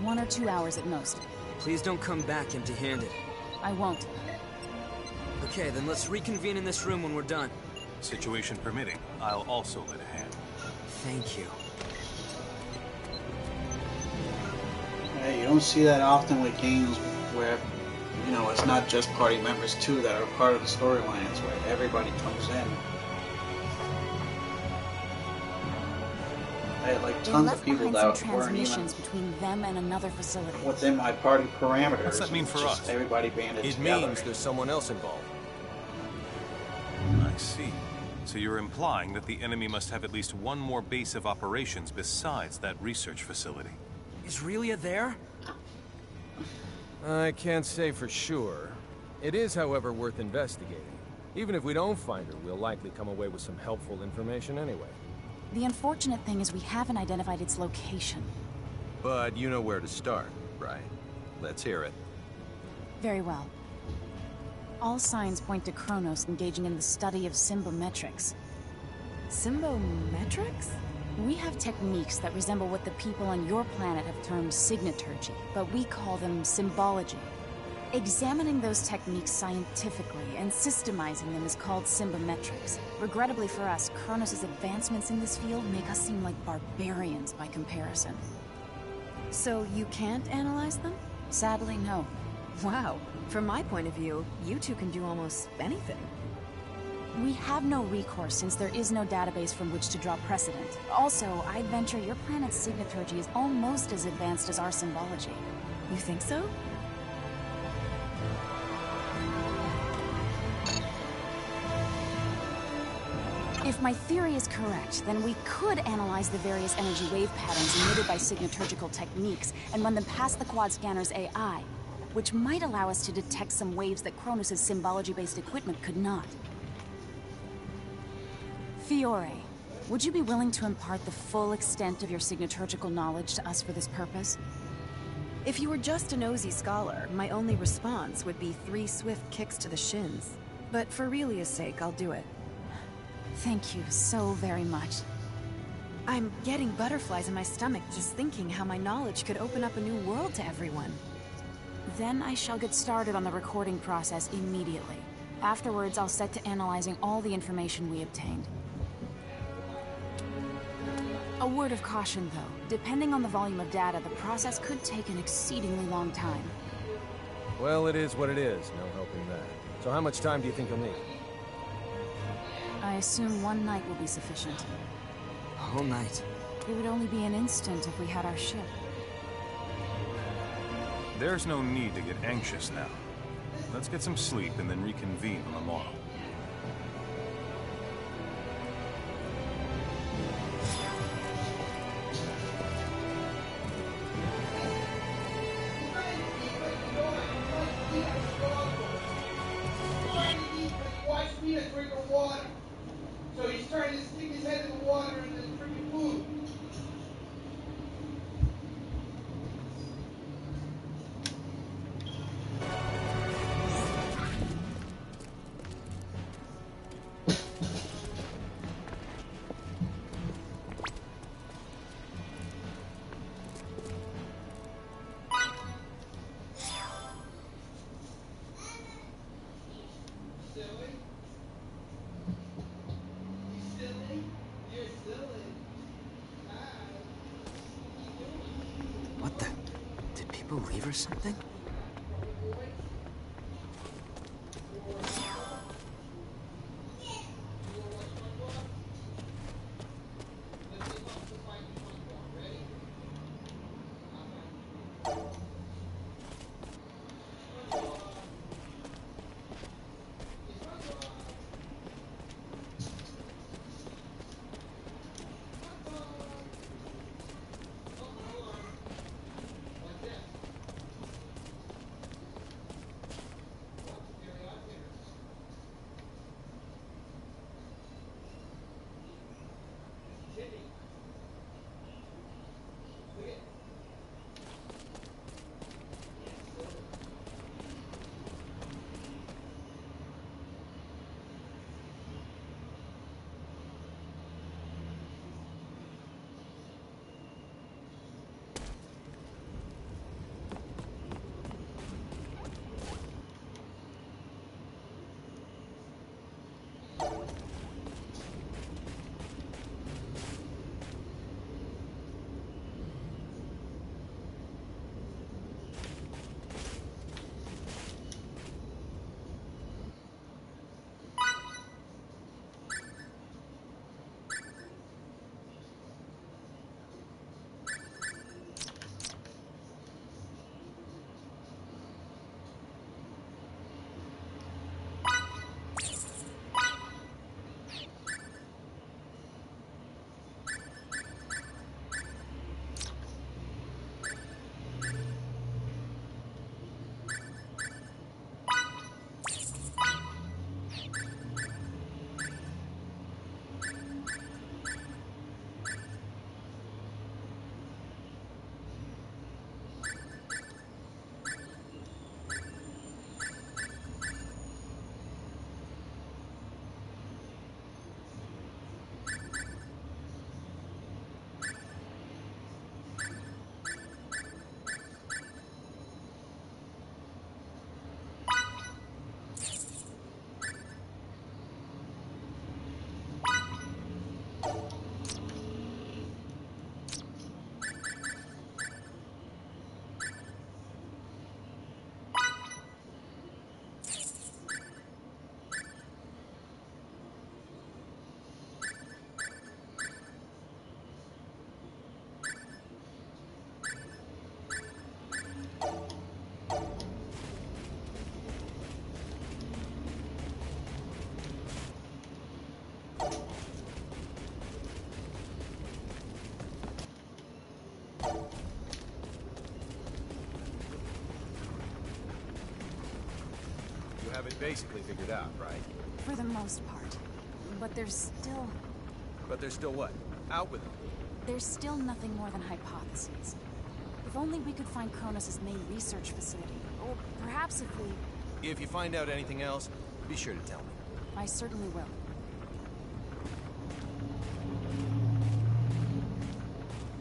1 or 2 hours at most. Please don't come back empty-handed. I won't. Okay, then let's reconvene in this room when we're done. Situation permitting, I'll also lend a hand. Thank you. Yeah, you don't see that often with games where, you know, it's not just party members too that are part of the storylines, where everybody comes in. I had like tons of people that weren't even between them and another facility. within my party parameters. What's that mean for just us? Everybody banded It together. means there's someone else involved. I see. So you're implying that the enemy must have at least one more base of operations besides that research facility. Is Relia there? I can't say for sure. It is, however, worth investigating. Even if we don't find her, we'll likely come away with some helpful information anyway. The unfortunate thing is we haven't identified its location. But you know where to start, right? Let's hear it. Very well. All signs point to Kronos engaging in the study of symbometrics. Symbometrics? We have techniques that resemble what the people on your planet have termed signaturgy, but we call them symbology. Examining those techniques scientifically and systemizing them is called symbometrics. Regrettably for us, Kronos' advancements in this field make us seem like barbarians by comparison. So you can't analyze them? Sadly, no. Wow. From my point of view, you two can do almost anything. We have no recourse since there is no database from which to draw precedent. Also, I'd venture your planet's signaturgy is almost as advanced as our symbology. You think so? If my theory is correct, then we could analyze the various energy wave patterns emitted by signaturgical techniques and run them past the quad scanner's AI, which might allow us to detect some waves that Kronos' symbology-based equipment could not. Fiore, Would you be willing to impart the full extent of your signaturgical knowledge to us for this purpose? If you were just a nosy scholar, my only response would be 3 swift kicks to the shins. But for Relia's sake, I'll do it. Thank you so very much. I'm getting butterflies in my stomach just thinking how my knowledge could open up a new world to everyone. Then I shall get started on the recording process immediately. Afterwards, I'll set to analyzing all the information we obtained. A word of caution, though. Depending on the volume of data, the process could take an exceedingly long time. Well, it is what it is. No helping that. So how much time do you think you'll need? I assume 1 night will be sufficient. A whole night? It would only be an instant if we had our ship. There's no need to get anxious now. Let's get some sleep and then reconvene on the morrow. So he's trying to stick his head in the water and then freaking food. What the? Did people leave or something? You have it basically figured out, right? For the most part. But there's still... But they're still what? Out with them. There's still nothing more than hypotheses. If only we could find Kronos' main research facility. Or perhaps if we... If you find out anything else, be sure to tell me. I certainly will.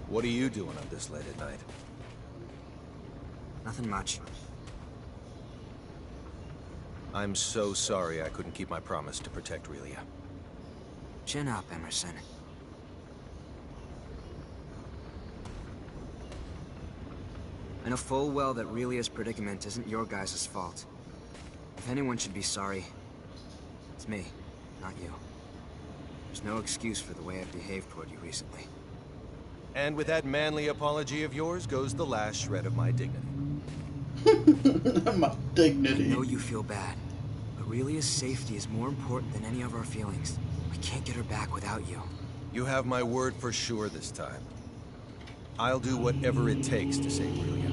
What are you doing up this late at night? Nothing much. I'm so sorry I couldn't keep my promise to protect Relia. Chin up, Emerson. I know full well that Relia's predicament isn't your guys' fault. If anyone should be sorry, it's me, not you. There's no excuse for the way I've behaved toward you recently. And with that manly apology of yours goes the last shred of my dignity. My dignity. I know you feel bad, but Relia's safety is more important than any of our feelings. We can't get her back without you. You have my word for sure this time. I'll do whatever it takes to save Relia.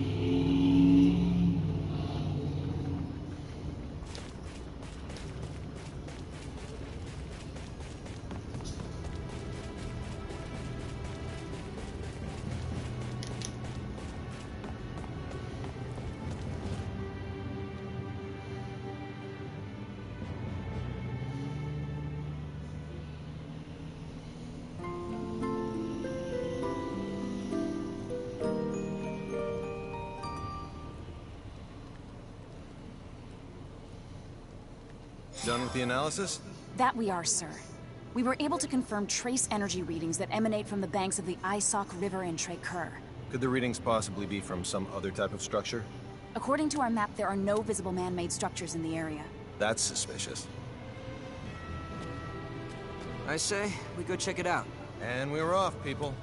Done with the analysis? That we are, sir. We were able to confirm trace energy readings that emanate from the banks of the Isok River in Trekur. Could the readings possibly be from some other type of structure? According to our map, there are no visible man-made structures in the area. That's suspicious. I say, we go check it out. And we're off, people.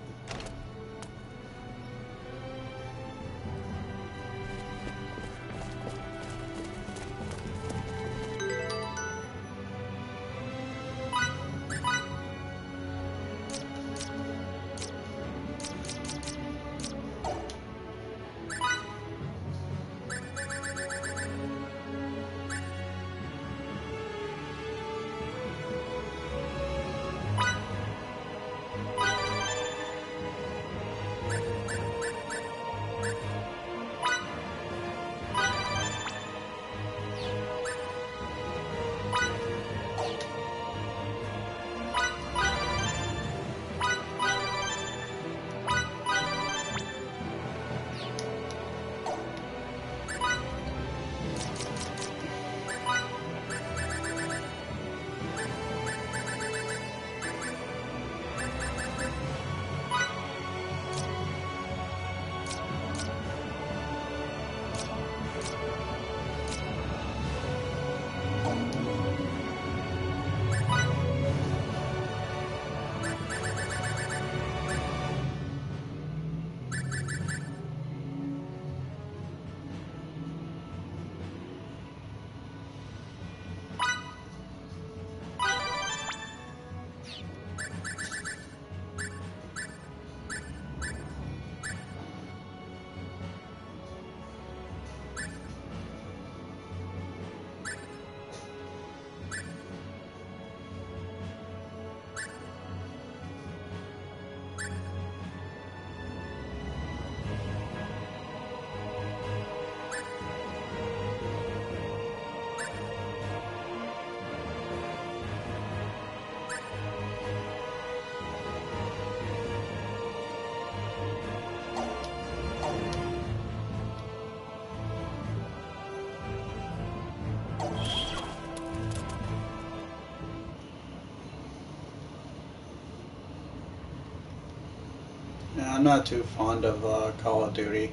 Yeah, I'm not too fond of Call of Duty.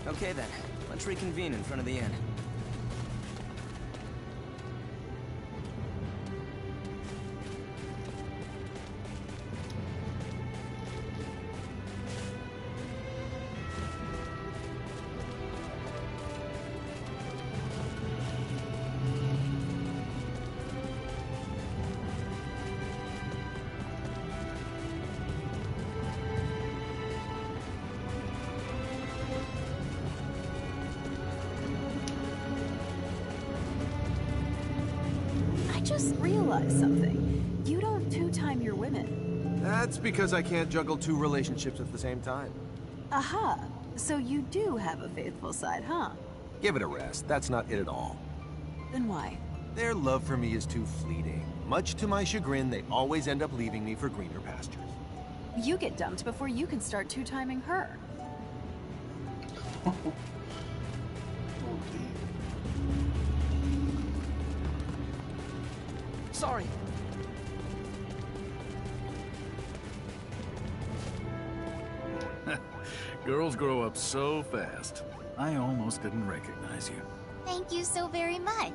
Okay then, let's reconvene in front of the inn. just realized something. You don't two-time your women. That's because I can't juggle 2 relationships at the same time. Aha. So you do have a faithful side, huh? Give it a rest. That's not it at all. Then why? Their love for me is too fleeting. Much to my chagrin, they always end up leaving me for greener pastures. You get dumped before you can start two-timing her. Sorry. Girls grow up so fast. I almost didn't recognize you. Thank you so very much.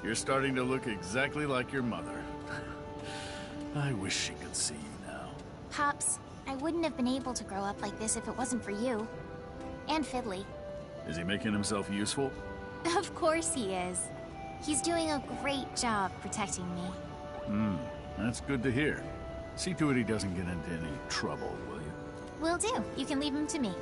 You're starting to look exactly like your mother. I wish she could see you now. Pops, I wouldn't have been able to grow up like this if it wasn't for you. And Fiddly. Is he making himself useful? Of course he is. He's doing a great job protecting me. That's good to hear. See to it he doesn't get into any trouble, will you? Will do. You can leave him to me.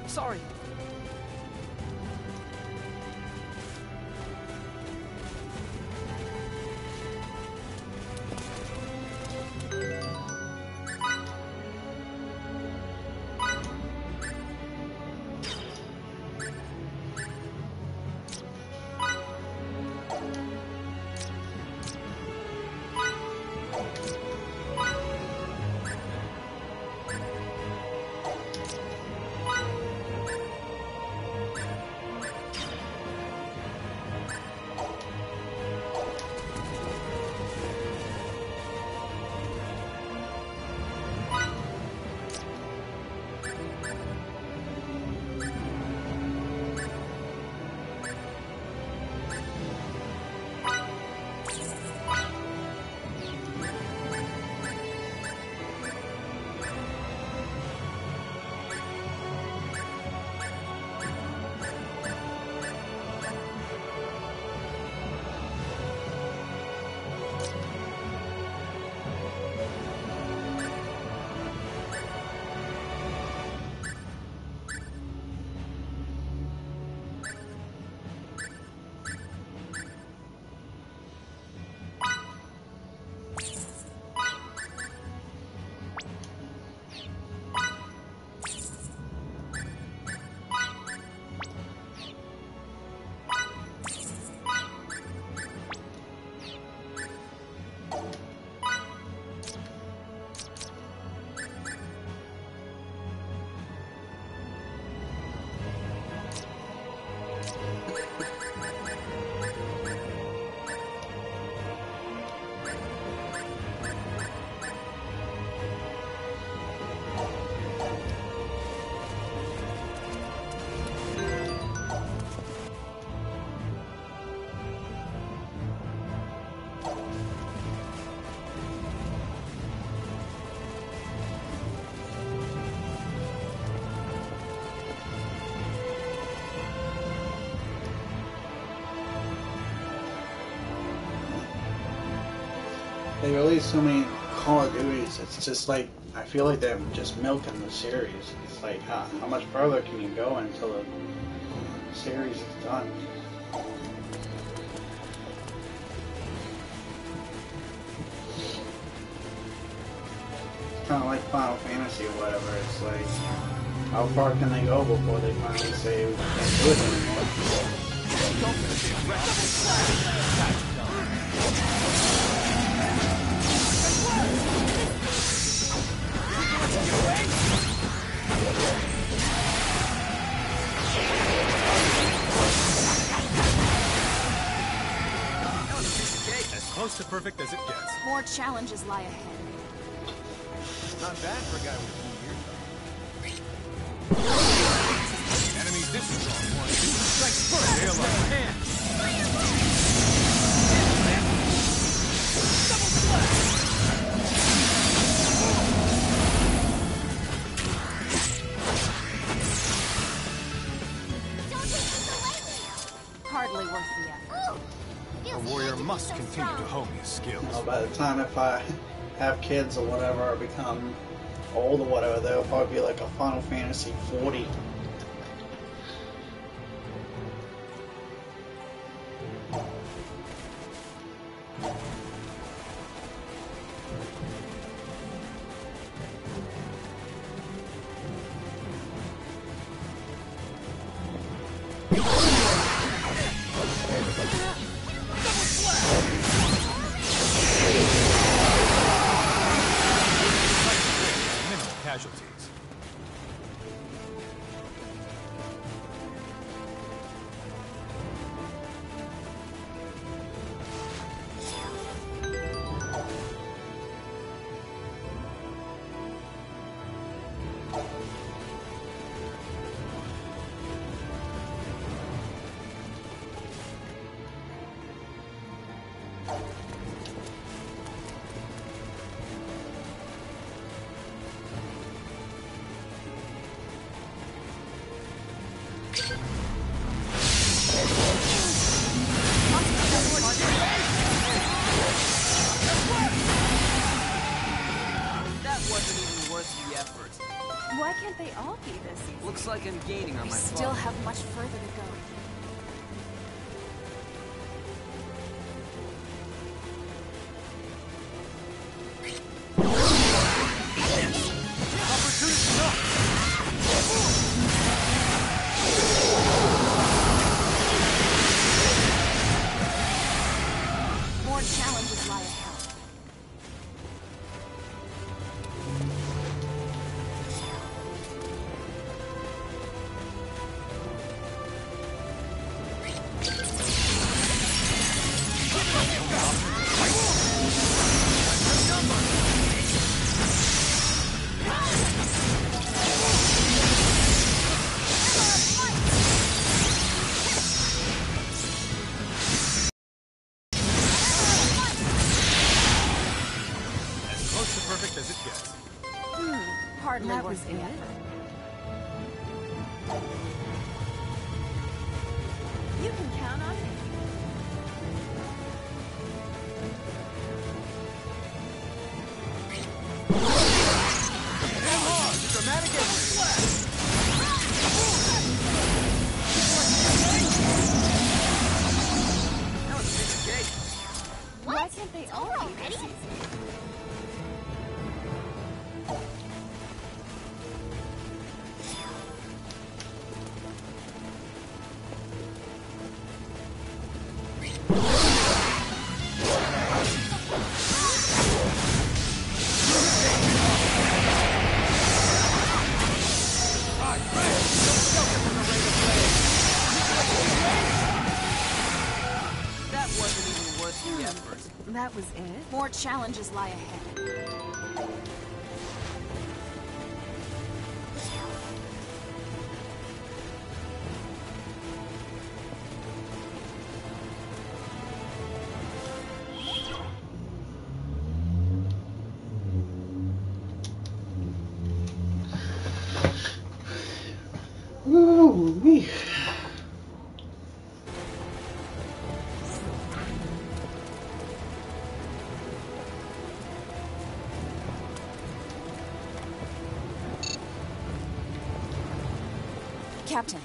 Sorry. They release so many Call of Duties, it's just like, I feel like they're just milking the series. It's like, how much further can you go until the series is done? It's kind of like Final Fantasy or whatever. It's like, how far can they go before they finally say we can't do it anymore? As close to perfect as it gets. More challenges lie ahead. Not bad for a guy with 2 years. Enemies this strong. 1, 2 strikes first. They're like hands. Double slash. hardly worth the effort. A warrior must continue to hone his skills. Well, by the time if I have kids or whatever, or become old or whatever, they'll probably be like a Final Fantasy 40. Casualties. Why can't they all be this easy? Looks like I'm gaining on We my still foe. have much further to go. More challenges lie ahead. Hardly That worth was the it? effort. You can count on me. Dramatic entry. That was a piece of cake. Why can't they all be this easy? That wasn't even worth the effort. That was it? More challenges lie ahead. Ooh-wee. Captain,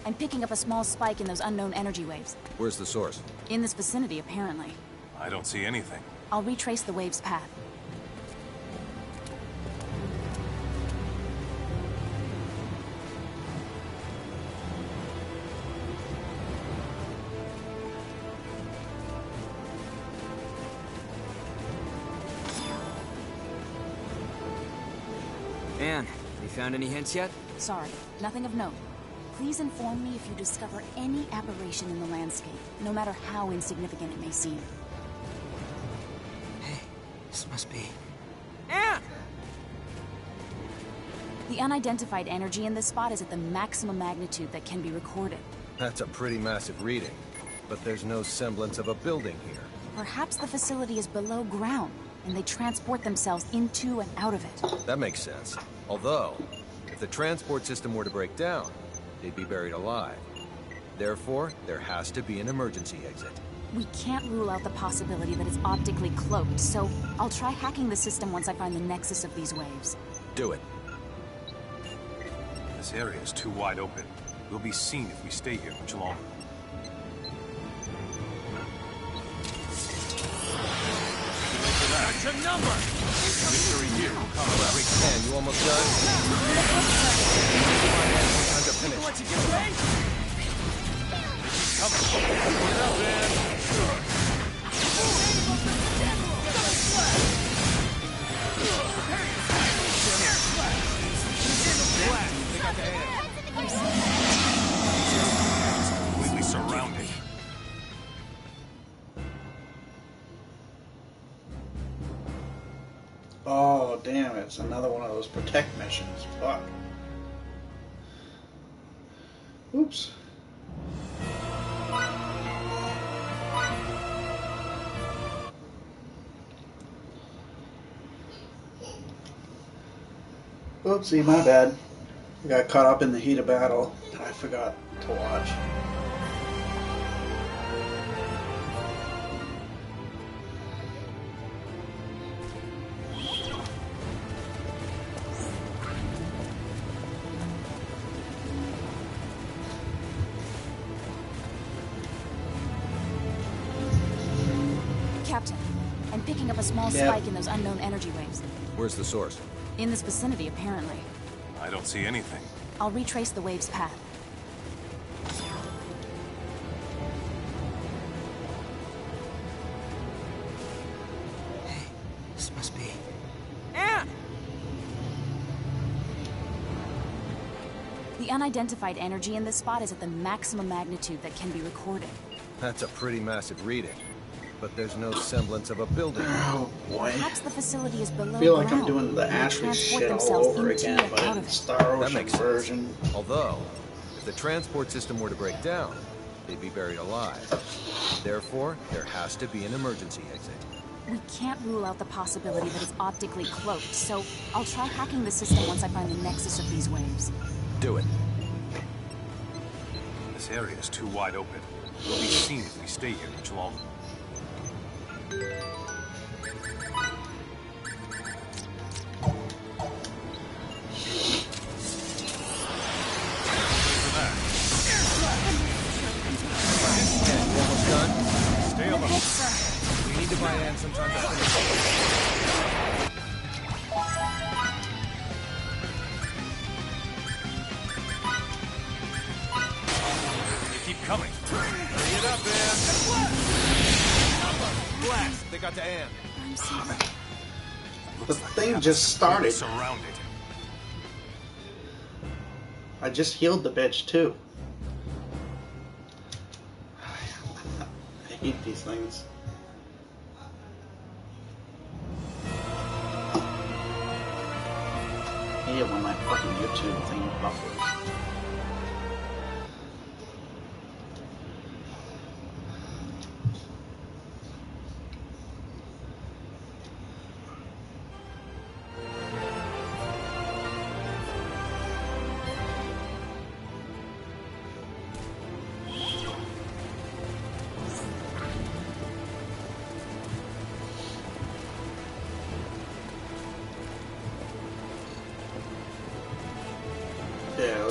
I'm picking up a small spike in those unknown energy waves. Where's the source? In this vicinity, apparently. I don't see anything. I'll retrace the wave's path. Anne, have you found any hints yet? Sorry, nothing of note. Please inform me if you discover any aberration in the landscape, no matter how insignificant it may seem. Hey, this must be... Anne! The unidentified energy in this spot is at the maximum magnitude that can be recorded. That's a pretty massive reading. But there's no semblance of a building here. Perhaps the facility is below ground, and they transport themselves into and out of it. That makes sense. Although, if the transport system were to break down, they'd be buried alive. Therefore, there has to be an emergency exit. We can't rule out the possibility that it's optically cloaked, so I'll try hacking the system once I find the nexus of these waves. Do it. This area is too wide open. We'll be seen if we stay here much longer. That's your number! Victory here, Comrade. Rick 10, you almost done? Time to finish. Let you get away? He's coming. Get up, man. They got the hand. Completely surrounded. Oh, damn, it's another one of those protect missions. Fuck. Oops. Oopsie, my bad. I got caught up in the heat of battle. I forgot to watch. Captain, I'm picking up a small spike in those unknown energy waves. Where's the source? In this vicinity, apparently. I don't see anything. I'll retrace the wave's path. Hey, this must be... Anne! The unidentified energy in this spot is at the maximum magnitude that can be recorded. That's a pretty massive reading. But there's no semblance of a building. Oh boy. Perhaps the facility is below I feel like ground. I'm doing the Ashley shit all over again, but in the Star Ocean version. Although, if the transport system were to break down, they'd be buried alive. Therefore, there has to be an emergency exit. We can't rule out the possibility that it's optically cloaked, so I'll try hacking the system once I find the nexus of these waves. Do it. This area is too wide open. We'll be seen if we stay here much longer. We need to buy Anne some time to finish. They keep coming. Hurry it up, Anne. Blast! They got to Anne. I'm sorry. The thing just started. Surrounded. I just healed the bitch too. I hate these things. I hate it when my fucking YouTube thing buffers.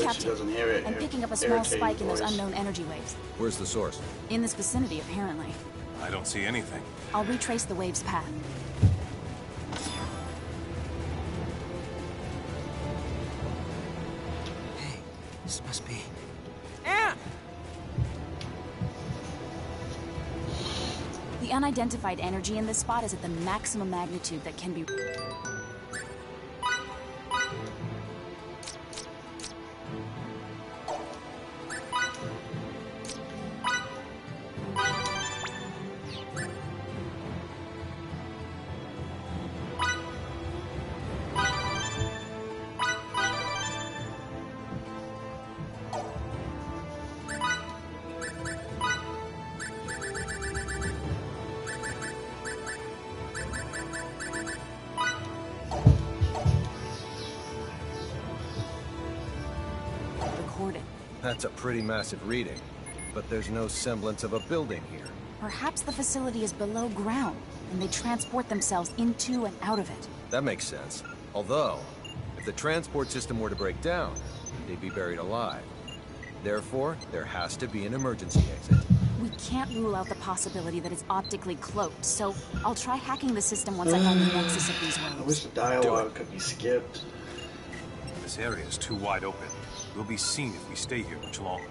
Captain, I'm picking up a small spike in those unknown energy waves. Where's the source? In this vicinity, apparently. I don't see anything. I'll retrace the wave's path. Hey, this must be... Anne! The unidentified energy in this spot is at the maximum magnitude that can be... That's a pretty massive reading. but there's no semblance of a building here. Perhaps the facility is below ground, and they transport themselves into and out of it. That makes sense. Although, if the transport system were to break down, they'd be buried alive. Therefore, there has to be an emergency exit. We can't rule out the possibility that it's optically cloaked, so I'll try hacking the system once I find the nexus of these waves. I wish the dialogue could be skipped. This area is too wide open. We'll be seen if we stay here much longer.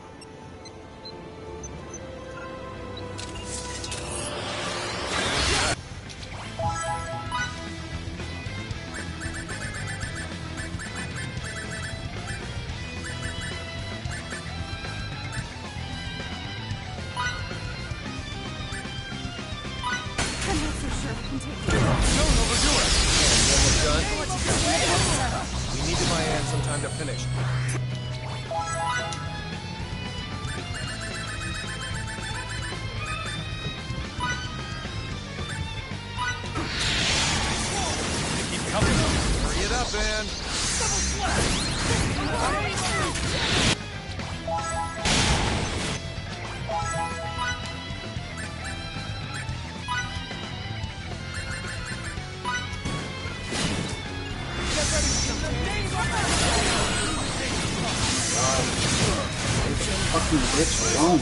Fucking bitch alone.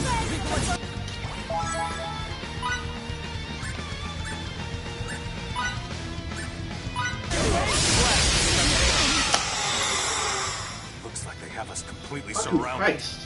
Looks like they have us completely Fucking surrounded. Christ.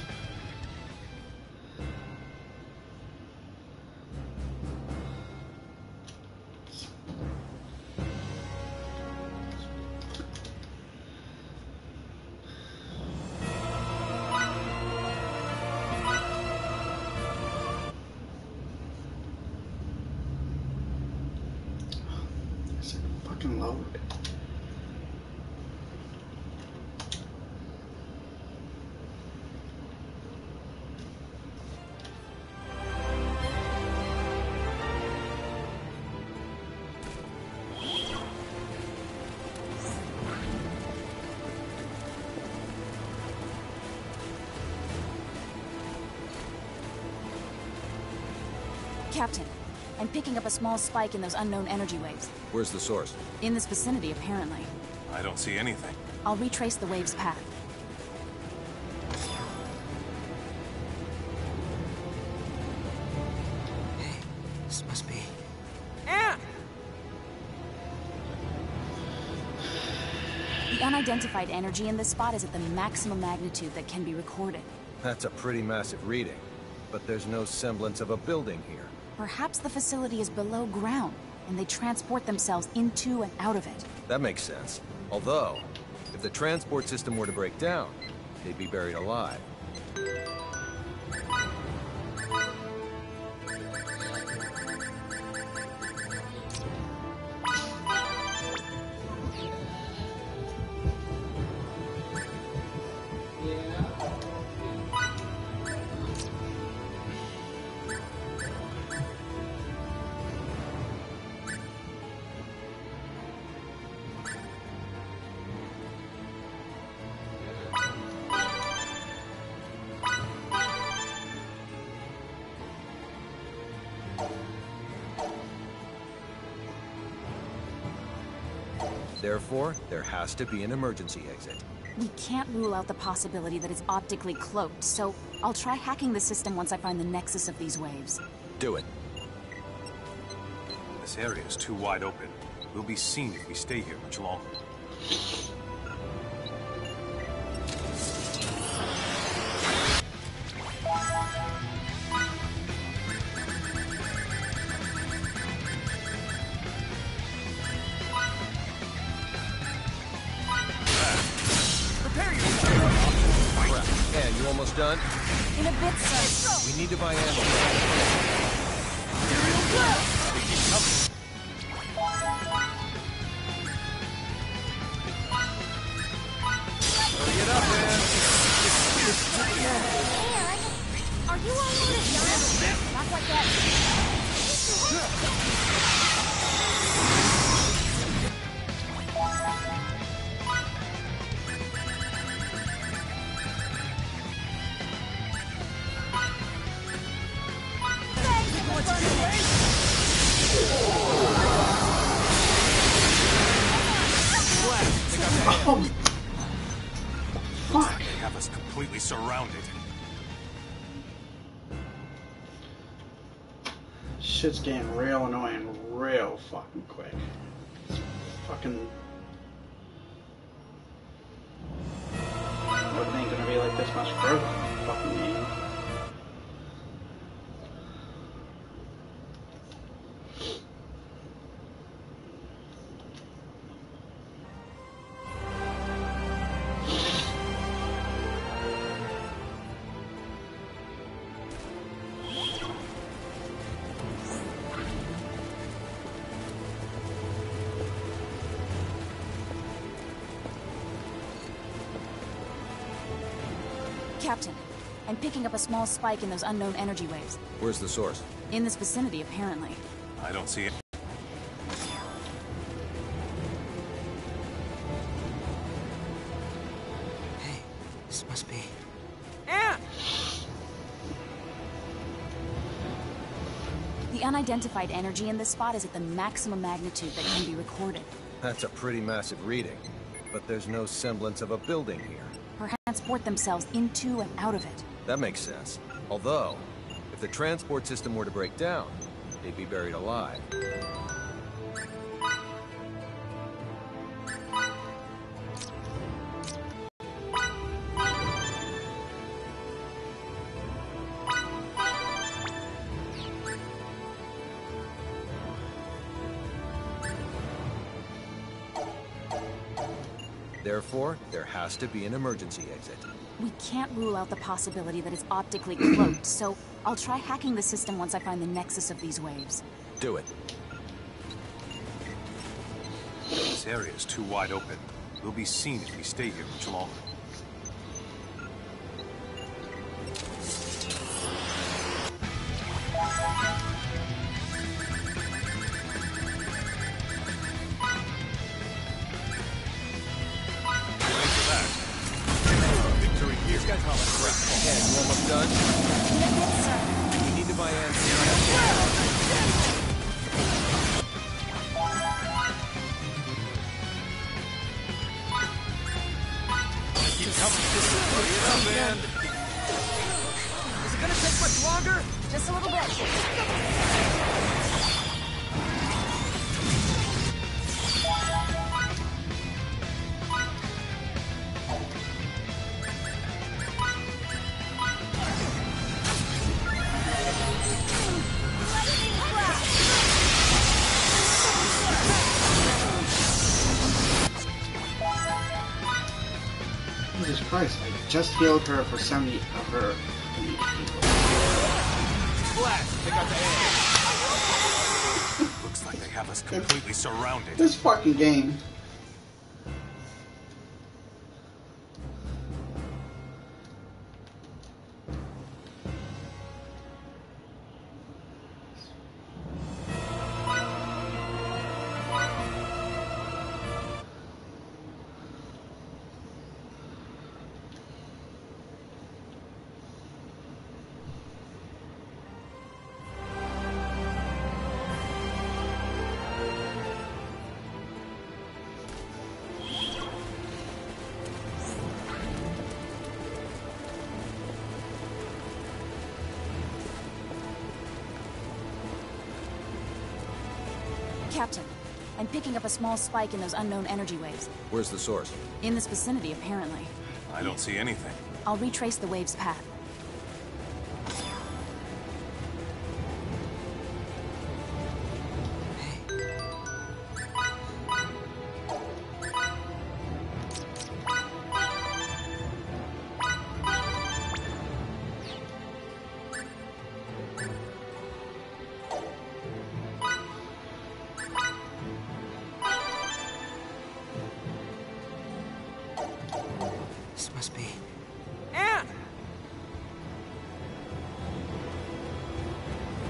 Fucking load. Captain, I'm picking up a small spike in those unknown energy waves. Where's the source? In this vicinity, apparently. I don't see anything. I'll retrace the wave's path. Hey, this must be... Anne! The unidentified energy in this spot is at the maximum magnitude that can be recorded. That's a pretty massive reading. But there's no semblance of a building here. Perhaps the facility is below ground, and they transport themselves into and out of it. That makes sense. Although, if the transport system were to break down, they'd be buried alive. Therefore, there has to be an emergency exit. We can't rule out the possibility that it's optically cloaked, so I'll try hacking the system once I find the nexus of these waves. Do it. This area is too wide open. We'll be seen if we stay here much longer. You almost done? In a bit, sir. We need to buy ammo. Hurry it up, man. Are you almost done? Not quite yet. Oh. Fuck. They have us completely surrounded. Shit's getting real annoying real fucking quick. Fucking... It ain't gonna be like this much further. Fucking game. Captain, I'm picking up a small spike in those unknown energy waves. Where's the source? In this vicinity, apparently. I don't see it. Hey, this must be... Anne! The unidentified energy in this spot is at the maximum magnitude that can be recorded. That's a pretty massive reading, but there's no semblance of a building here. Perhaps transport themselves into and out of it. That makes sense. Although, if the transport system were to break down, they'd be buried alive. Therefore, there has to be an emergency exit. We can't rule out the possibility that it's optically cloaked, so I'll try hacking the system once I find the nexus of these waves. Do it. This area is too wide open. We'll be seen if we stay here much longer. Is it gonna take much longer? Just a little bit. Jesus Christ, I just healed her for 70 of her. Blast! Pick up the air. Looks like they have us completely surrounded. This fucking game. Captain, I'm picking up a small spike in those unknown energy waves. Where's the source? In this vicinity, apparently. I don't see anything. I'll retrace the wave's path. This must be... Anne!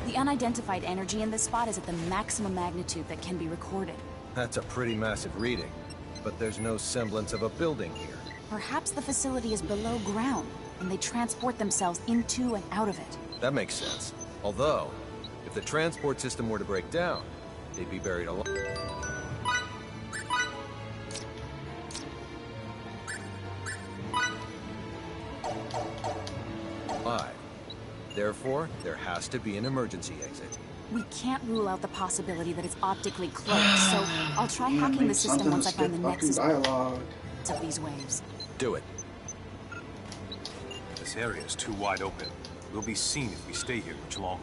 The unidentified energy in this spot is at the maximum magnitude that can be recorded. That's a pretty massive reading, but there's no semblance of a building here. Perhaps the facility is below ground, and they transport themselves into and out of it. That makes sense. Although, If the transport system were to break down, they'd be buried alive. Therefore, there has to be an emergency exit. We can't rule out the possibility that it's optically cloaked, so I'll try hacking the system once I find the nexus dialogue of these waves. Do it. This area is too wide open. We'll be seen if we stay here much longer.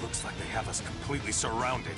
Looks like they have us completely surrounded.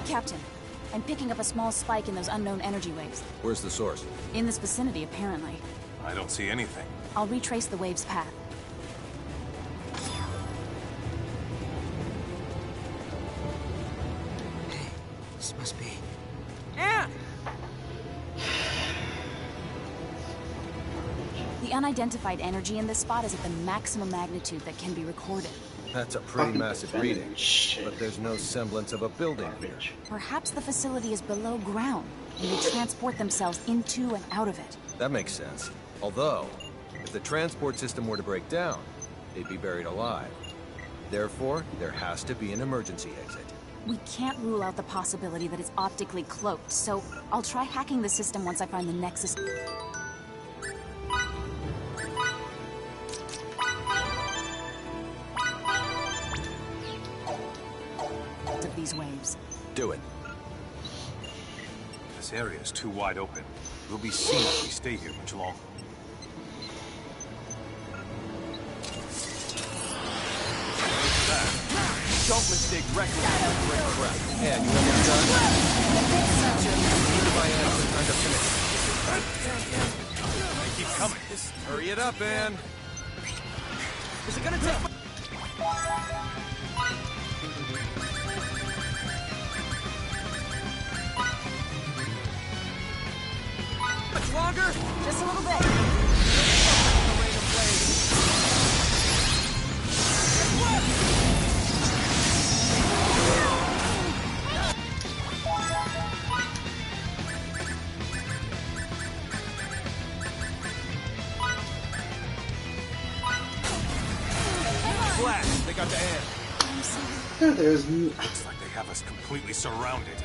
Captain, I'm picking up a small spike in those unknown energy waves. Where's the source? In this vicinity, apparently. I don't see anything. I'll retrace the wave's path. Hey, this must be... Anne! The unidentified energy in this spot is at the maximum magnitude that can be recorded. That's a pretty massive reading, but there's no semblance of a building here. Perhaps the facility is below ground, and they transport themselves into and out of it. That makes sense. Although, if the transport system were to break down, they'd be buried alive. Therefore, there has to be an emergency exit. We can't rule out the possibility that it's optically cloaked, so I'll try hacking the system once I find the nexus of these waves. Do it. This area is too wide open. We'll be seen if we stay here much longer. Don't mistake reckless for great crap. And you almost done? Need to buy Anne some time to finish. They keep coming. Hurry it up, Anne. Is it gonna take... Much longer? Just a little bit. Flash, they got to Anne. There's... Looks like they have us completely surrounded.